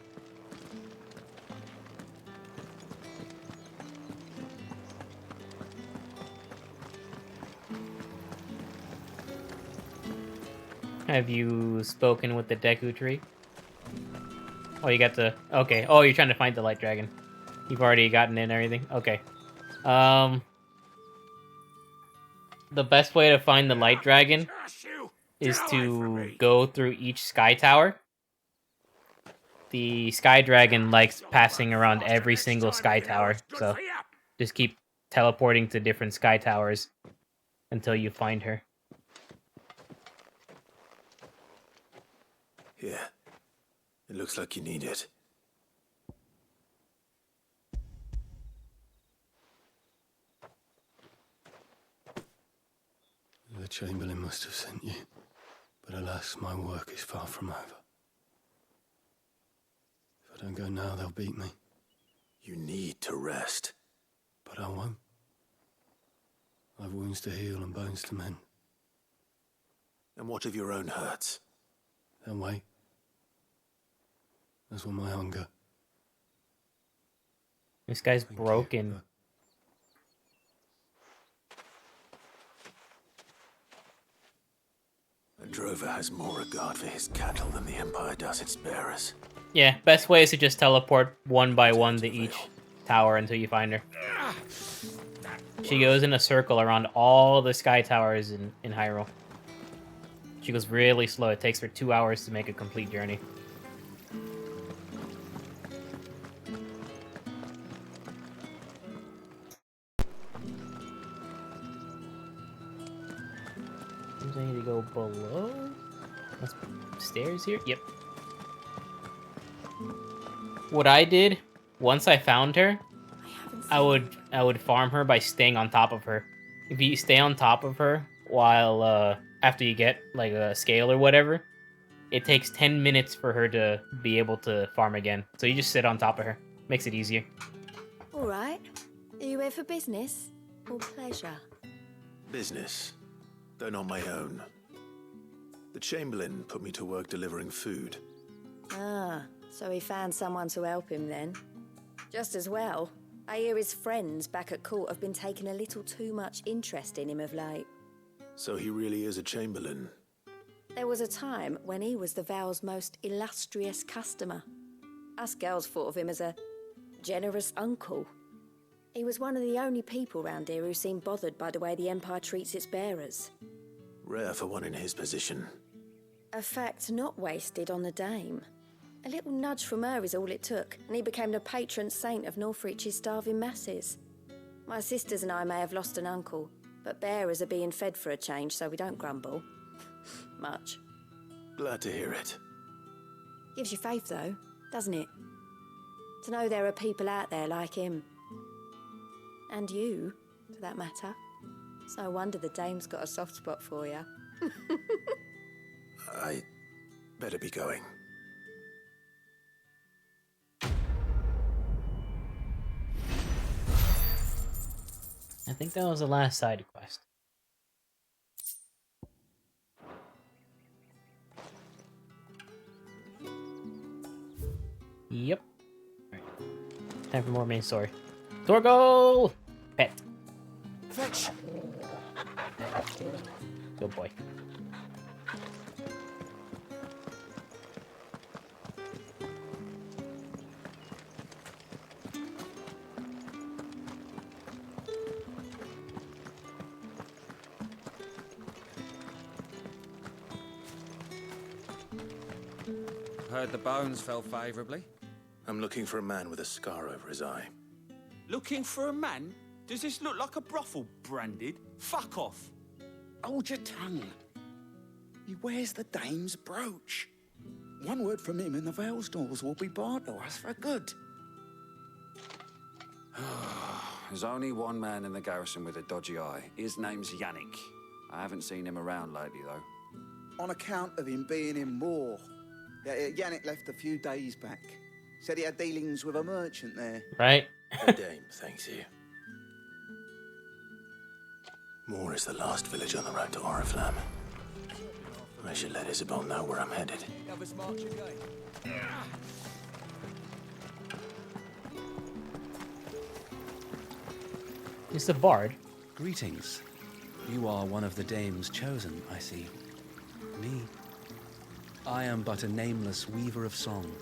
Have you spoken with the Deku tree? Oh, you got the... Okay. Oh, you're trying to find the light dragon. You've already gotten in and everything? Okay. The best way to find the light dragon is to go through each sky tower. The sky dragon likes passing around every single sky tower, so just keep teleporting to different sky towers until you find her.
Here. It looks like you need it.
The Chamberlain must have sent you. But alas, my work is far from over.
If I don't go now, they'll beat me.
You need to rest.
But I won't. I've wounds to heal and bones to mend.
And what of your own hurts?
Then wait. That's when my hunger.
This guy's broken.
A drover has more regard for his cattle than the Empire does its bearers.
Yeah, best way is to just teleport one by one to each tower until you find her. She goes in a circle around all the sky towers in Hyrule. She goes really slow. It takes her 2 hours to make a complete journey. Seems I need to go below? That's stairs here? Yep. What I did, once I found her, I would farm her by staying on top of her. If you stay on top of her while after you get like a scale or whatever, it takes 10 minutes for her to be able to farm again. So you just sit on top of her. Makes it easier.
All right. Are you here for business or pleasure?
Business, though not my own. The Chamberlain put me to work delivering food.
Ah, so he found someone to help him then. Just as well. I hear his friends back at court have been taking a little too much interest in him of late.
So he really is a Chamberlain.
There was a time when he was the Vale's most illustrious customer. Us girls thought of him as a generous uncle. He was one of the only people round here who seemed bothered by the way the Empire treats its bearers.
Rare for one in his position.
A fact not wasted on the Dame. A little nudge from her is all it took, and he became the patron saint of Northreach's starving masses. My sisters and I may have lost an uncle, but bearers are being fed for a change, so we don't grumble. Much.
Glad to hear it.
Gives you faith, though, doesn't it? To know there are people out there like him. And you, for that matter. It's no wonder the Dame's got a soft spot for you.
I better be going.
I think that was the last side quest. Yep. Alright. Time for more main story. Torgo! Pet.
Fetch!
Good boy.
Heard the bones fell favourably.
I'm looking for a man with a scar over his eye.
Looking for a man? Does this look like a brothel, Branded? Fuck off!
Hold your tongue. He wears the Dame's brooch. One word from him and the Vale's doors will be barred to us for good.
There's only one man in the garrison with a dodgy eye. His name's Yannick. I haven't seen him around lately, though.
On account of him being in war. Yannick left a few days back. Said he had dealings with a merchant there.
Right?
The Dame thanks you. Moor is the last village on the road to Oriflamme. I should let Isabel know where I'm headed.
It's the bard.
Greetings. You are one of the Dame's chosen, I see. Me. I am but a nameless weaver of song,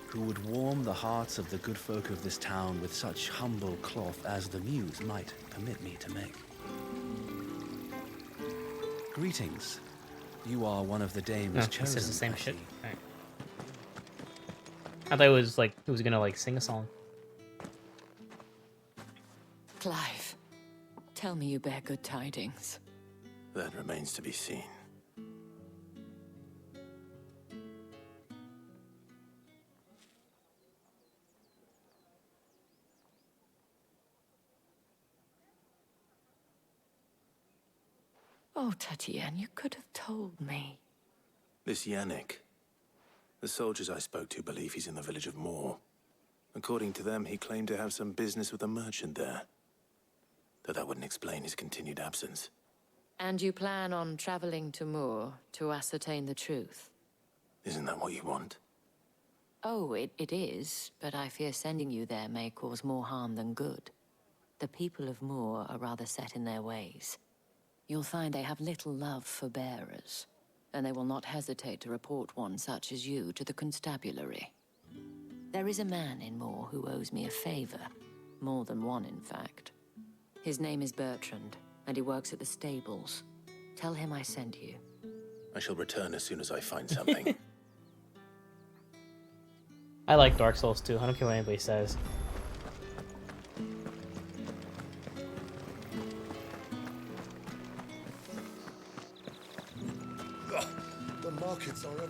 who would warm the hearts of the good folk of this town with such humble cloth as the muse might permit me to make. Greetings. You are one of the Dame's
No,
chosen.
it says the same
I
shit.
see.
Alright. I thought it was like it was gonna like sing a song.
Clive, tell me you bear good tidings.
That remains to be seen.
Oh, Tatienne, you could have told me.
This Yannick. The soldiers I spoke to believe he's in the village of Moor. According to them, he claimed to have some business with a merchant there. Though that wouldn't explain his continued absence.
And you plan on traveling to Moor to ascertain the truth?
Isn't that what you want?
Oh, it is, but I fear sending you there may cause more harm than good. The people of Moor are rather set in their ways. You'll find they have little love for bearers, and they will not hesitate to report one such as you to the constabulary. There is a man in Moor who owes me a favor. More than one, in fact. His name is Bertrand, and he works at the stables. Tell him I sent you.
I shall return as soon as I find something.
I like Dark Souls too. I don't care what anybody says.
The markets are a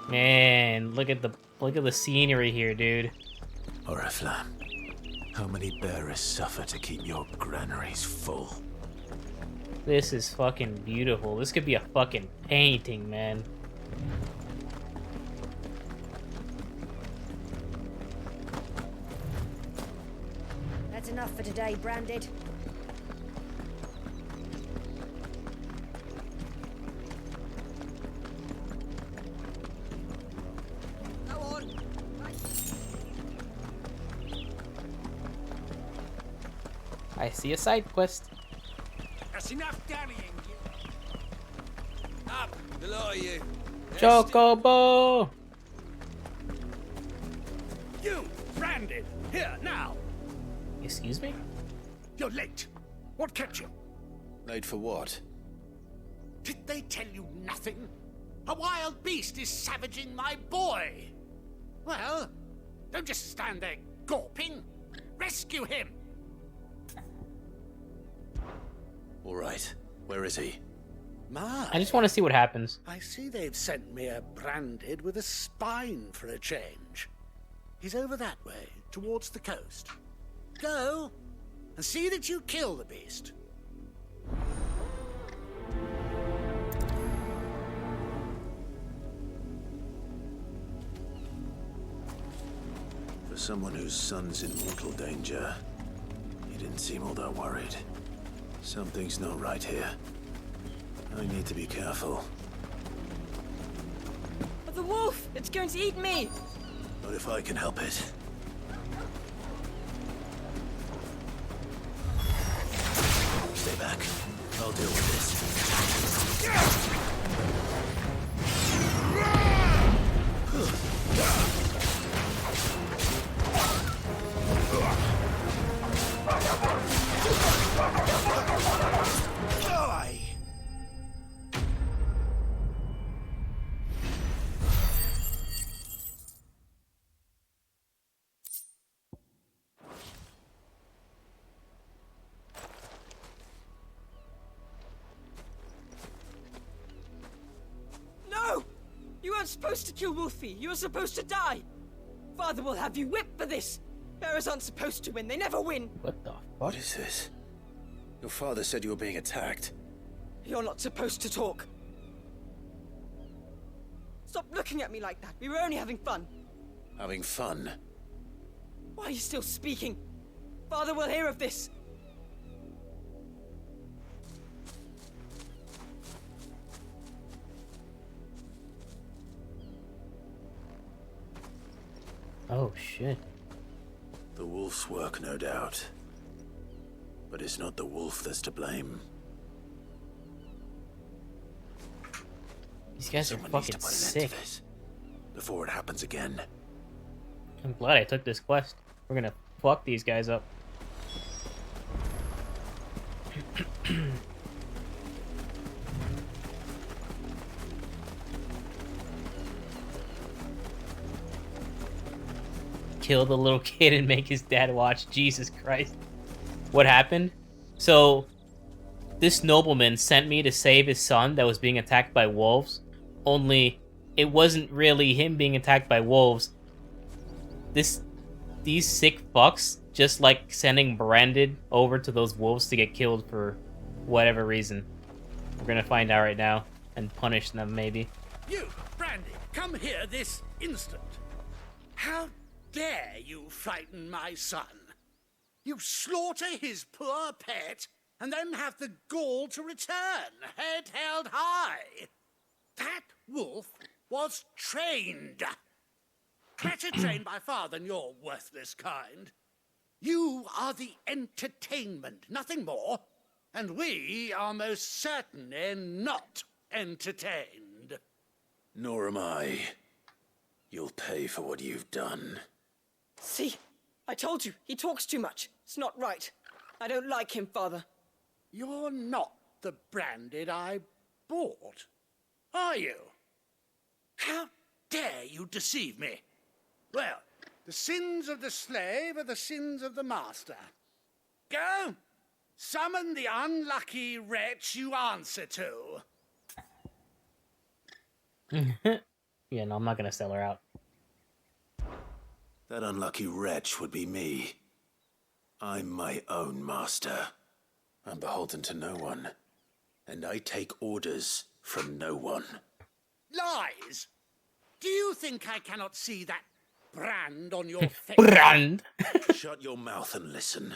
Man, look at the scenery here, dude.
Oriflamme, how many bearers suffer to keep your granaries full?
This is fucking beautiful. This could be a fucking painting, man.
That's enough for today, Branded.
Go on.
I see a side quest.
That's enough dallying. Up, the lot of you.
Chocobo!
You, Branded, here now.
Excuse me?
You're late. What kept you?
Late for what?
Did they tell you nothing? A wild beast is savaging my boy. Well, don't just stand there gawping. Rescue him.
All right. Where is he?
My,
I just want to see what happens.
I see they've sent me a Branded with a spine for a change. He's over that way, towards the coast. Go, and see that you kill the beast.
For someone whose son's in mortal danger, he didn't seem all that worried. Something's not right here. I need to be careful.
The wolf! It's going to eat me!
But if I can help it. Stay back. I'll deal with this.
No! You weren't supposed to kill Wolfie. You were supposed to die. Father will have you whipped for this. Bearers aren't supposed to win. They never win.
What the fuck?
What is this? Your father said you were being attacked.
You're not supposed to talk. Stop looking at me like that. We were only having fun.
Having fun?
Why are you still speaking? Father will hear of this.
Oh, shit.
The wolf's work, no doubt. But it's not the wolf that's to blame.
These guys
Someone
are
needs
fucking
to put an end
sick.
to this before it happens again.
I'm glad I took this quest. We're gonna fuck these guys up. Kill the little kid and make his dad watch. Jesus Christ. What happened? So, this nobleman sent me to save his son that was being attacked by wolves. Only, it wasn't really him being attacked by wolves. These sick fucks just like sending Branded over to those wolves to get killed for whatever reason. We're gonna find out right now and punish them, maybe.
You, Brandy, come here this instant. How dare you frighten my son? You slaughter his poor pet and then have the gall to return, head held high. That wolf was trained. Better trained by far than your worthless kind. You are the entertainment, nothing more. And we are most certainly not entertained.
Nor am I. You'll pay for what you've done.
See? I told you, he talks too much. It's not right. I don't like him, Father.
You're not the Branded I bought, are you? How dare you deceive me? Well, the sins of the slave are the sins of the master. Go! Summon the unlucky wretch you answer to.
Yeah, no, I'm not gonna sell her out.
That unlucky wretch would be me. I'm my own master. I'm beholden to no one. And I take orders from no one.
Lies! Do you think I cannot see that brand on your face?
Brand!
Shut your mouth and listen.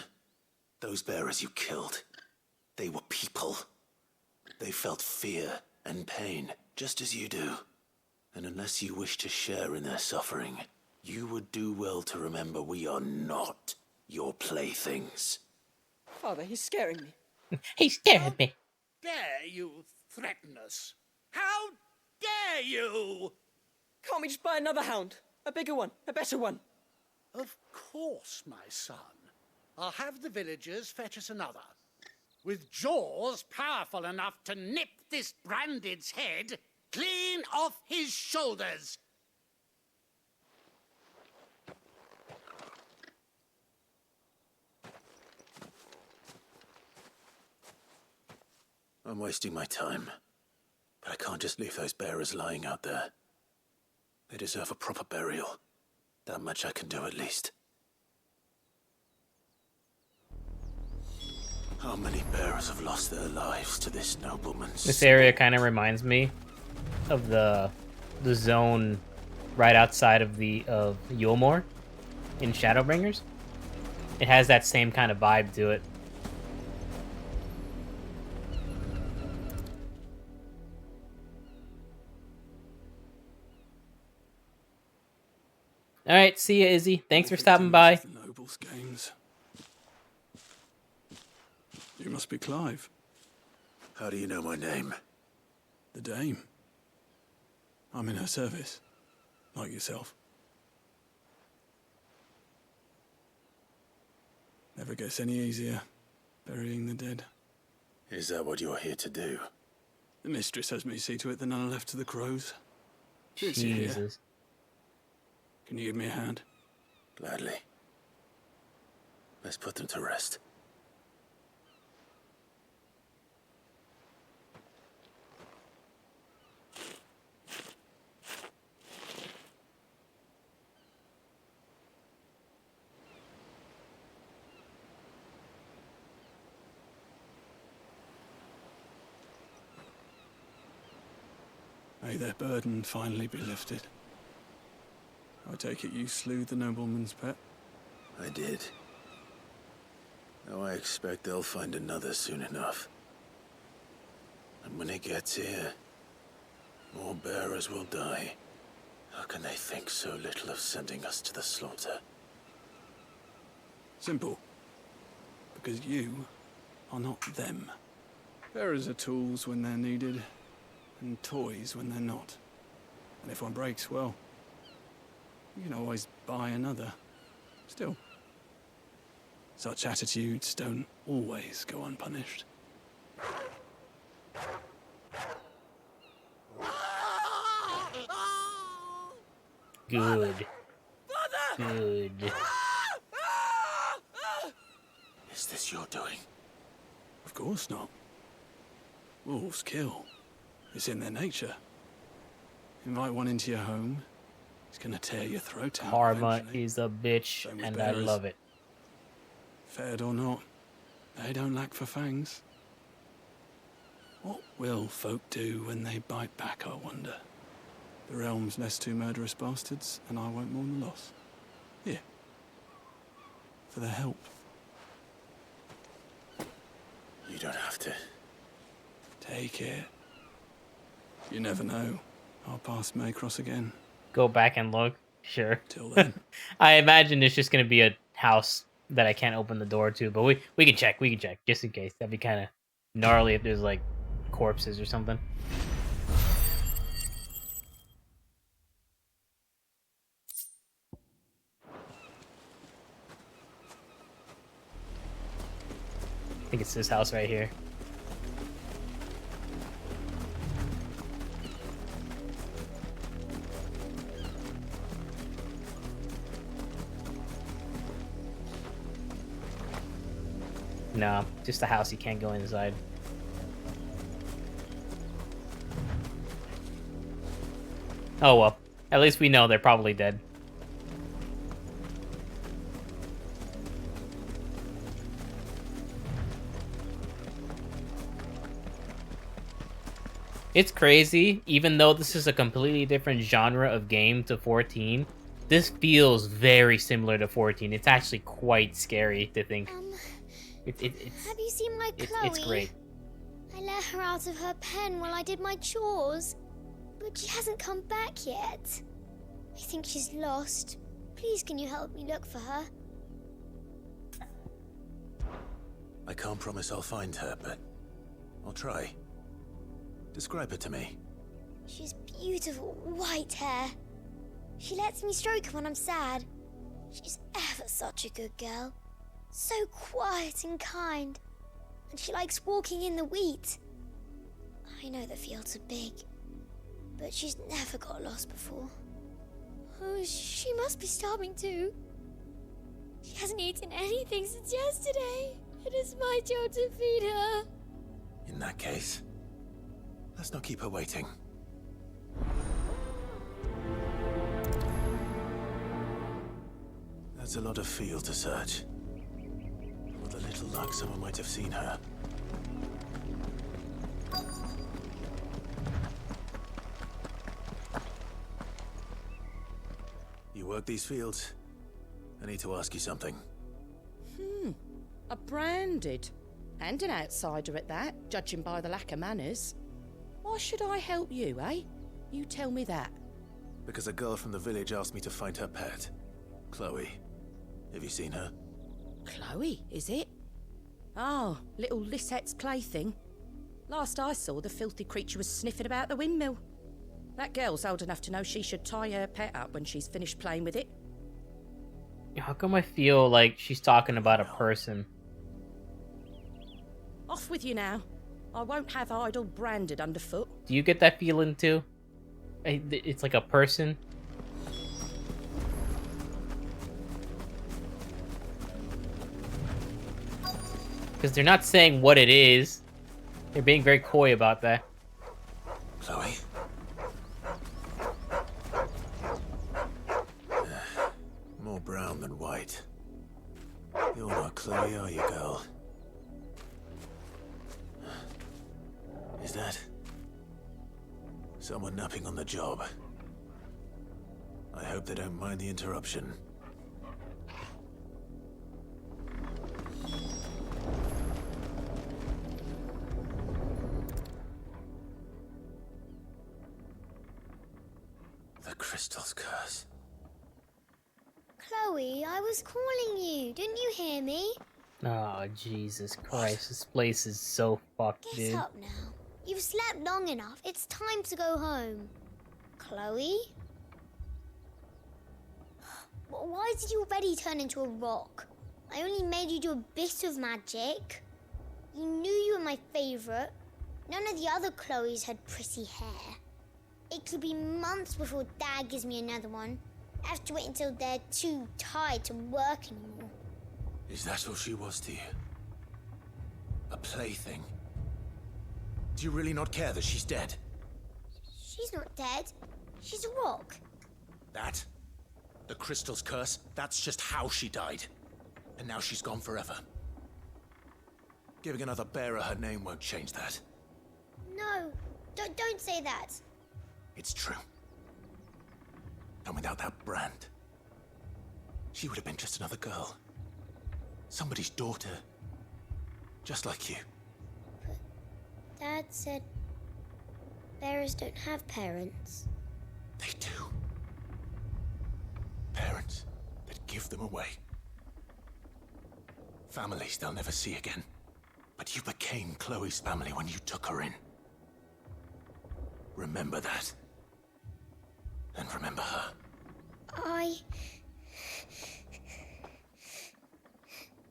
Those bearers you killed, they were people. They felt fear and pain, just as you do. And unless you wish to share in their suffering, you would do well to remember we are not your playthings.
Father, he's scaring me.
He scared me.
Dare you threaten us? How dare you?
Can't we just buy another hound? A bigger one, a better one.
Of course, my son. I'll have the villagers fetch us another. With jaws powerful enough to nip this Branded's head clean off his shoulders.
I'm wasting my time. But I can't just leave those bearers lying out there. They deserve a proper burial. That much I can do at least. How many bearers have lost their lives to this nobleman's...
This area kind of reminds me of the zone right outside of Yulmore in Shadowbringers. It has that same kind of vibe to it. All right, see ya, Izzy. Thanks for stopping by.
Nobles games. You must be Clive.
How do you know my name?
The Dame. I'm in her service, like yourself. Never gets any easier, burying the dead.
Is that what you're here to do?
The mistress has me see to it that none are left to the crows. Since you're here,
Jesus.
can you give me a hand?
Gladly. Let's put them to rest.
May their burden finally be lifted. I take it you slew the nobleman's pet?
I did. Now I expect they'll find another soon enough. And when it gets here, more bearers will die. How can they think so little of sending us to the slaughter?
Simple. Because you are not them. Bearers are tools when they're needed, and toys when they're not. And if one breaks, well, you can always buy another. Still, such attitudes don't always go unpunished.
Good. Good.
Is this your doing?
Of course not. Wolves kill. It's in their nature. Invite one into your home, he's gonna tear your throat out.
Karma
eventually.
is a bitch,
Same with
and I
bearers.
love it.
Fed or not, they don't lack for fangs. What will folk do when they bite back, I wonder? The realm's less two murderous bastards, and I won't mourn the loss. Here. For their help.
You don't have to.
Take it. You never know. Our paths may cross again.
Go back and look. Sure.
Till then.
I imagine it's just gonna be a house that I can't open the door to, but we can check. We can check just in case. That'd be kind of gnarly if there's like corpses or something. I think it's this house right here. No, just a house you can't go inside. Oh well, at least we know they're probably dead. It's crazy, even though this is a completely different genre of game to 14, this feels very similar to 14. It's actually quite scary to think. It's
Have you seen my Chloe?
It's great.
I let her out of her pen while I did my chores, but she hasn't come back yet. I think she's lost. Please, can you help me look for her?
I can't promise I'll find her, but I'll try. Describe her to me.
She's beautiful white hair. She lets me stroke her when I'm sad. She's ever such a good girl. So quiet and kind. And she likes walking in the wheat. I know the fields are big, but she's never got lost before. Oh, she must be starving too. She hasn't eaten anything since yesterday. It is my job to feed her.
In that case, let's not keep her waiting. That's a lot of field to search. With a little luck, someone might have seen her. You work these fields? I need to ask you something.
A branded. And an outsider at that, judging by the lack of manners. Why should I help you, eh? You tell me that.
Because a girl from the village asked me to find her pet, Chloe. Have you seen her?
Chloe, is it? Oh, little Lisette's plaything. Last I saw, the filthy creature was sniffing about the windmill. That girl's old enough to know she should tie her pet up when she's finished playing with it.
How come I feel like she's talking about a person?
Off with you now. I won't have idle branded underfoot.
Do you get that feeling too? It's like a person. Because they're not saying what it is. They're being very coy about that.
Chloe? More brown than white. You're not Chloe, are you, girl? Is that someone napping on the job? I hope they don't mind the interruption. The crystal's curse.
Chloe, I was calling you. Didn't you hear me?
Oh, Jesus Christ. This place is so fucked,
Get
dude.
up now. You've slept long enough. It's time to go home. Chloe? Why did you already turn into a rock? I only made you do a bit of magic. You knew you were my favorite. None of the other Chloes had pretty hair. It could be months before Dad gives me another one. I have to wait until they're too tired to work anymore.
Is that all she was to you? A plaything? Do you really not care that she's dead?
She's not dead. She's a rock.
That? The crystal's curse? That's just how she died. And now she's gone forever. Giving another bearer her name won't change that.
No, don't say that.
It's true. And without that brand, she would have been just another girl. Somebody's daughter. Just like you.
But Dad said bearers don't have parents.
They do. Parents that give them away. Families they'll never see again. But you became Chloe's family when you took her in. Remember that. And remember her.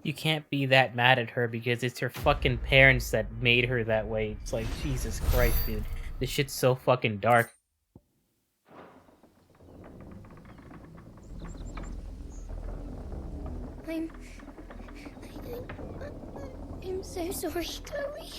You can't be that mad at her because it's her fucking parents that made her that way. It's like, Jesus Christ, dude. This shit's so fucking dark.
I'm so sorry, Chloe.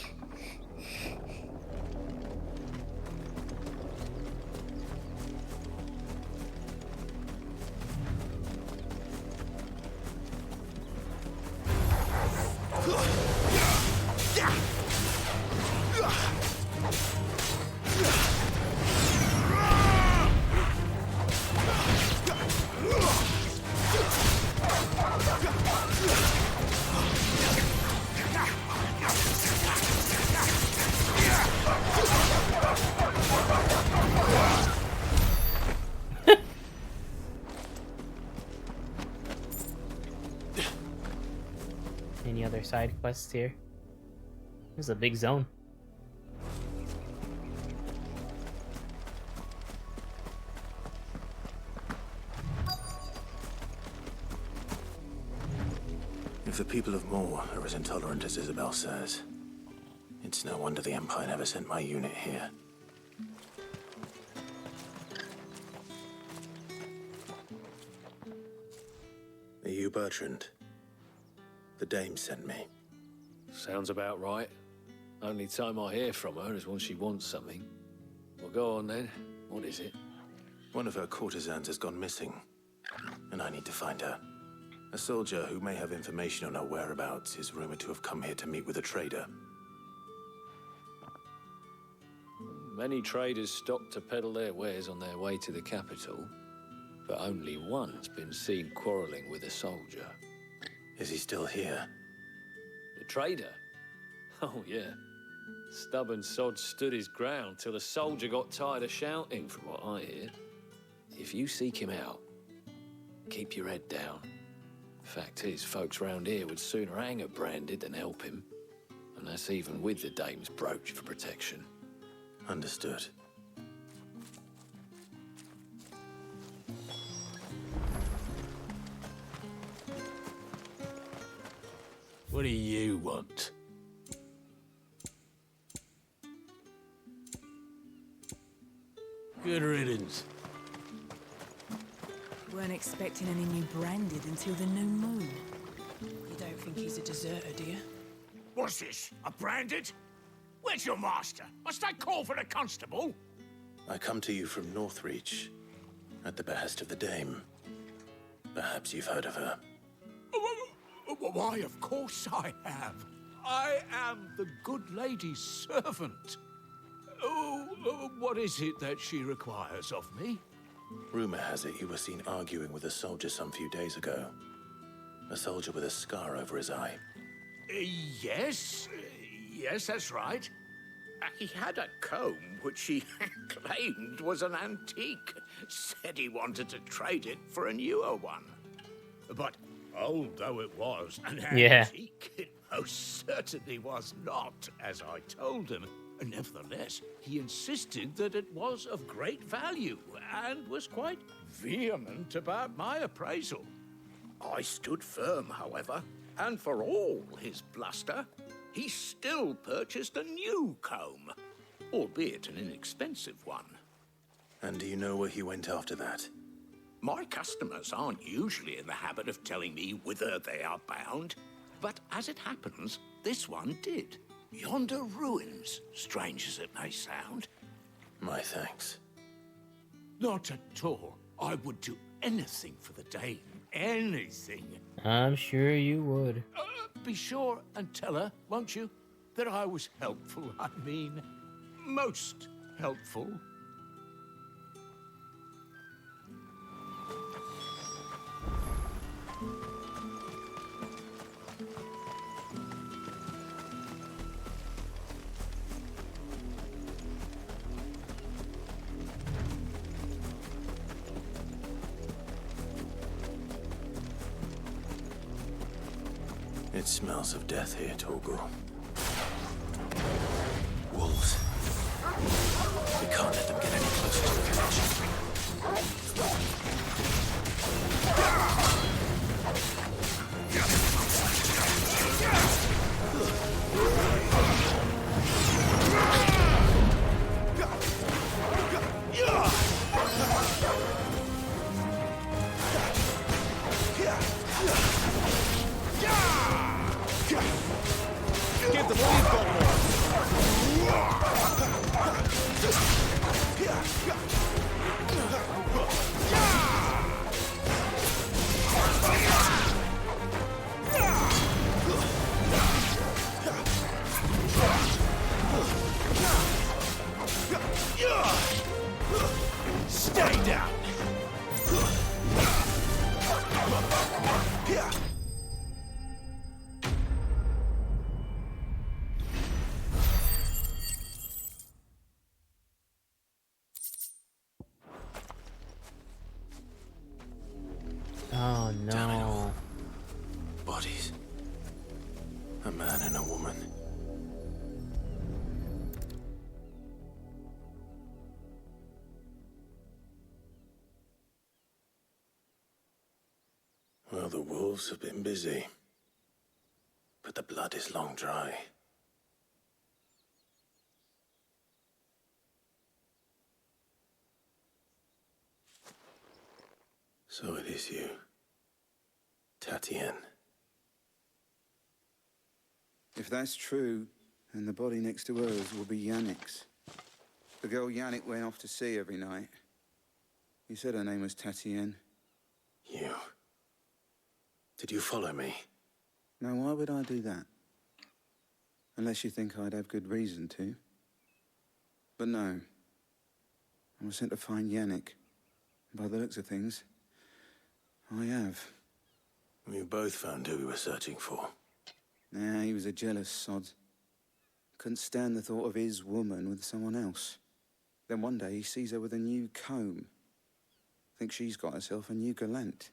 Any other side quests here? This is a big zone.
If the people of Moor are as intolerant as Isabel says, it's no wonder the Empire never sent my unit here. Are you Bertrand? The dame sent me.
Sounds about right. Only time I hear from her is when she wants something. Well, go on then. What is it?
One of her courtesans has gone missing, and I need to find her. A soldier who may have information on her whereabouts is rumored to have come here to meet with a trader.
Many traders stop to peddle their wares on their way to the capital, but only one's been seen quarreling with a soldier.
Is he still here?
The trader? Oh, yeah. Stubborn sod stood his ground till the soldier got tired of shouting, from what I hear. If you seek him out, keep your head down. Fact is, folks round here would sooner hang a branded than help him. And that's even with the dame's brooch for protection.
Understood.
What do you want? Good riddance.
Weren't expecting any new branded until the new moon. You don't think he's a deserter, do you?
What's this? A branded? Where's your master? Must I call for a constable?
I come to you from Northreach, at the behest of the dame. Perhaps you've heard of her.
Why, of course I have. I am the good lady's servant. What is it that she requires of me?
Rumor has it you were seen arguing with a soldier some few days ago. A soldier with a scar over his eye.
Yes, that's right. He had a comb which he claimed was an antique. Said he wanted to trade it for a newer one. But old though it was, an antique, it most certainly was not, as I told him. Nevertheless, he insisted that it was of great value and was quite vehement about my appraisal. I stood firm, however, and for all his bluster, he still purchased a new comb, albeit an inexpensive one.
And do you know where he went after that?
My customers aren't usually in the habit of telling me whither they are bound, but as it happens, this one did. Yonder ruins, strange as it may sound.
My thanks.
Not at all. I would do anything for the dame. Anything.
I'm sure you would.
Be sure and tell her, won't you, that I was helpful. I mean, most helpful.
It smells of death here, Torgal. Wolves. We can't let them get any closer to the village.
Give them all you've got,
Stay down!
Oh no.
Bodies. A man and a woman. Well, the wolves have been busy. But the blood is long dry. So it is you, Tatienne.
If that's true, then the body next to hers will be Yannick's. The girl Yannick went off to sea every night. You said her name was Tatienne.
You. Did you follow me?
Now, why would I do that? Unless you think I'd have good reason to. But no. I was sent to find Yannick. By the looks of things, I have.
We both found who we were searching for.
Nah, he was a jealous sod. Couldn't stand the thought of his woman with someone else. Then one day he sees her with a new comb. Thinks she's got herself a new gallant.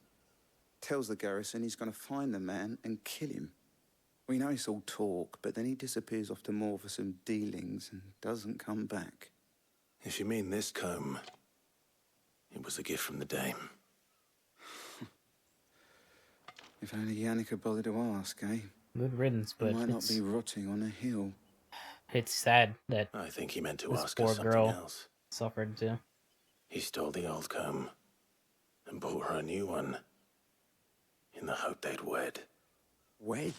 Tells the garrison he's going to find the man and kill him. We know it's all talk, but then he disappears off to Moor for some dealings and doesn't come back.
If you mean this comb, it was a gift from the dame.
If only Yannick had bothered to ask, eh?
Good riddance, but
he might not be rotting on a hill.
It's sad that
I think he meant to
this
ask her
poor
something
girl
else.
suffered too.
He stole the old comb and bought her a new one in the hope they'd wed.
Wed?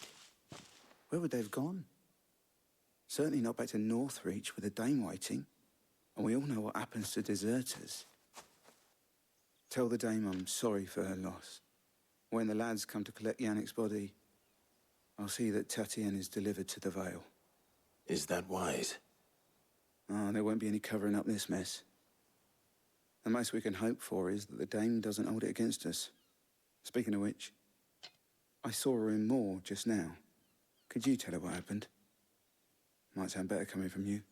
Where would they have gone? Certainly not back to Northreach with a dame waiting. And we all know what happens to deserters. Tell the dame I'm sorry for her loss. When the lads come to collect Yannick's body, I'll see that Tatienne is delivered to the Vale.
Is that wise?
Ah, there won't be any covering up this mess. The most we can hope for is that the dame doesn't hold it against us. Speaking of which, I saw her in Moor just now. Could you tell her what happened? Might sound better coming from you.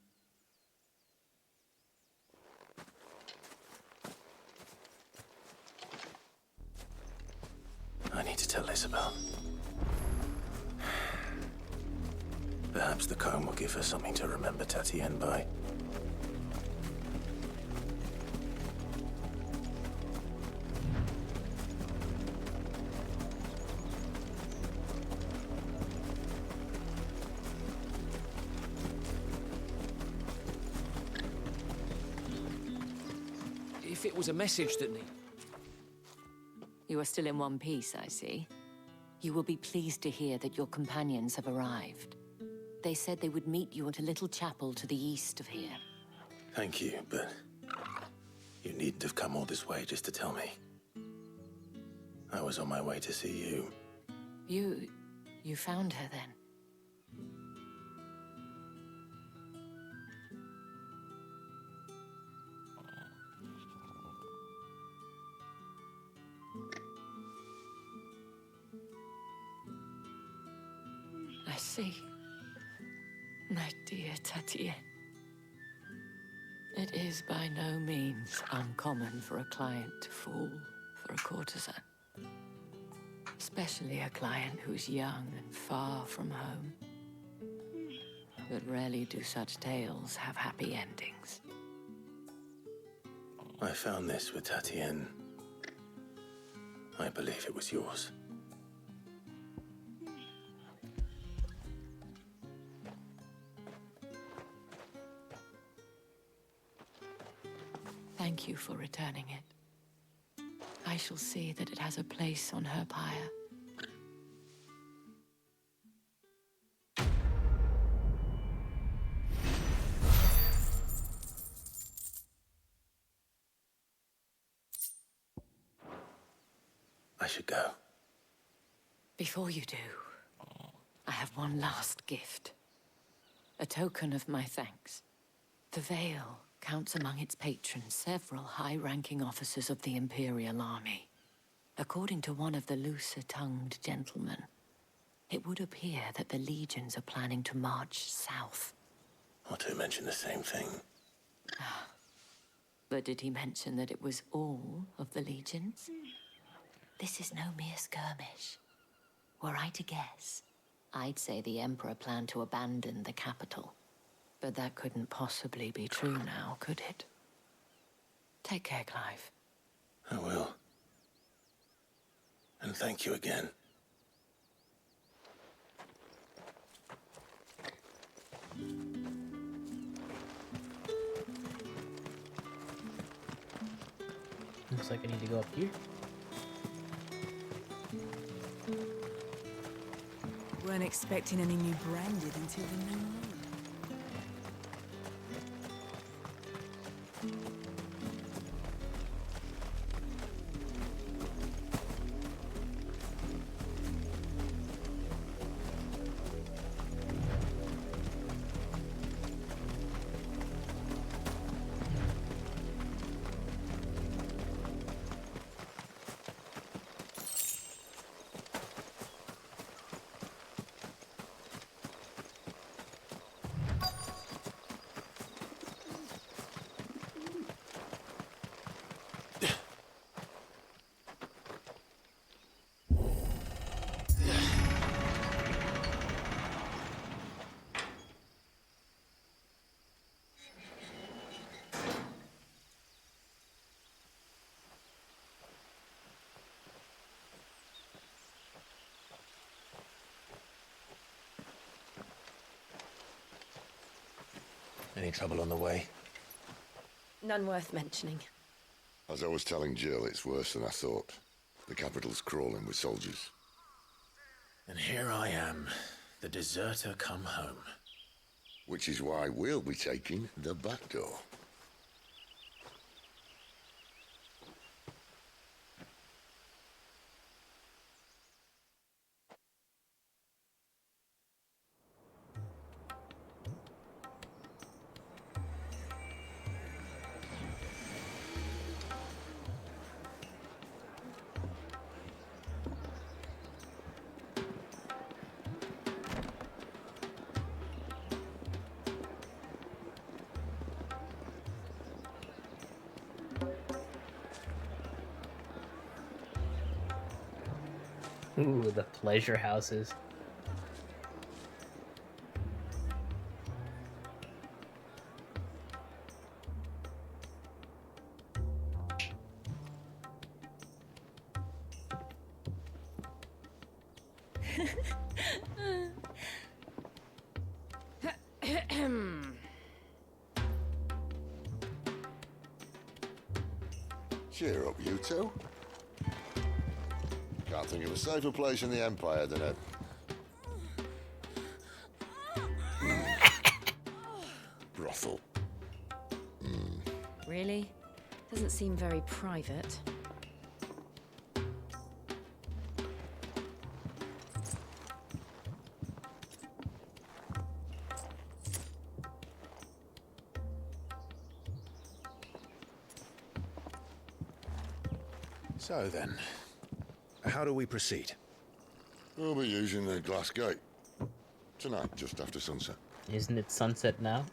I need to tell Isabel. Perhaps the comb will give her something to remember Tatienne by.
If it was a message that need...
You are still in one piece, I see. You will be pleased to hear that your companions have arrived. They said they would meet you at a little chapel to the east of here.
Thank you, but you needn't have come all this way just to tell me. I was on my way to see you.
You found her then? I see. My dear Tatienne. It is by no means uncommon for a client to fall for a courtesan. Especially a client who's young and far from home. But rarely do such tales have happy endings.
I found this with Tatienne. I believe it was yours.
Thank you for returning it. I shall see that it has a place on her pyre.
I should go.
Before you do, I have one last gift. A token of my thanks. The Vale counts among its patrons several high-ranking officers of the Imperial Army. According to one of the looser-tongued gentlemen, it would appear that the legions are planning to march south.
Or to mention the same thing.
But did he mention that it was all of the legions? This is no mere skirmish. Were I to guess, I'd say the Emperor planned to abandon the capital. But that couldn't possibly be true now, could it? Take care, Clive.
I will. And thank you again.
Looks like I need to go up here.
Weren't expecting any new branded until the new moon.
Any trouble on the way?
None worth mentioning.
As I was telling Jill, it's worse than I thought. The capital's crawling with soldiers.
And here I am, the deserter come home.
Which is why we'll be taking the back door.
Ooh, the pleasure houses.
Cheer up, you two. Can't think of a safer place in the Empire than a... brothel.
Really? Doesn't seem very private.
So then, how do we proceed?
We'll be using the glass gate. Tonight, just after sunset.
Isn't it sunset now?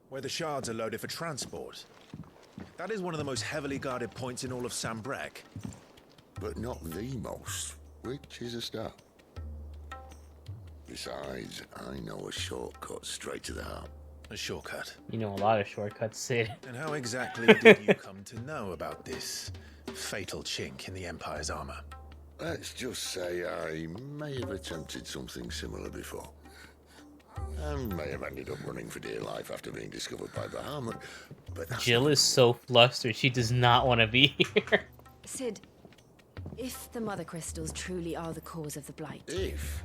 Where the shards are loaded for transport. That is one of the most heavily guarded points in all of Sambrek.
But not the most, which is a start. Besides, I know a shortcut straight to the heart.
A shortcut?
You know a lot of shortcuts, Sid.
And how exactly did you come to know about this fatal chink in the Empire's armor?
Let's just say I may have attempted something similar before. And may have ended up running for dear life after being discovered by Bahamut, but that's
Jill is so flustered. She does not want to be here.
Sid, if the mother crystals truly are the cause of the blight...
If?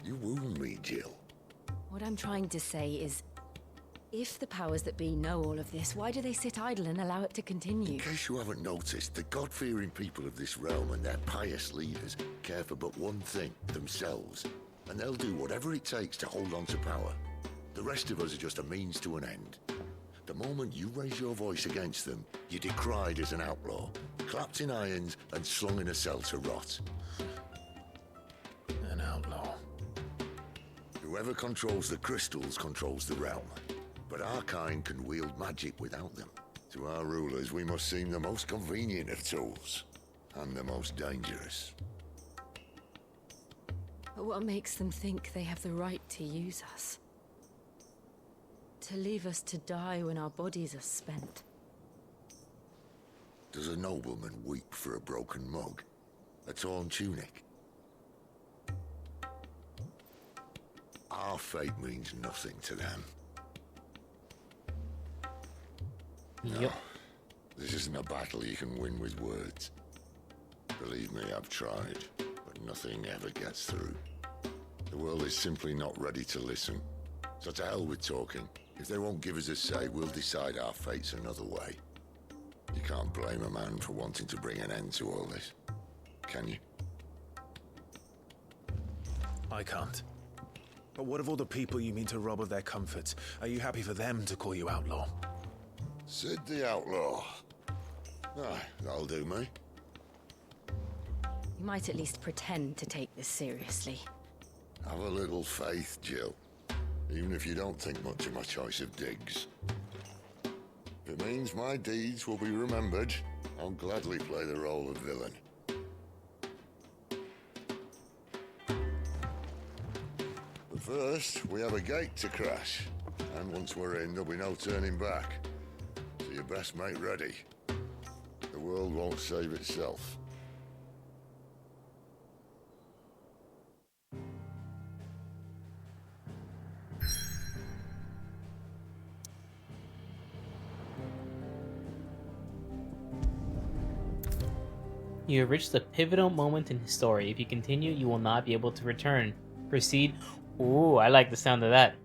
You wound me, Jill.
What I'm trying to say is, if the powers that be know all of this, why do they sit idle and allow it to continue?
In case you haven't noticed, the God-fearing people of this realm and their pious leaders care for but one thing, themselves. And they'll do whatever it takes to hold on to power. The rest of us are just a means to an end. The moment you raise your voice against them, you're decried as an outlaw, clapped in irons and slung in a cell to rot.
An outlaw.
Whoever controls the crystals controls the realm. But our kind can wield magic without them. To our rulers, we must seem the most convenient of tools. And the most dangerous.
But what makes them think they have the right to use us? To leave us to die when our bodies are spent?
Does a nobleman weep for a broken mug? A torn tunic? Our fate means nothing to them.
Yep.
No, this isn't a battle you can win with words. Believe me, I've tried, but nothing ever gets through. The world is simply not ready to listen. So to hell with talking. If they won't give us a say, we'll decide our fates another way. You can't blame a man for wanting to bring an end to all this, can you?
I can't. But what of all the people you mean to rob of their comforts? Are you happy for them to call you outlaw?
Sid the Outlaw. Ah, that'll do me.
You might at least pretend to take this seriously.
Have a little faith, Jill. Even if you don't think much of my choice of digs. If it means my deeds will be remembered, I'll gladly play the role of villain. But first, we have a gate to crash. And once we're in, there'll be no turning back. So you best make ready. The world won't save itself.
You have reached a pivotal moment in his story. If you continue, you will not be able to return. Proceed. Ooh, I like the sound of that.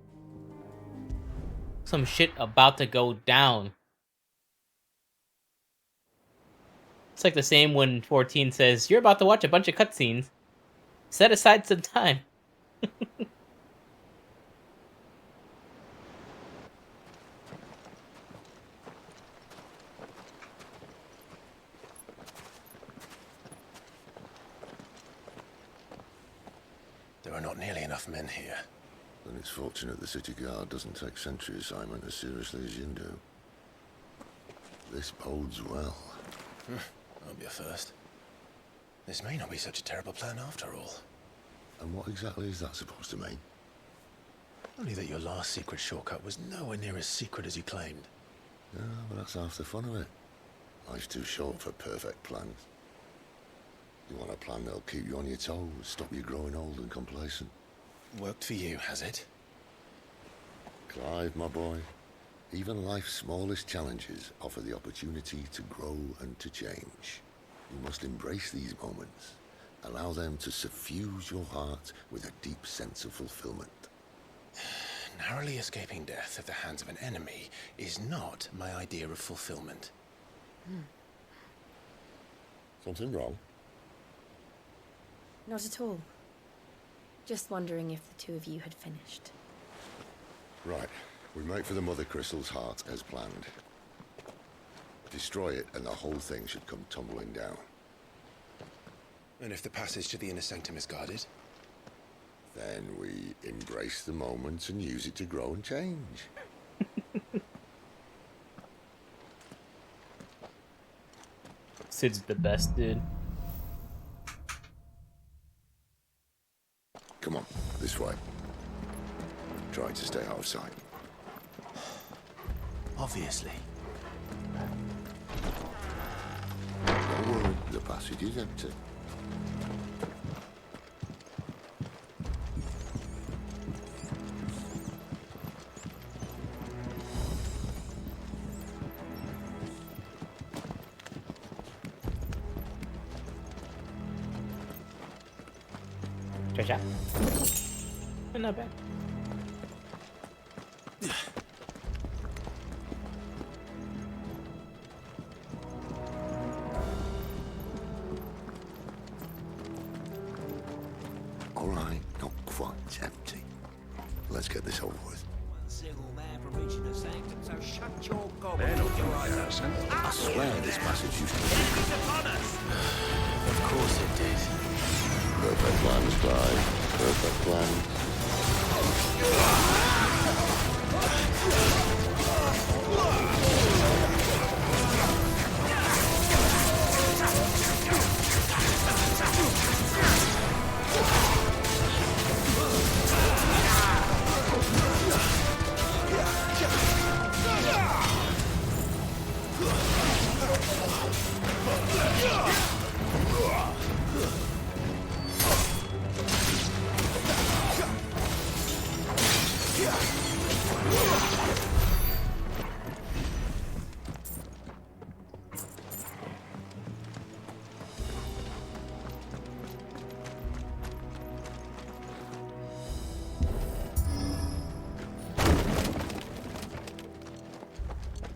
Some shit about to go down. It's like the same when 14 says, you're about to watch a bunch of cutscenes. Set aside some time.
There are not nearly enough men here.
Then it's fortunate the city guard doesn't take sentry assignment as seriously as you do. This bodes well.
That'll be a first. This may not be such a terrible plan after all.
And what exactly is that supposed to mean?
Only that your last secret shortcut was nowhere near as secret as you claimed.
Yeah, but that's half the fun of it. Life's too short for perfect plans. You want a plan that'll keep you on your toes, stop you growing old and complacent.
Worked for you, has it?
Clive, my boy, even life's smallest challenges offer the opportunity to grow and to change. You must embrace these moments. Allow them to suffuse your heart with a deep sense of fulfillment.
Narrowly escaping death at the hands of an enemy is not my idea of fulfillment.
Something wrong?
Not at all. Just wondering if the two of you had finished.
Right. We make for the Mother Crystal's heart as planned. Destroy it and the whole thing should come tumbling down.
And if the passage to the inner sanctum is guarded?
Then we embrace the moment and use it to grow and change.
Sid's the best, dude.
Come on, this way. Try to stay out of sight.
Obviously.
Don't worry, the passage is empty.
Treasure. Not bad.
All right, not quite empty. Let's get this over with. I swear this passage used to be.
Of course it did.
Perfect plans, Clive. Perfect plans.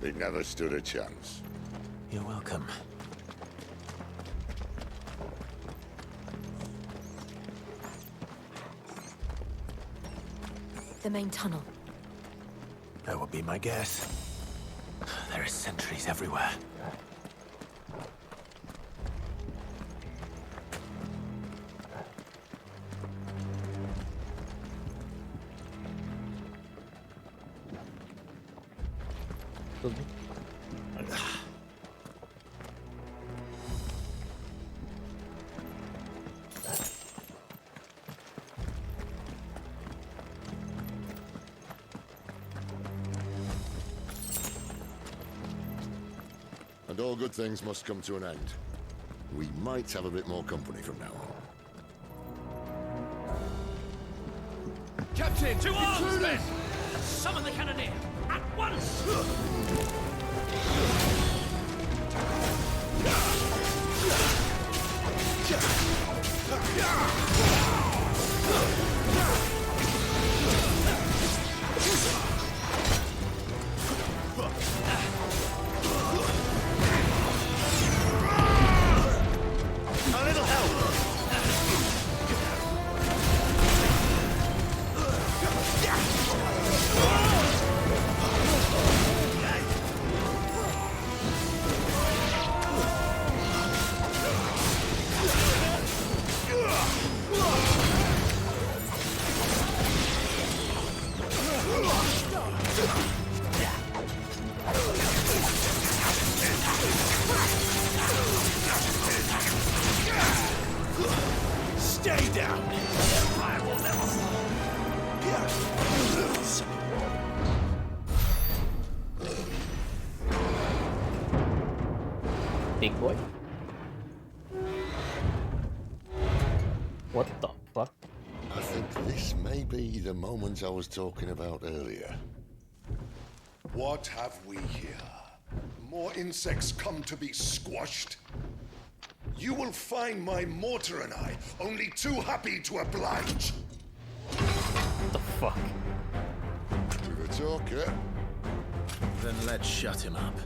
They never stood a chance.
You're welcome.
The main tunnel.
That would be my guess. There are sentries everywhere.
And all good things must come to an end. We might have a bit more company from now on.
Captain, to arms, men! Summon the cannoneer at once!
A little help! Stay down! I will never fall. Lose.
Big boy. What the fuck?
I think this may be the moment I was talking about earlier.
What have we here? More insects come to be squashed? You will find my mortar and I only too happy to oblige.
What the fuck?
With a talker.
Then let's shut him up.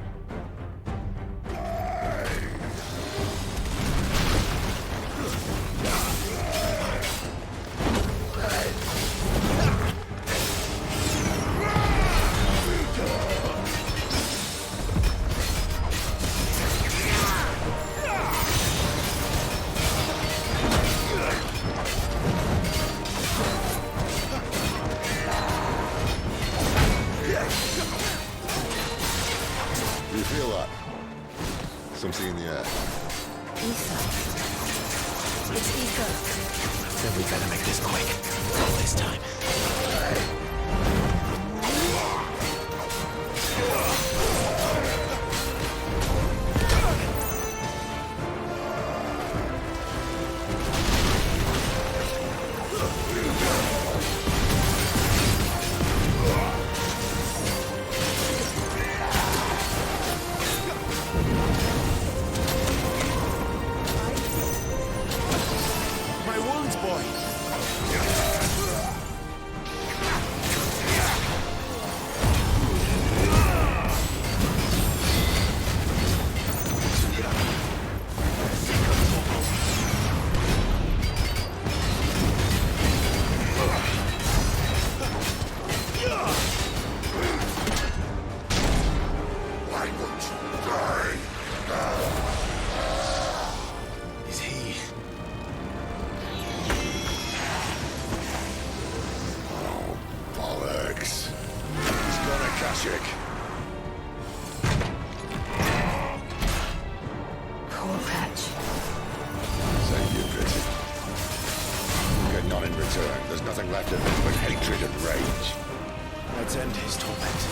We better make this quick. Not this time.
My wounds, boy!
Why won't you die now?
Is he?
Bollocks. He's got a Kashyyyk.
Poor Patch.
Save your pity. Get none in return. There's nothing left of him but hatred and rage.
Let's end his torment.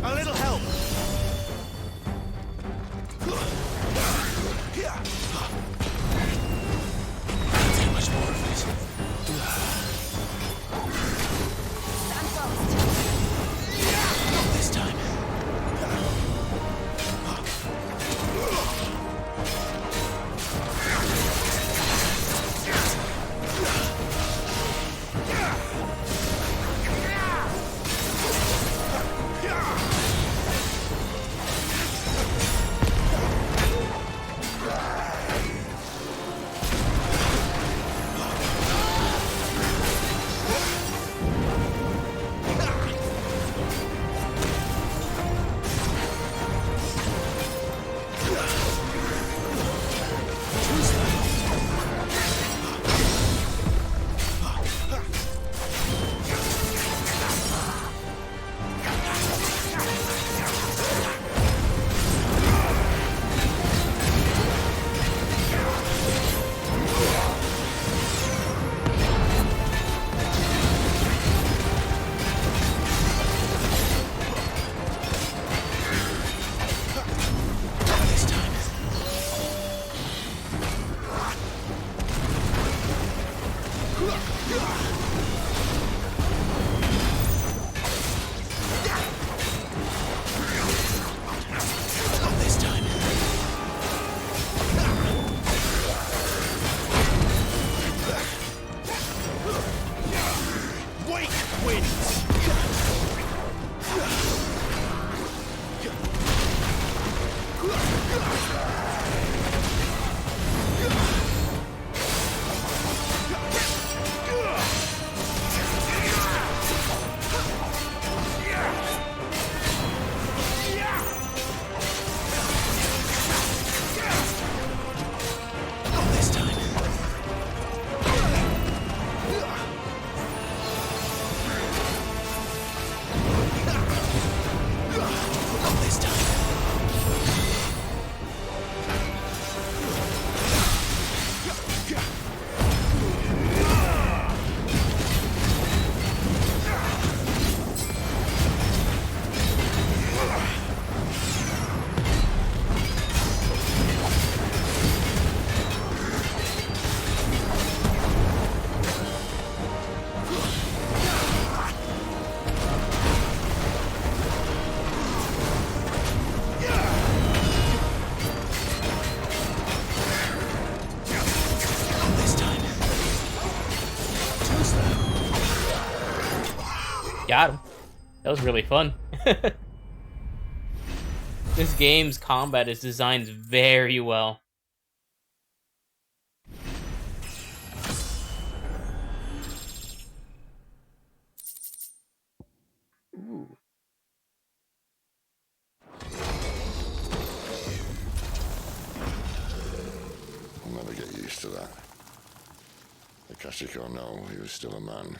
A little help. Too much more of this. Not this time.
Got him. That was really fun. This game's combat is designed very well. Ooh.
Tragic or no, he was still a man.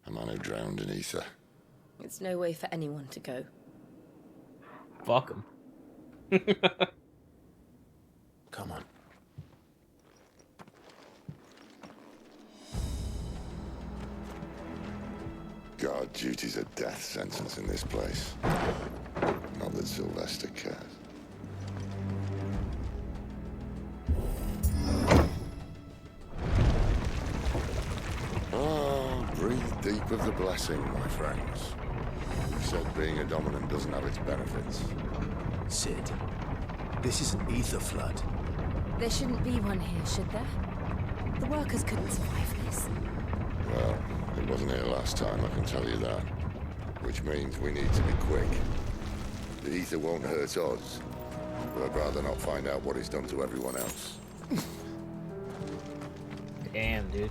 A man who drowned in ether.
It's no way for anyone to go.
Fuck him.
Come on.
God, duty's a death sentence in this place. Not that Sylvester cares. Oh, breathe deep of the blessing, my friends. You said being a dominant doesn't have its benefits.
Sid, this is an ether flood.
There shouldn't be one here, should there? The workers couldn't survive this.
Well, it wasn't here last time, I can tell you that. Which means we need to be quick. The ether won't hurt us, but I'd rather not find out what it's done to everyone else.
Damn, dude.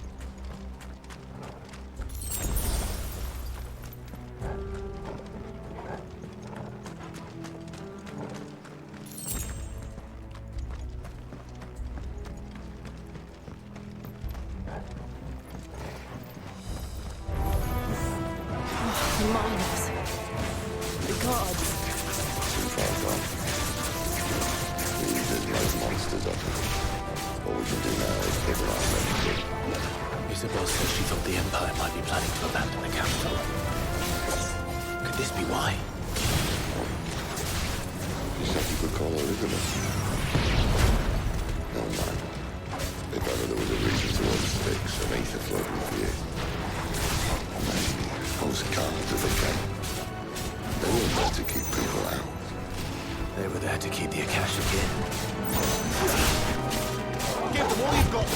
Miles. The gods.
Too far gone. The ether's made monsters of them. All we can do now is pick them up and
Isabel said she thought the Empire might be planning to abandon the capital. Could this be why?
You said you could call her Elizabeth. No, man. If ever there was a reason to unstick some ether floating for you. Those guards of the gate. They weren't there to keep people out.
They were there to keep the Akasha in.
Give them all you've got,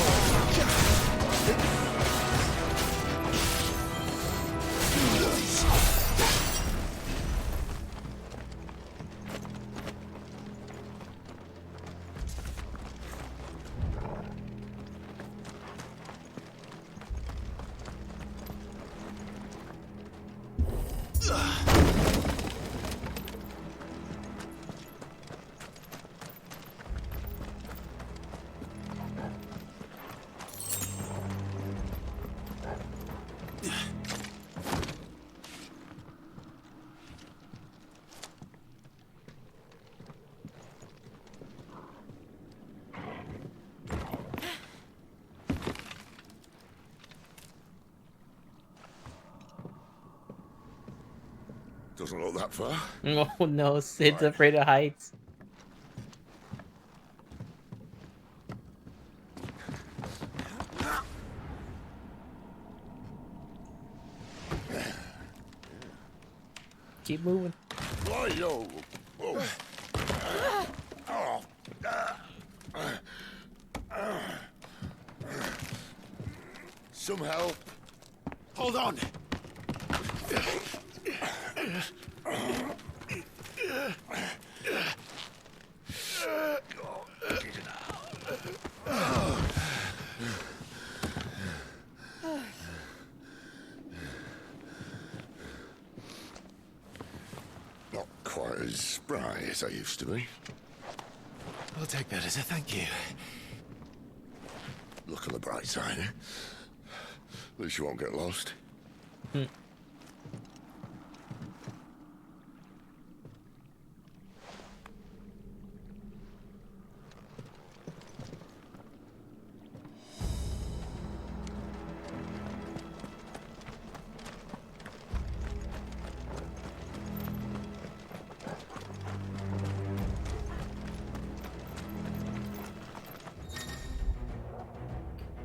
Doesn't look that far.
Oh no, Sid's afraid of heights. Keep moving.
Why, yo? Whoa. Some help.
Hold on.
Not quite as spry as I used to be.
I'll take that as a thank you.
Look on the bright side, eh? At least you won't get lost.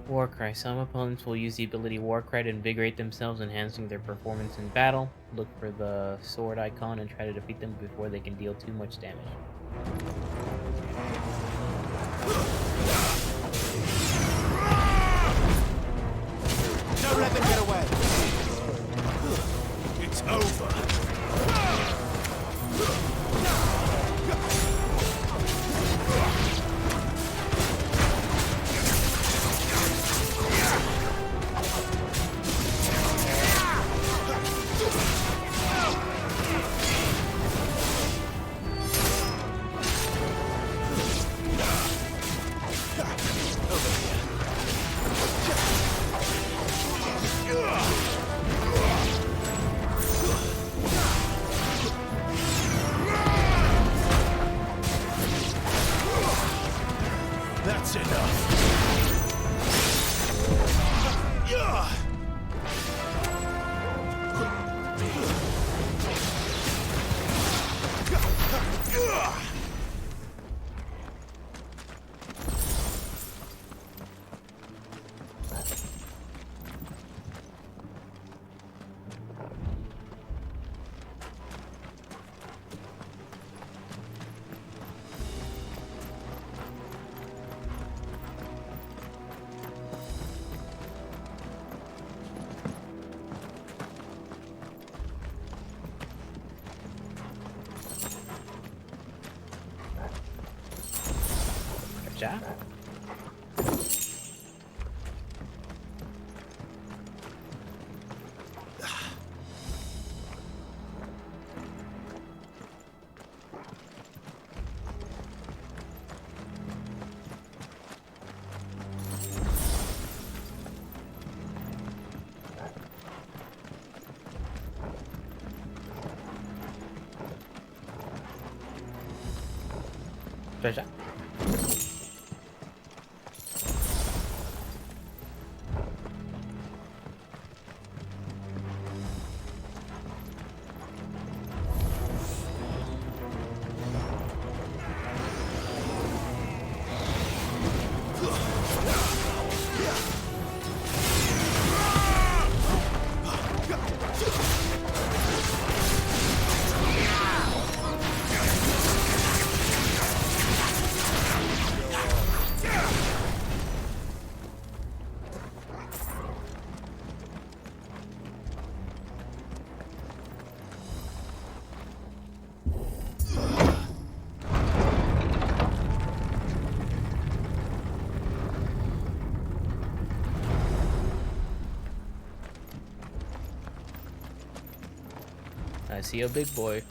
Warcry. Some opponents will use the ability Warcry to invigorate themselves, enhancing their performance in battle. Look for the sword icon and try to defeat them before they can deal too much damage.
Don't let them get away. It's over.
That's enough.
Ya. Ya. I see a big boy.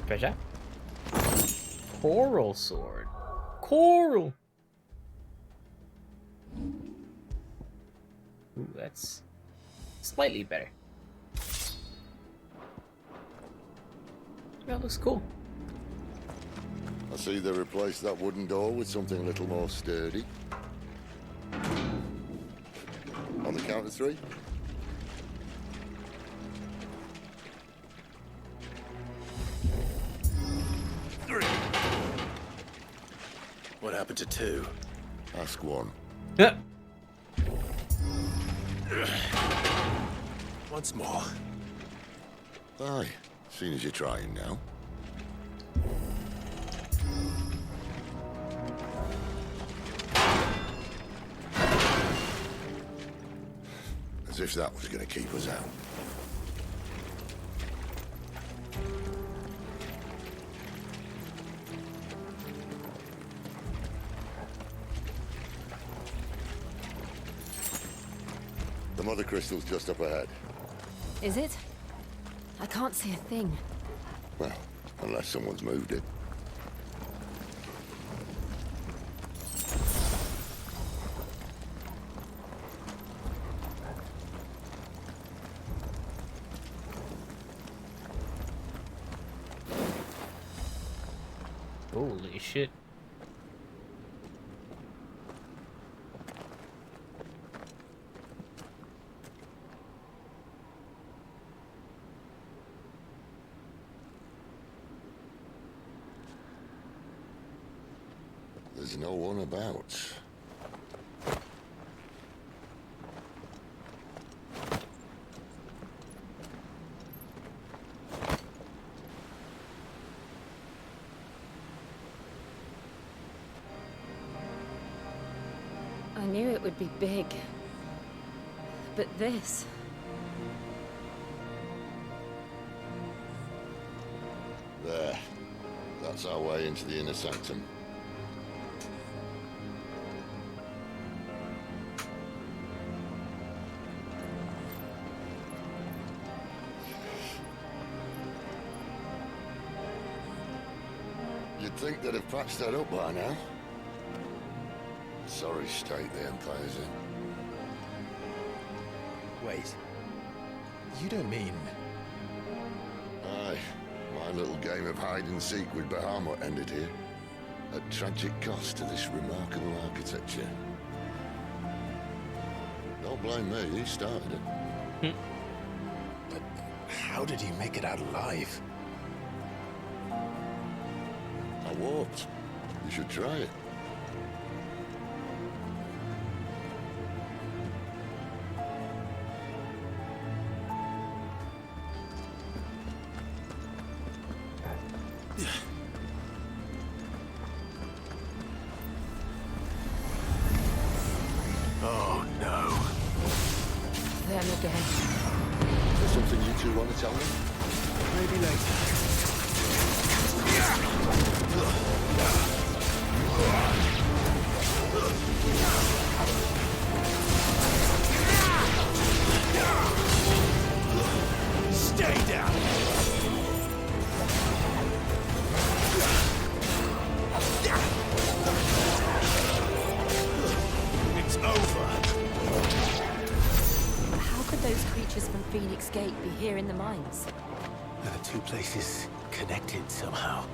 Treasure? Coral sword. Coral! that's slightly better. That looks cool.
I see they replaced that wooden door with something a little more sturdy. On the count of 3.
What happened to 2?
Ask 1.
Once more.
Aye, seeing as you're trying now. As if that was going to keep us out. The mother crystal's just up ahead.
Is it? I can't see a thing.
Well, unless someone's moved it.
Holy shit.
There's no one about.
I knew it would be big. But this...
There. That's our way into the inner sanctum. You'd think they'd have patched that up by now. Sorry state the Empire's in.
Wait. You don't mean...
Aye. My little game of hide-and-seek with Bahamut ended here. At tragic cost to this remarkable architecture. Don't blame me, he started it.
But how did he make it out alive?
I warped. You should try it.
Oh, no.
Them again.
Is there something you two want to tell me?
Maybe later.
Stay down!
It's over.
How could those creatures from Phoenix Gate be here in the mines?
Are the two places connected somehow?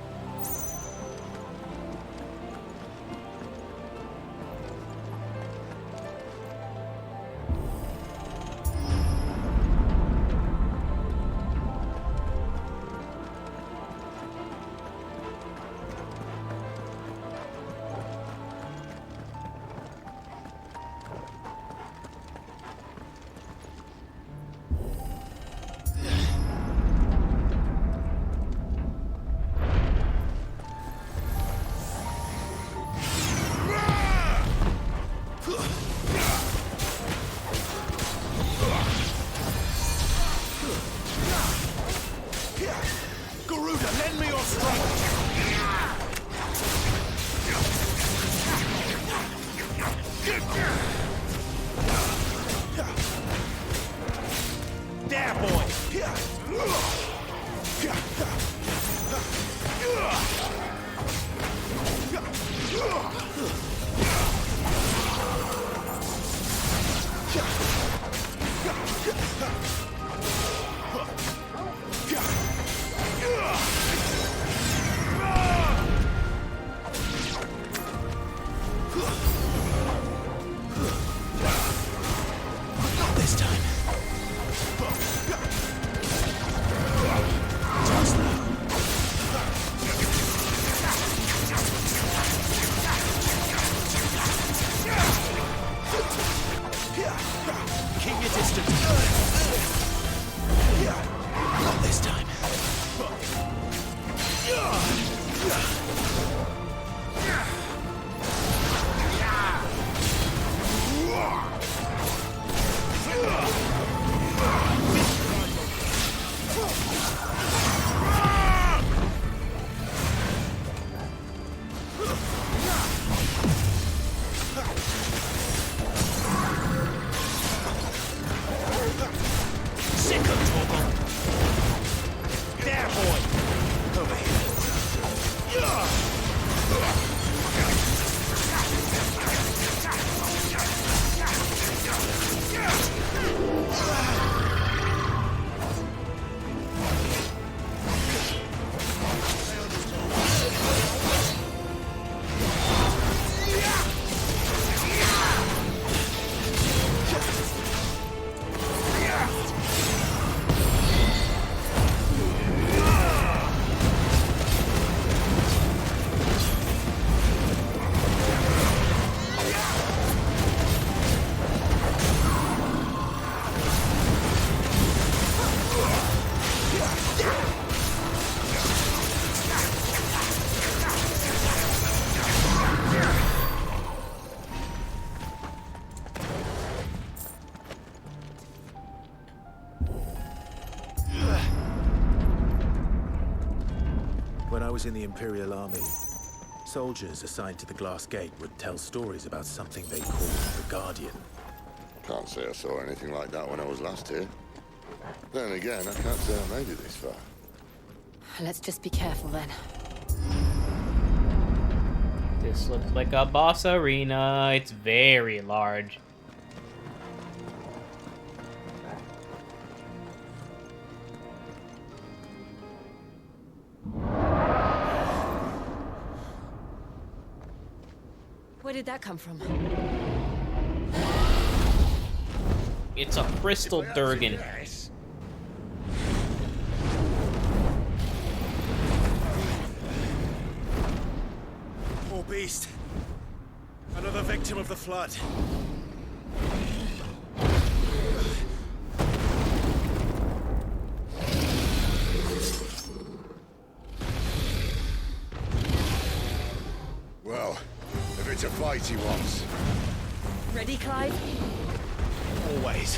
was in the Imperial Army, soldiers assigned to the Glass Gate would tell stories about something they called the Guardian.
Can't say I saw anything like that when I was last here. Then again, I can't say I made it this far.
Let's just be careful then.
This looks like a boss arena. It's very large.
Where did that come from?
It's a crystal Durgan.
Poor beast. Another victim of the flood.
Well, if it's a fight he wants.
Ready, Clive?
Always.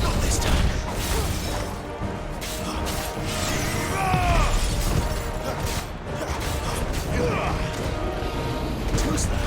Not this time. Too slow.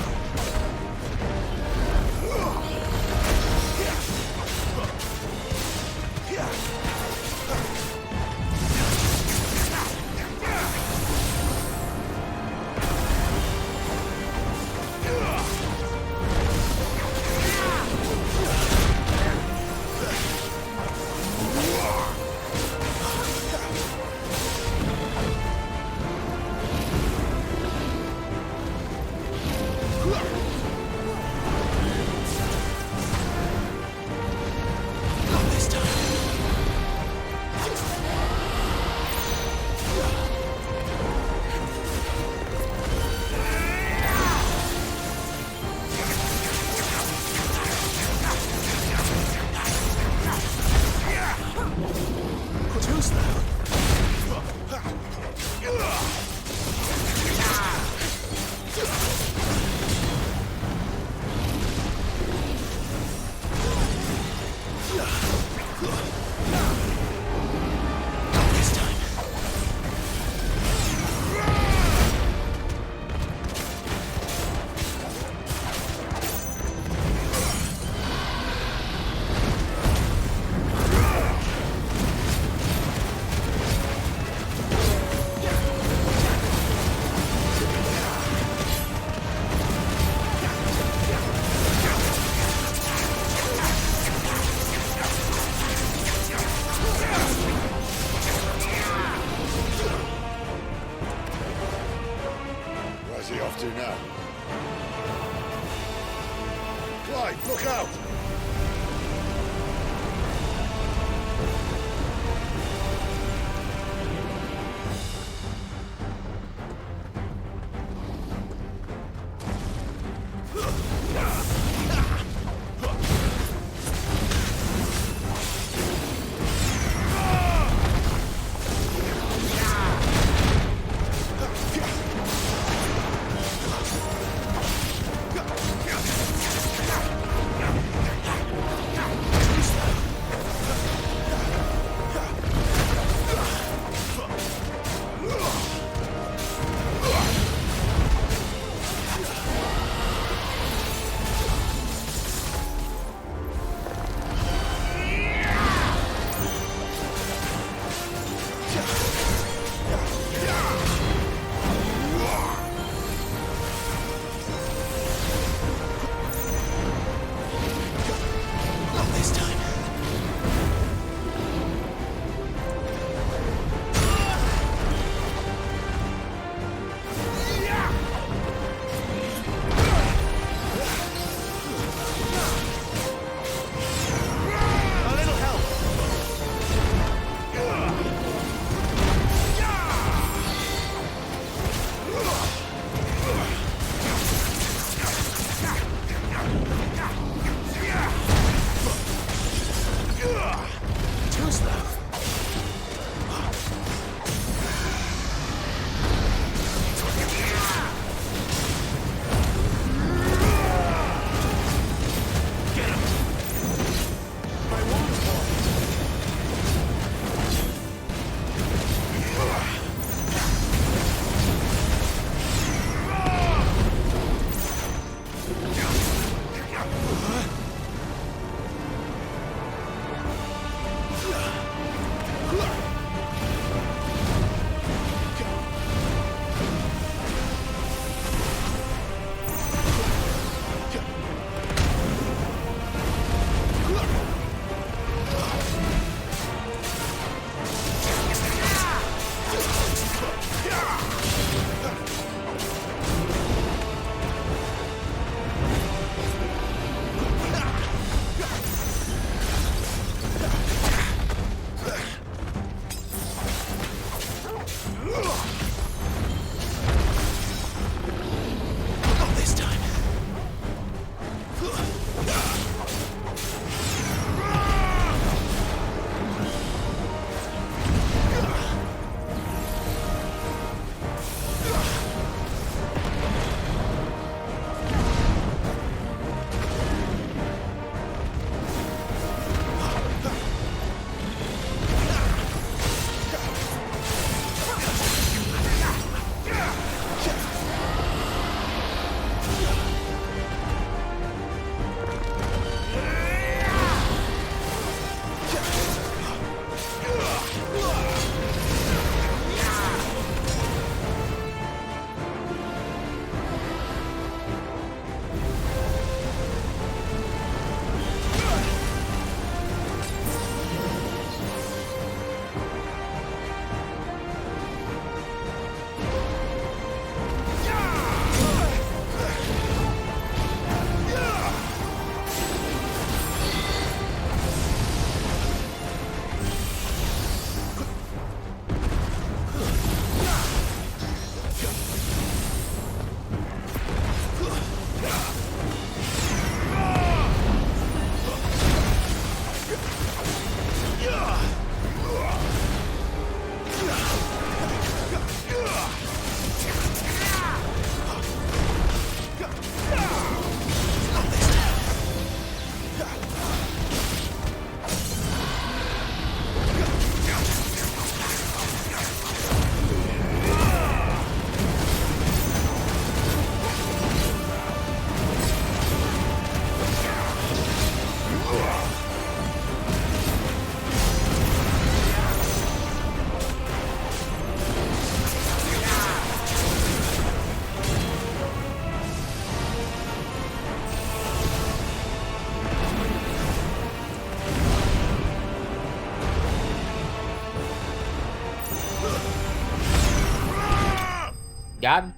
Got him.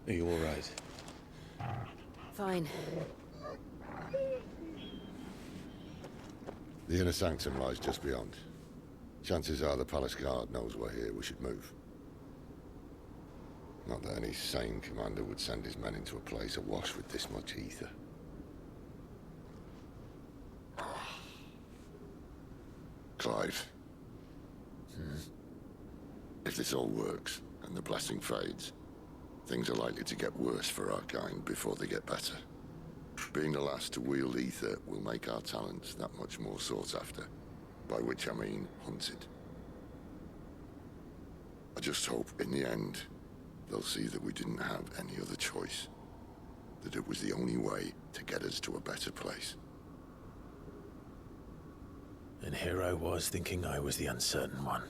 Are you all right?
Fine.
The inner sanctum lies just beyond. Chances are the palace guard knows we're here. We should move. Not that any sane commander would send his men into a place awash with this much ether. Clive. If this all works, and the blessing fades, things are likely to get worse for our kind before they get better. Being the last to wield ether will make our talents that much more sought after, by which I mean hunted. I just hope, in the end, they'll see that we didn't have any other choice. That it was the only way to get us to a better place.
And here I was thinking I was the uncertain one.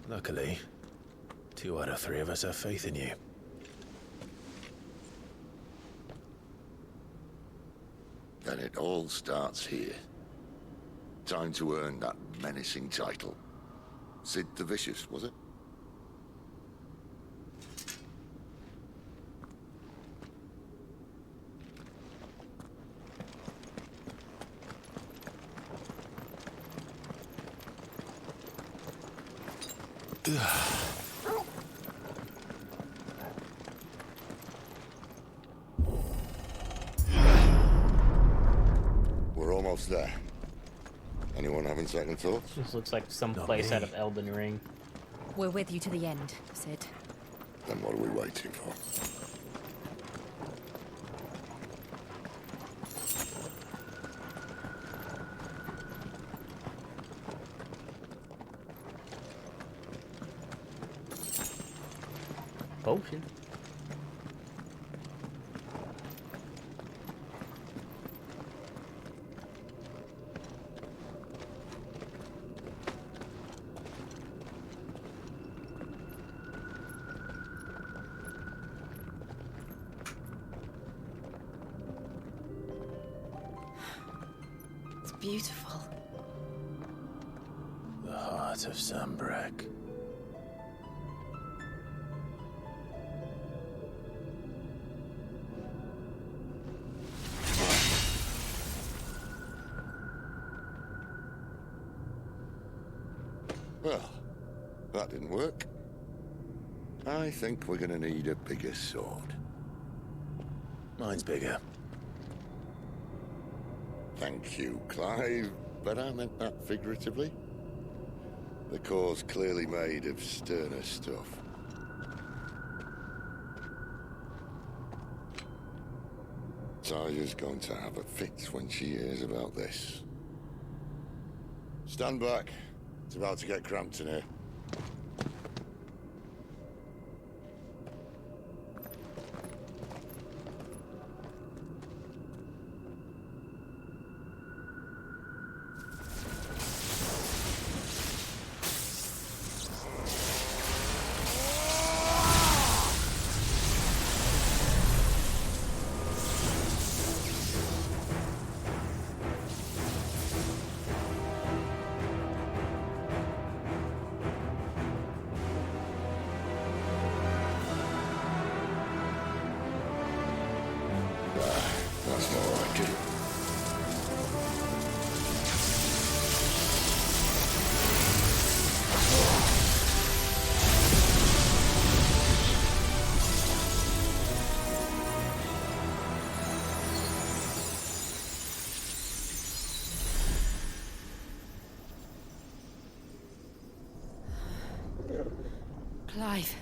Luckily, 2 out of 3 of us have faith in you.
Then it all starts here. Time to earn that menacing title. Sid the Vicious, was it? We're almost there. Anyone having second thoughts?
This looks like some place out of Elden Ring.
We're with you to the end, Sid.
Then what are we waiting for?
Potion.
It's beautiful.
The heart of Sunbreak.
Well, that didn't work. I think we're gonna need a bigger sword.
Mine's bigger.
Thank you, Clive, but I meant that figuratively. The core's clearly made of sterner stuff. Taya's going to have a fit when she hears about this. Stand back. It's about to get cramped in here. That's more like it.
Clive,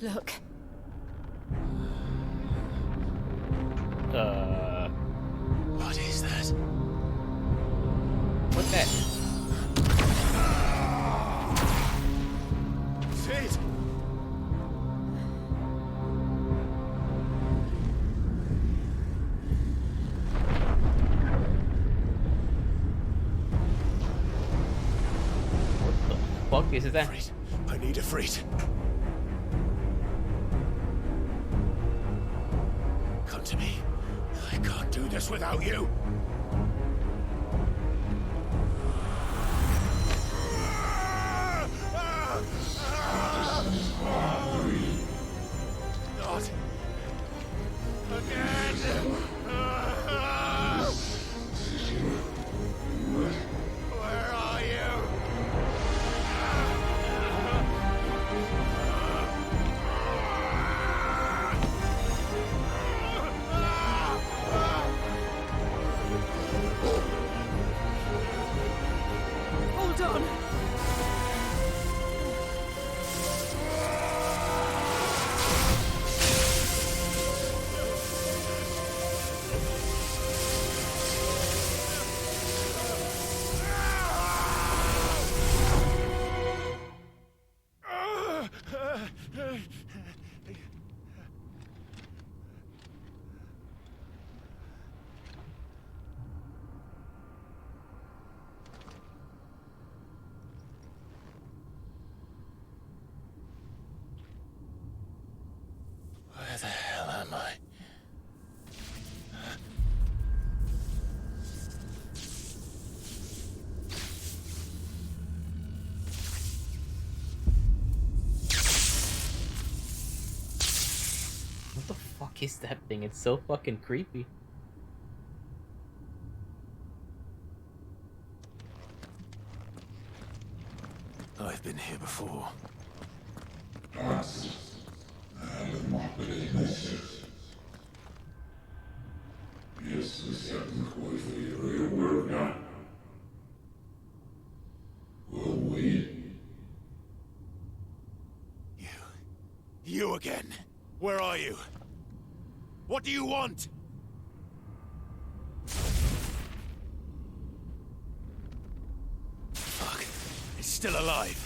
look.
What is that?
What's that?
Sid!
fuck is that?
I need a freight. Come to me. I can't do this without you. Not again. Where are you?
Hold on.
Where the hell am I?
What the fuck is that thing? It's so fucking creepy.
I've been here before.
You again. Where are you? What do you want? Fuck. It's still alive.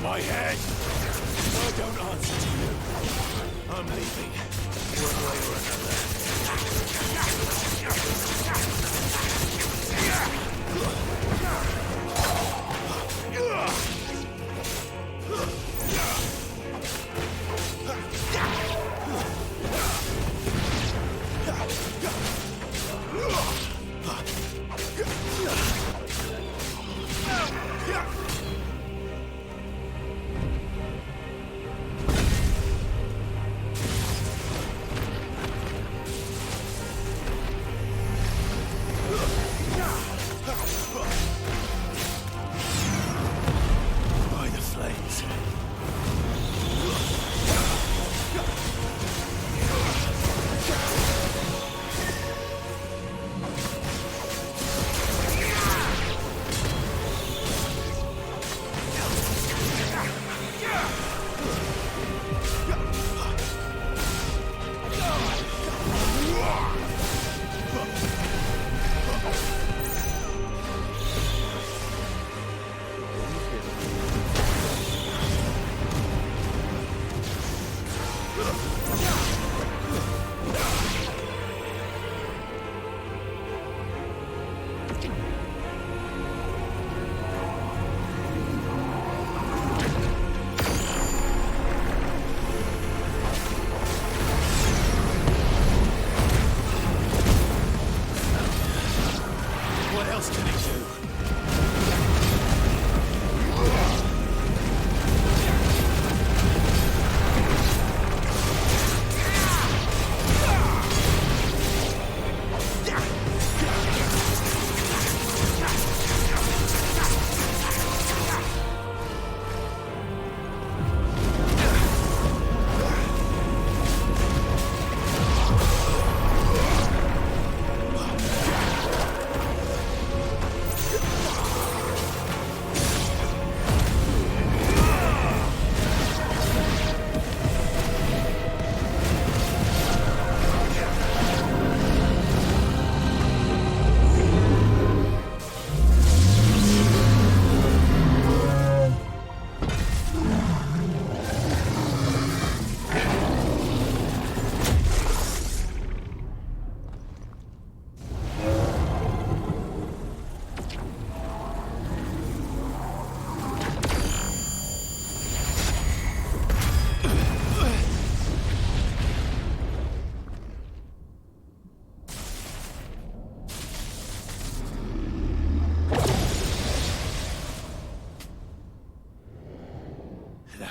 My head! I don't answer to you. I'm leaving. One way or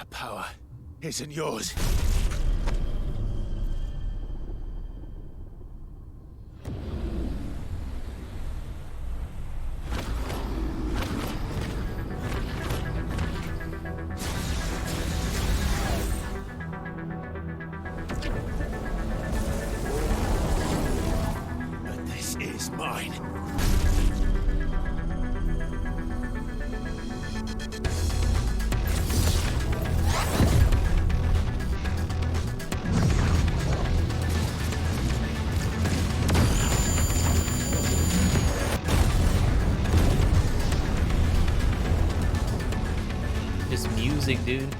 That power isn't yours. But this is mine.
This music, dude.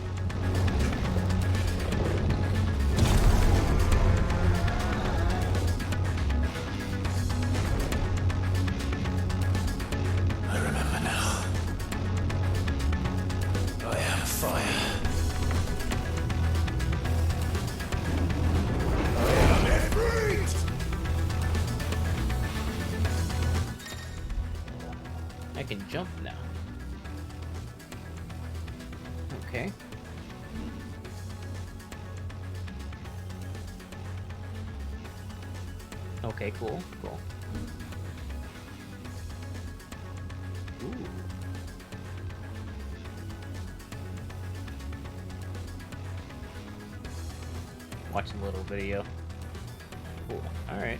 I remember now. I am fire. I am Ifrit!
I can jump now. Okay. Okay, cool, cool. Ooh. Watch a little video. Cool. All right.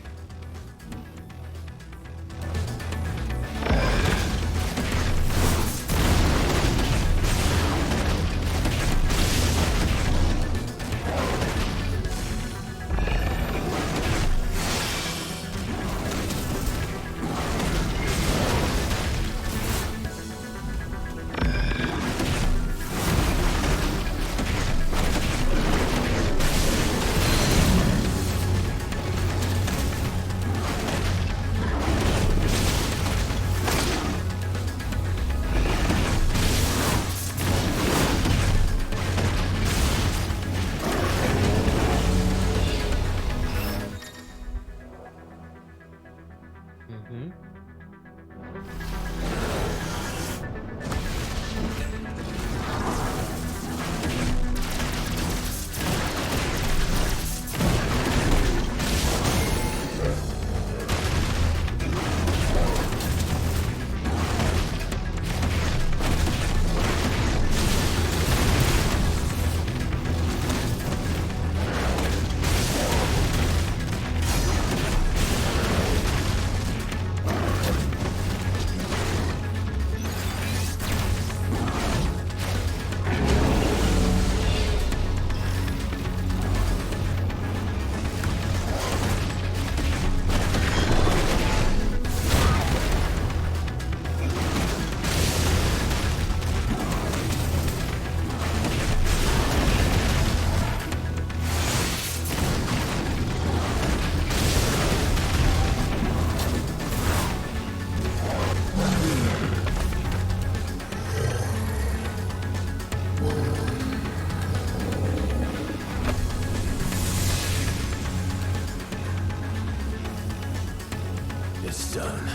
It's done.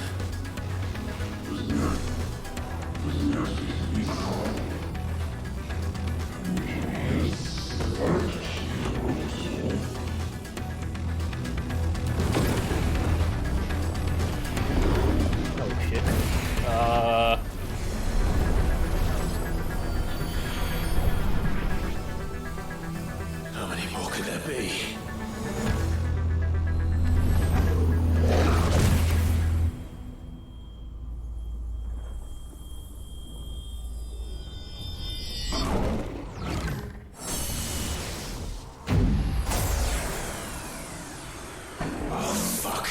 Oh shit.
How many more could there be? Oh, fuck.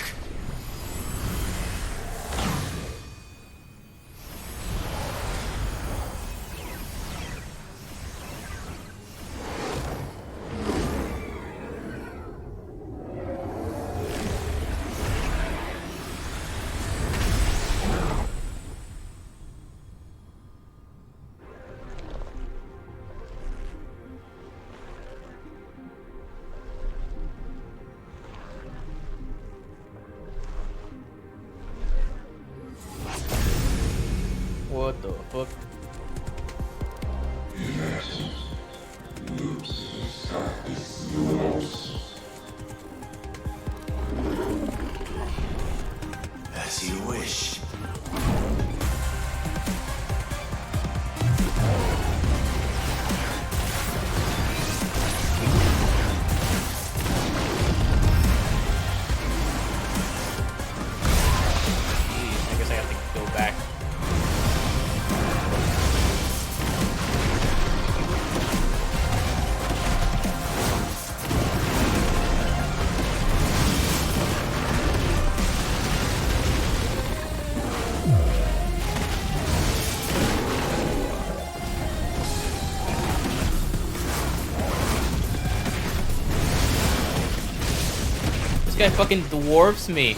What the fuck?
As you wish.
I guess I have to go back. This guy fucking dwarfs me.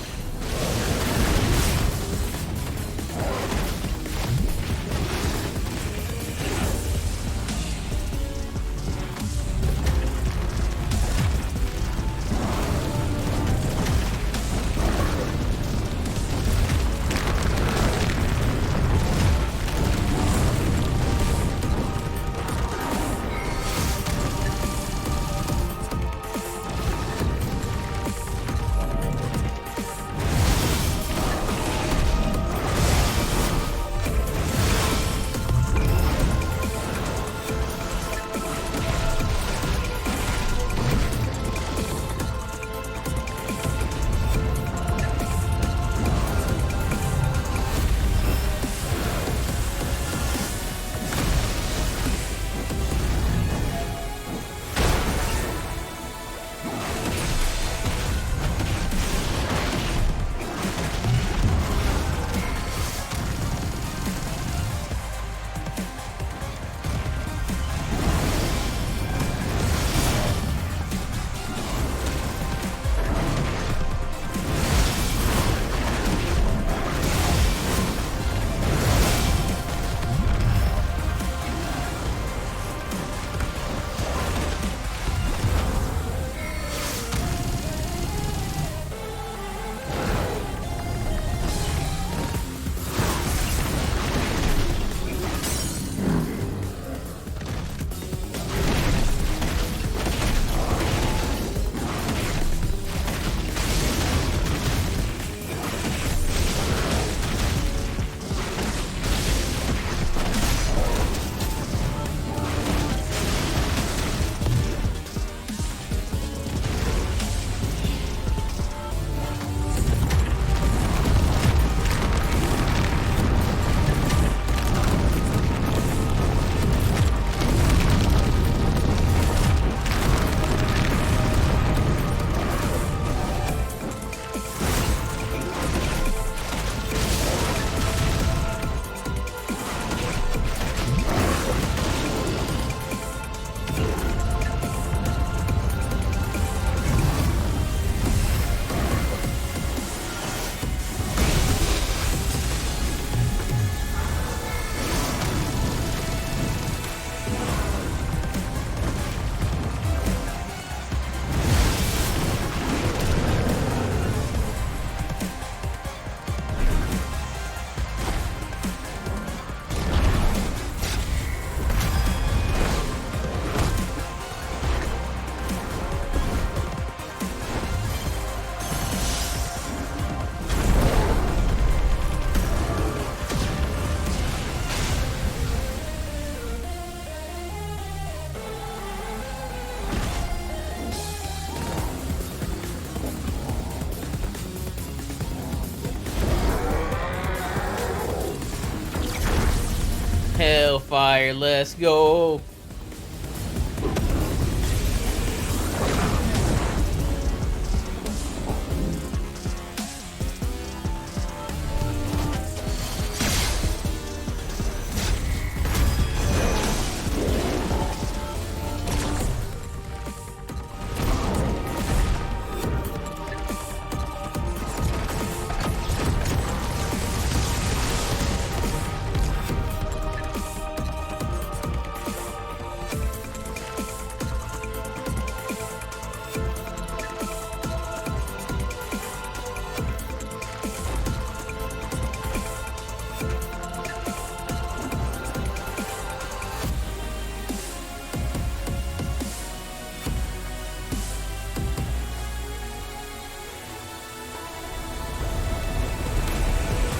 Hellfire, let's go.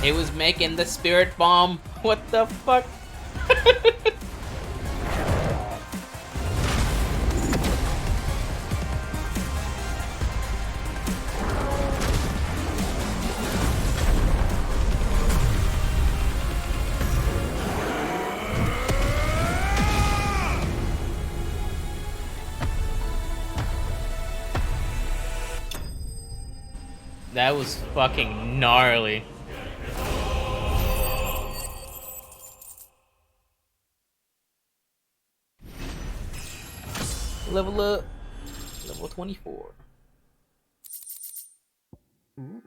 It was making the spirit bomb. What the fuck? That was fucking gnarly. Level up. Level 24. Ooh.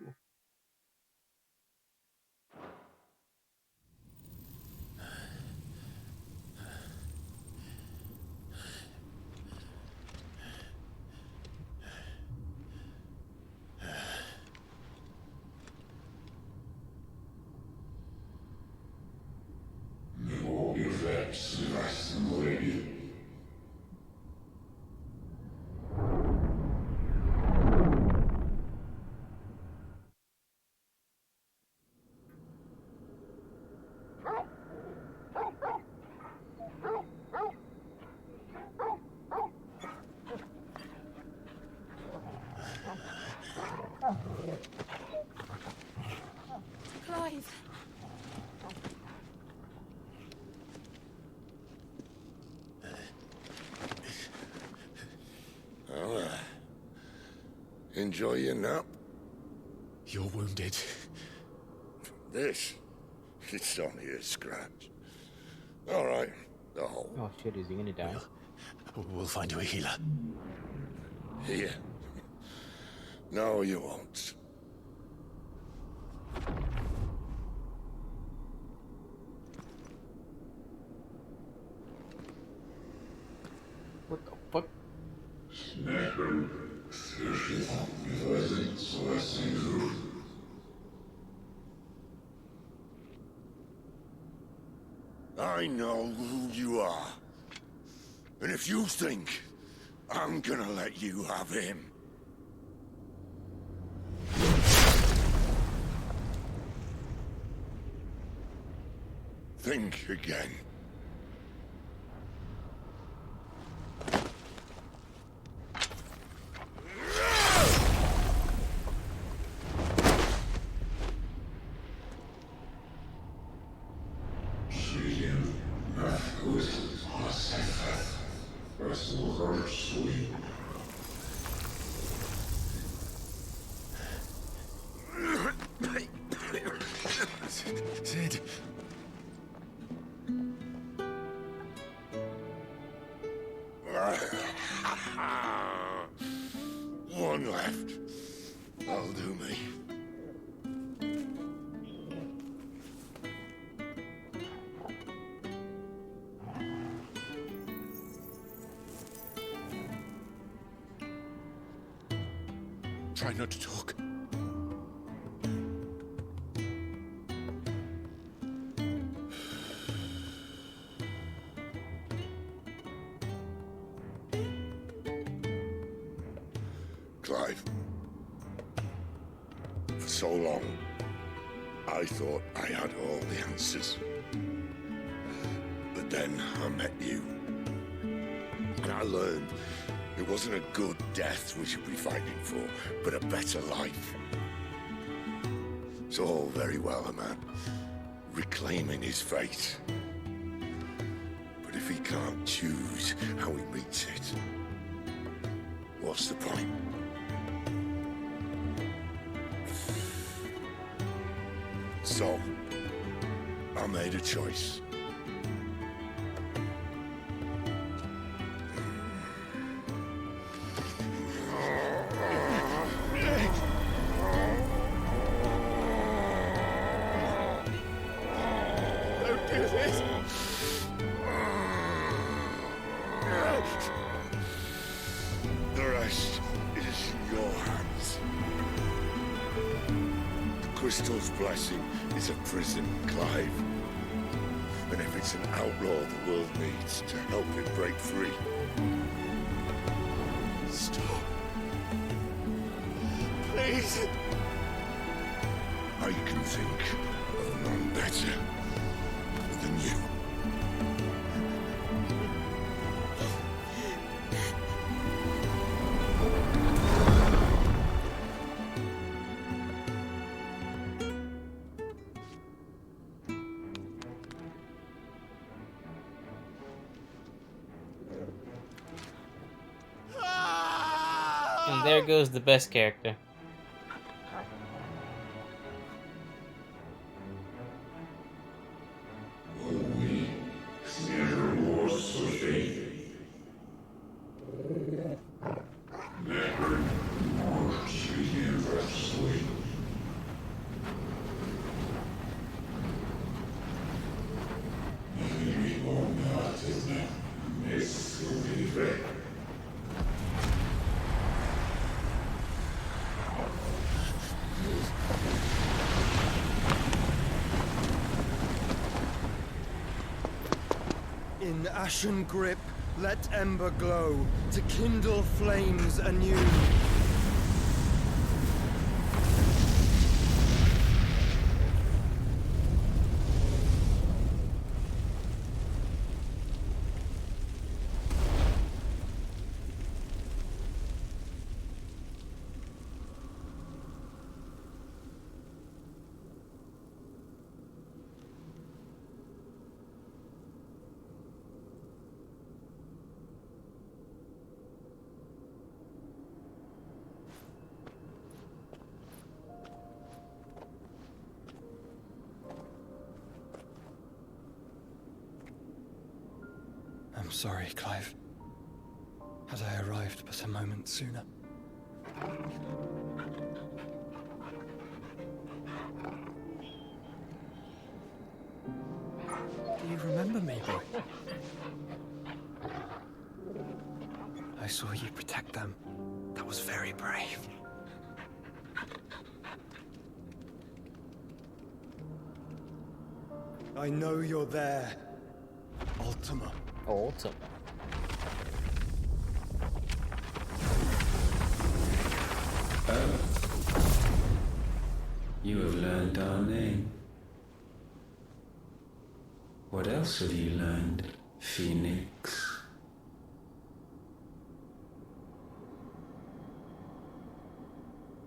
Clive.
Well, enjoy your nap.
You're wounded.
This? It's only a scratch. All right. Oh.
Oh shit, is he gonna die?
We'll find you a healer.
Here. No, you won't.
What the fuck?
I know who you are. And if you think I'm gonna let you have him... think again.
Sid.
One left. That'll do me.
Try not to talk.
Clive. For so long, I thought I had all the answers. But then I met you. And I learned it wasn't a good death we should be fighting for, but a better life. It's all very well, a man reclaiming his fate. But if he can't choose how he meets it, what's the point? So, I made a choice.
Don't do this.
The rest is in your hands. The crystal's blessing is a prison, Clive. And if it's an outlaw the world needs to help it break free...
Stop. Please.
I can think better than you.
And there goes the best character.
In ashen grip, let ember glow, to kindle flames anew. I'm sorry, Clive. Had I arrived but a moment sooner. Do you remember me, boy? I saw you protect them. That was very brave. I know you're there, Ultima.
Ultima.
You have learned our name. What else have you learned, Phoenix?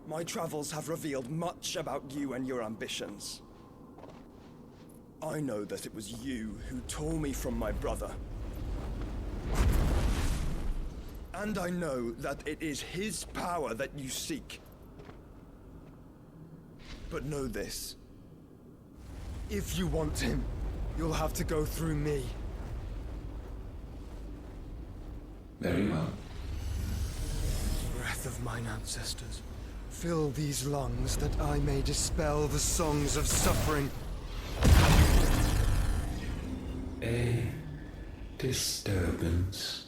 My travels have revealed much about you and your ambitions. I know that it was you who tore me from my brother. And I know that it is his power that you seek. But know this. If you want him, you'll have to go through me.
Very well.
Breath of mine ancestors, fill these lungs that I may dispel the songs of suffering.
A disturbance.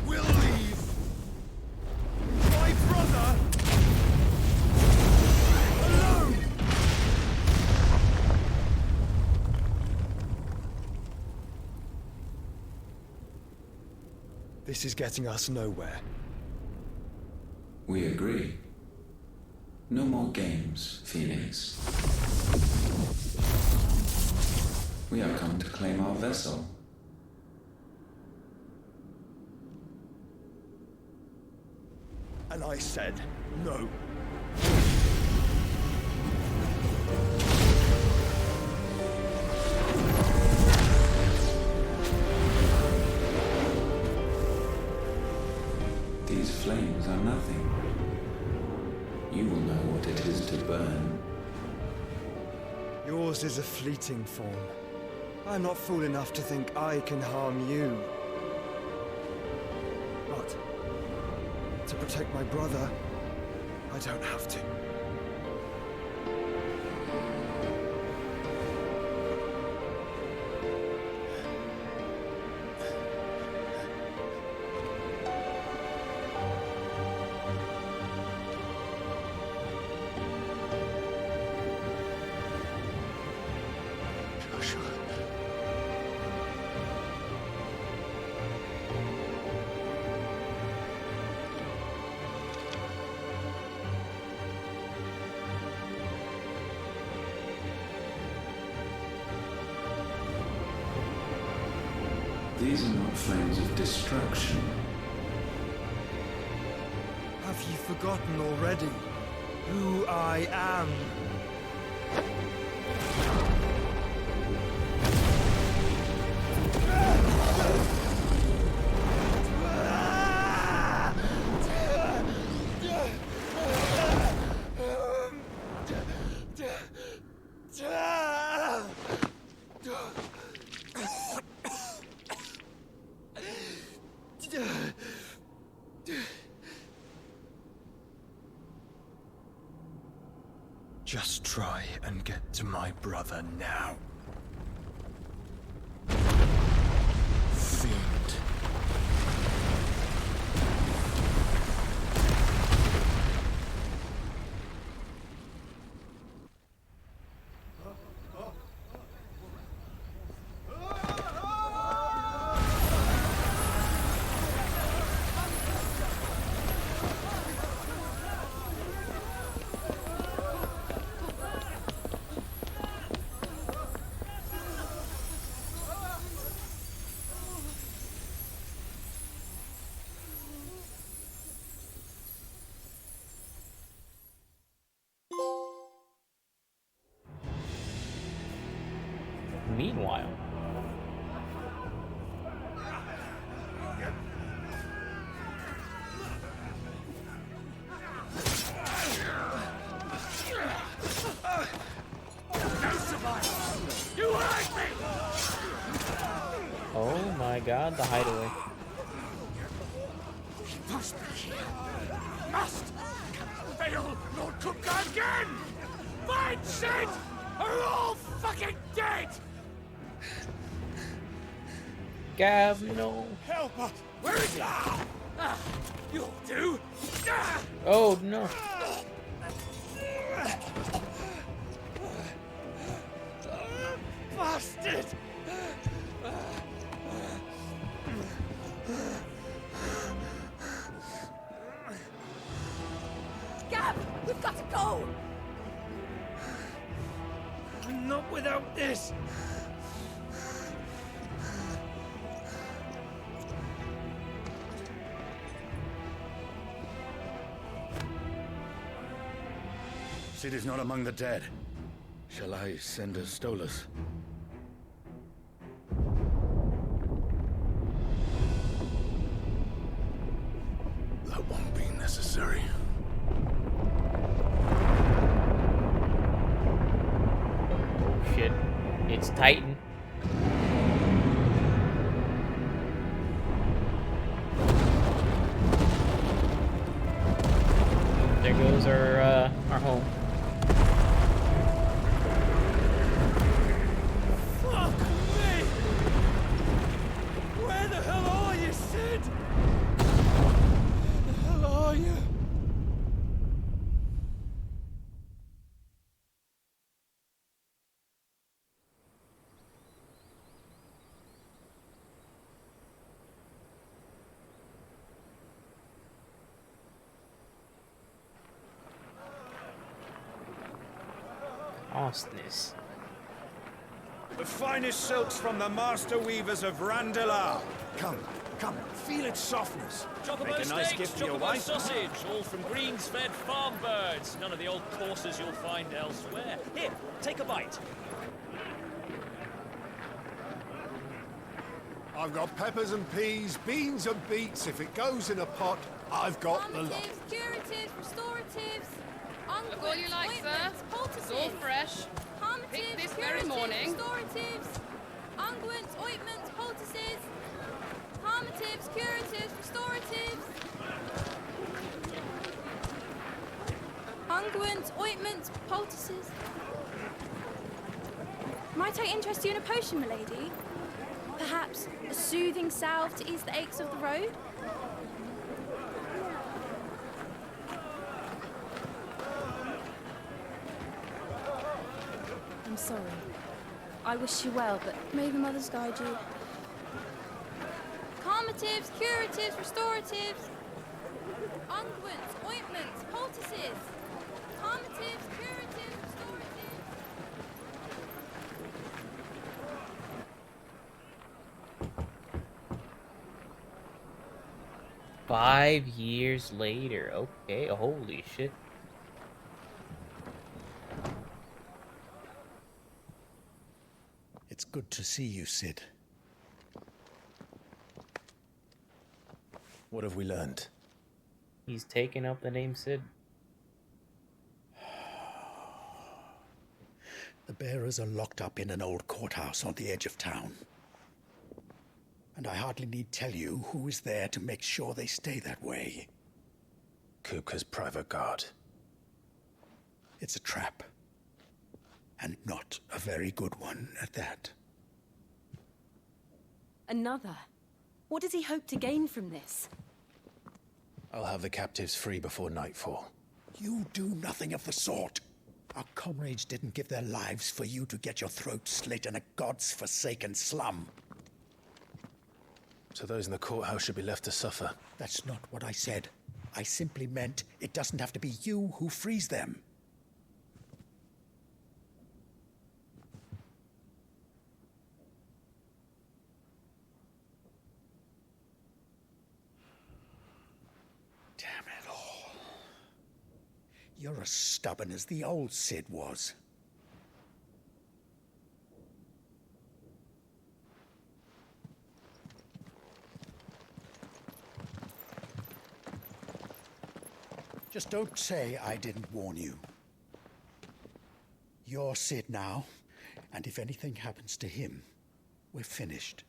We'll leave. My brother alone. This is getting us nowhere.
We agree. No more games, Phoenix. We have come to claim our vessel.
And I said no.
These flames are nothing. You will know what it is to burn.
Yours is a fleeting form. I'm not fool enough to think I can harm you. But to protect my brother, I don't have to.
These are not flames of destruction.
Have you forgotten already who I am? Just try and get to my brother now. Fiend.
Meanwhile, oh my god, the hideaway.
He must be here. Must! Fail, Lord Cookguy again! Find shit! Are all fucking dead!
Gav, no.
Help us! Where is he? You'll do!
Oh no.
Bastard!
Gab, we've got to go!
Not without this!
Sid is not among the dead. Shall I send a Stolas? That won't be necessary.
Oh shit. It's Titan. There goes our home.
Fuck me! Where the hell are you, Sid? Where the hell are you?
Awesomeness.
The finest silks from the master weavers of Randalar. Come, come, feel its softness.
Chocobo
Make a nice
steaks,
gift for your
chocobo
wife.
sausage, all from greens-fed farm birds. None of the old courses you'll find elsewhere. Here, take a bite.
I've got peppers and peas, beans and beets. If it goes in a pot, I've got the lot.
Calmatives, curatives, restoratives,
Look all you like, sir. It's all fresh. Picked this very morning.
Restoratives, unguents, ointments, poultices, calmatives, curatives, restoratives, unguents, ointments, poultices. Might I interest you in a potion, milady? Perhaps a soothing salve to ease the aches of the road? I'm sorry. I wish you well, but may the mothers guide you. Calmatives, curatives, restoratives, unguents, ointments, poultices. Calmatives, curatives, restoratives.
5 years later. Okay, holy shit.
It's good to see you, Sid. What have we learned?
He's taken up the name Sid.
The bearers are locked up in an old courthouse on the edge of town. And I hardly need tell you who is there to make sure they stay that way.
Kupka's private guard.
It's a trap. And not a very good one at that.
Another? What does he hope to gain from this?
I'll have the captives free before nightfall.
You do nothing of the sort. Our comrades didn't give their lives for you to get your throat slit in a god's forsaken slum.
So those in the courthouse should be left to suffer.
That's not what I said. I simply meant it doesn't have to be you who frees them. Damn it all. You're as stubborn as the old Sid was. Just don't say I didn't warn you. You're Sid now, and if anything happens to him, we're finished.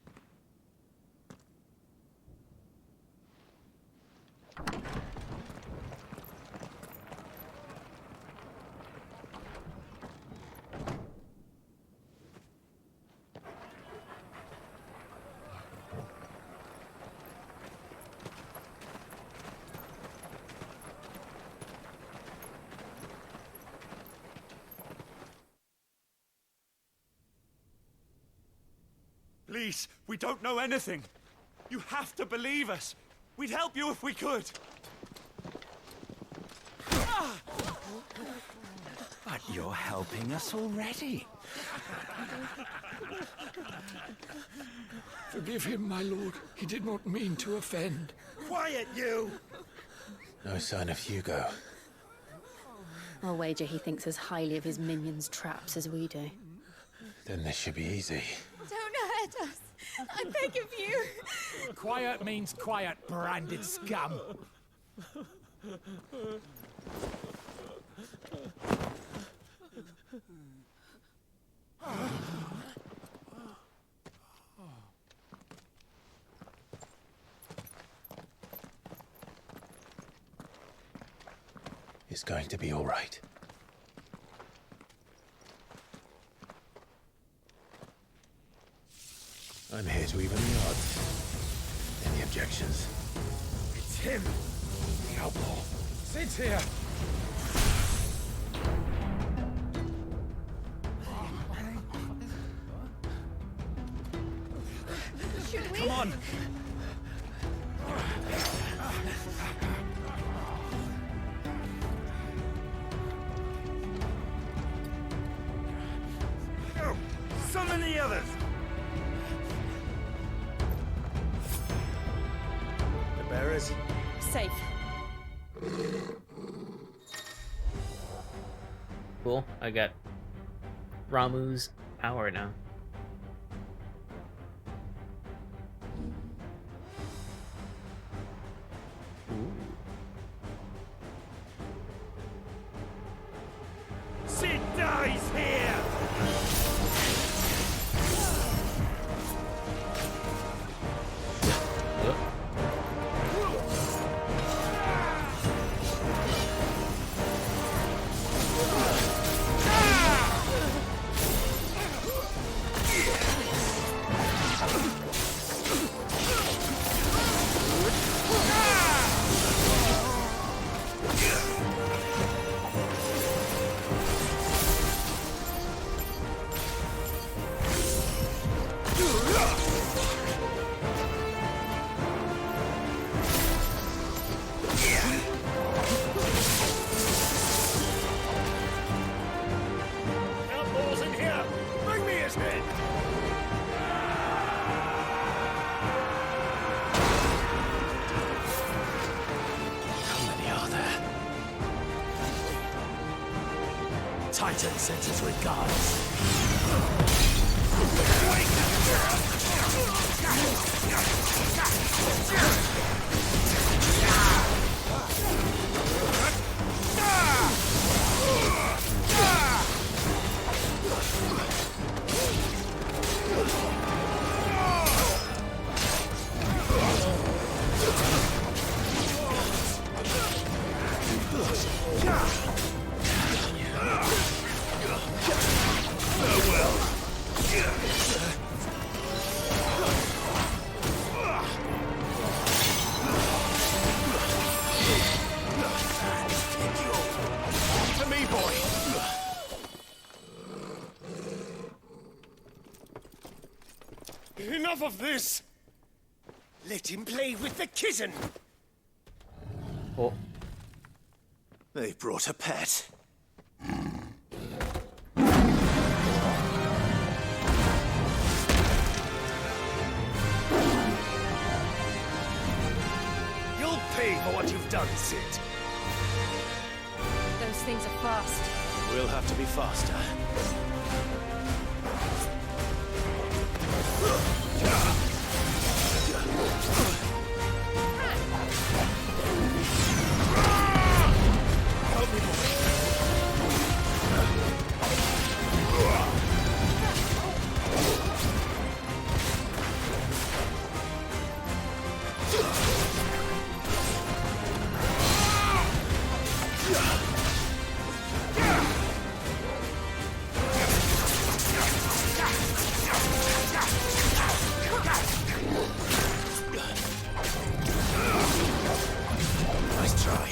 Please, we don't know anything. You have to believe us. We'd help you if we could.
But you're helping us already.
Forgive him, my lord. He did not mean to offend.
Quiet, you!
No sign of Hugo.
I'll wager he thinks as highly of his minions' traps as we do.
Then this should be easy.
Don't hurt us. I beg of you.
Quiet means quiet, branded scum.
It's going to be all right. I'm here to even the odds. Any objections?
It's him, the outlaw. Sid's here.
Should we?
Come on.
Summon the others!
The bearers?
Safe.
Cool. I got Ramu's power now.
Sid dies here!
Outlaws in here! Bring me his head! Titan sends his regards. To me, boy.
Enough of this!
Let him play with the kitten.
Oh.
They brought a pet.
You'll pay for what you've done, Sid.
Those things are fast.
We'll have to be faster.
Help me, boy.
Nice try.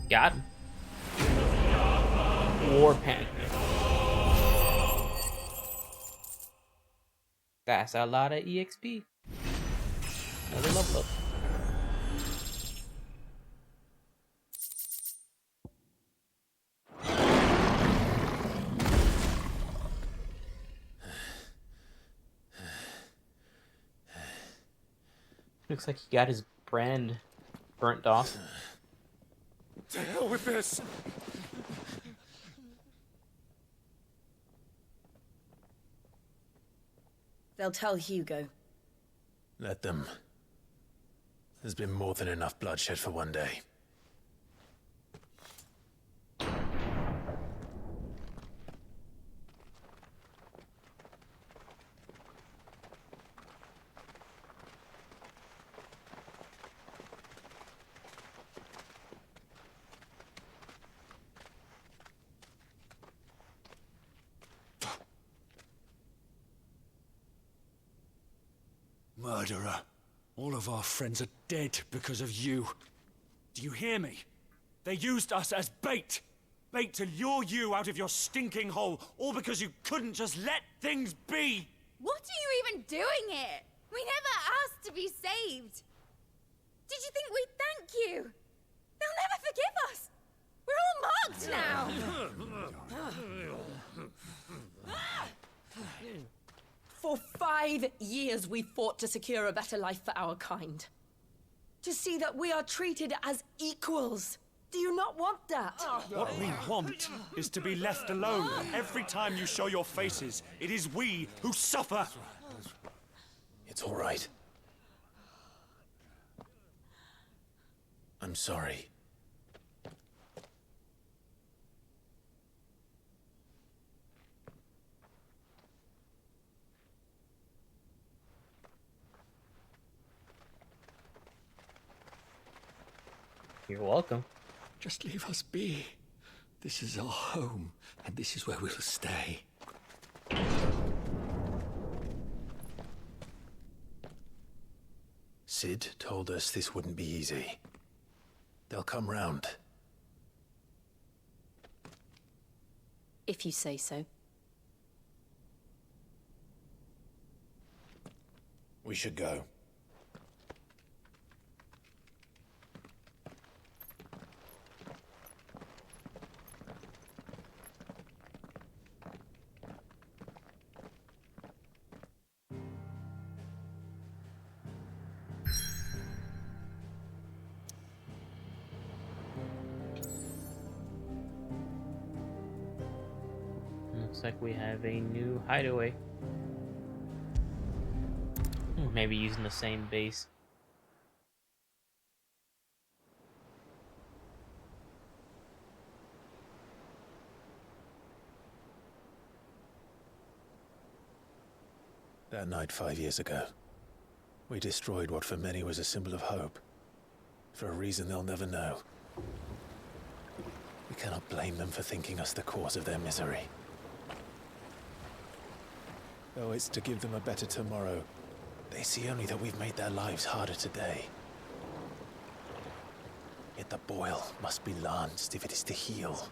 Got him. War Panther. That's a lot of EXP. Another level up. Looks like he got his brand burnt off.
To hell with this.
They'll tell Hugo.
Let them. There's been more than enough bloodshed for one day.
Murderer. All of our friends are dead because of you. Do you hear me? They used us as bait. Bait to lure you out of your stinking hole, all because you couldn't just let things be.
What are you even doing here? We never asked to be saved. Did you think we'd thank you? They'll never forgive us. We're all marked now.
For 5 years we fought to secure a better life for our kind. To see that we are treated as equals. Do you not want that?
What we want is to be left alone. Every time you show your faces, it is we who suffer.
It's all right. I'm sorry.
You're welcome.
Just leave us be. This is our home, and this is where we'll stay. Sid told us this wouldn't be easy. They'll come round.
If you say so.
We should go.
Looks like we have a new hideaway. Maybe using the same base.
That night 5 years ago, we destroyed what for many was a symbol of hope. For a reason they'll never know. We cannot blame them for thinking us the cause of their misery. Though it's to give them a better tomorrow, they see only that we've made their lives harder today. Yet the boil must be lanced if it is to heal.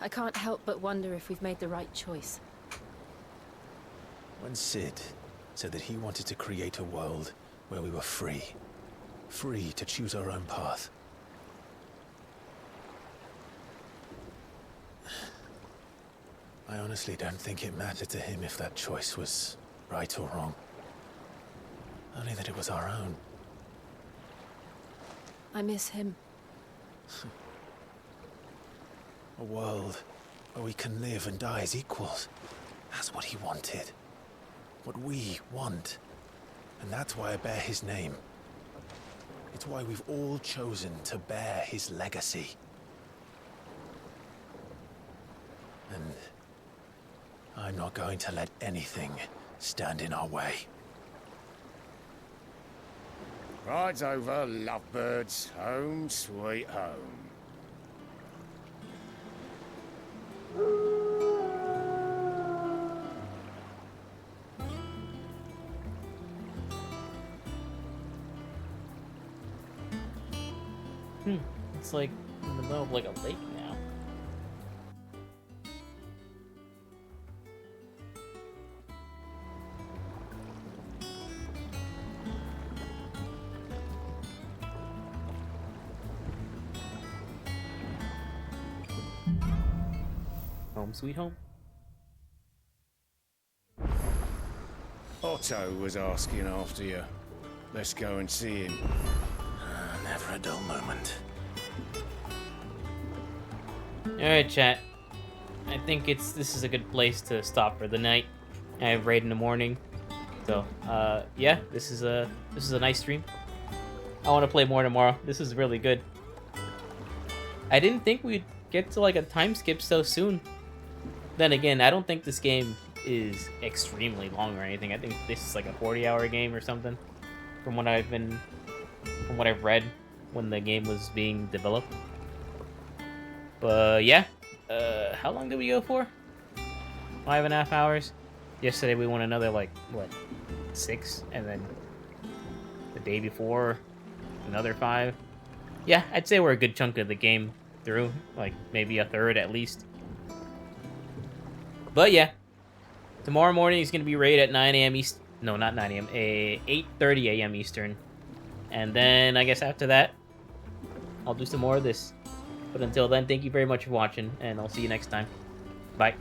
I can't help but wonder if we've made the right choice.
When Sid said that he wanted to create a world where we were free. Free to choose our own path. I honestly don't think it mattered to him if that choice was right or wrong. Only that it was our own.
I miss him.
A world where we can live and die as equals. That's what he wanted. What we want. And that's why I bear his name. It's why we've all chosen to bear his legacy. And I'm not going to let anything stand in our way.
Ride's over, lovebirds. Home sweet home.
It's like in the middle of like a lake now. Home sweet home.
Otto was asking after you. Let's go and see him.
Never a dull moment.
Alright, chat. I think this is a good place to stop for the night. I have raid in the morning. So, yeah, this is a nice stream. I want to play more tomorrow. This is really good. I didn't think we'd get to like a time skip so soon. Then again, I don't think this game is extremely long or anything. I think this is like a 40-hour game or something from what I've read when the game was being developed. But yeah, how long did we go for? 5.5 hours. Yesterday we won another like what, 6, and then the day before another 5. Yeah, I'd say we're a good chunk of the game through, like maybe a third at least. But yeah, tomorrow morning is gonna be raid at 9 a.m. East. No, not 9 a.m. 8:30 a.m. Eastern, and then I guess after that, I'll do some more of this. But until then, thank you very much for watching, and I'll see you next time. Bye.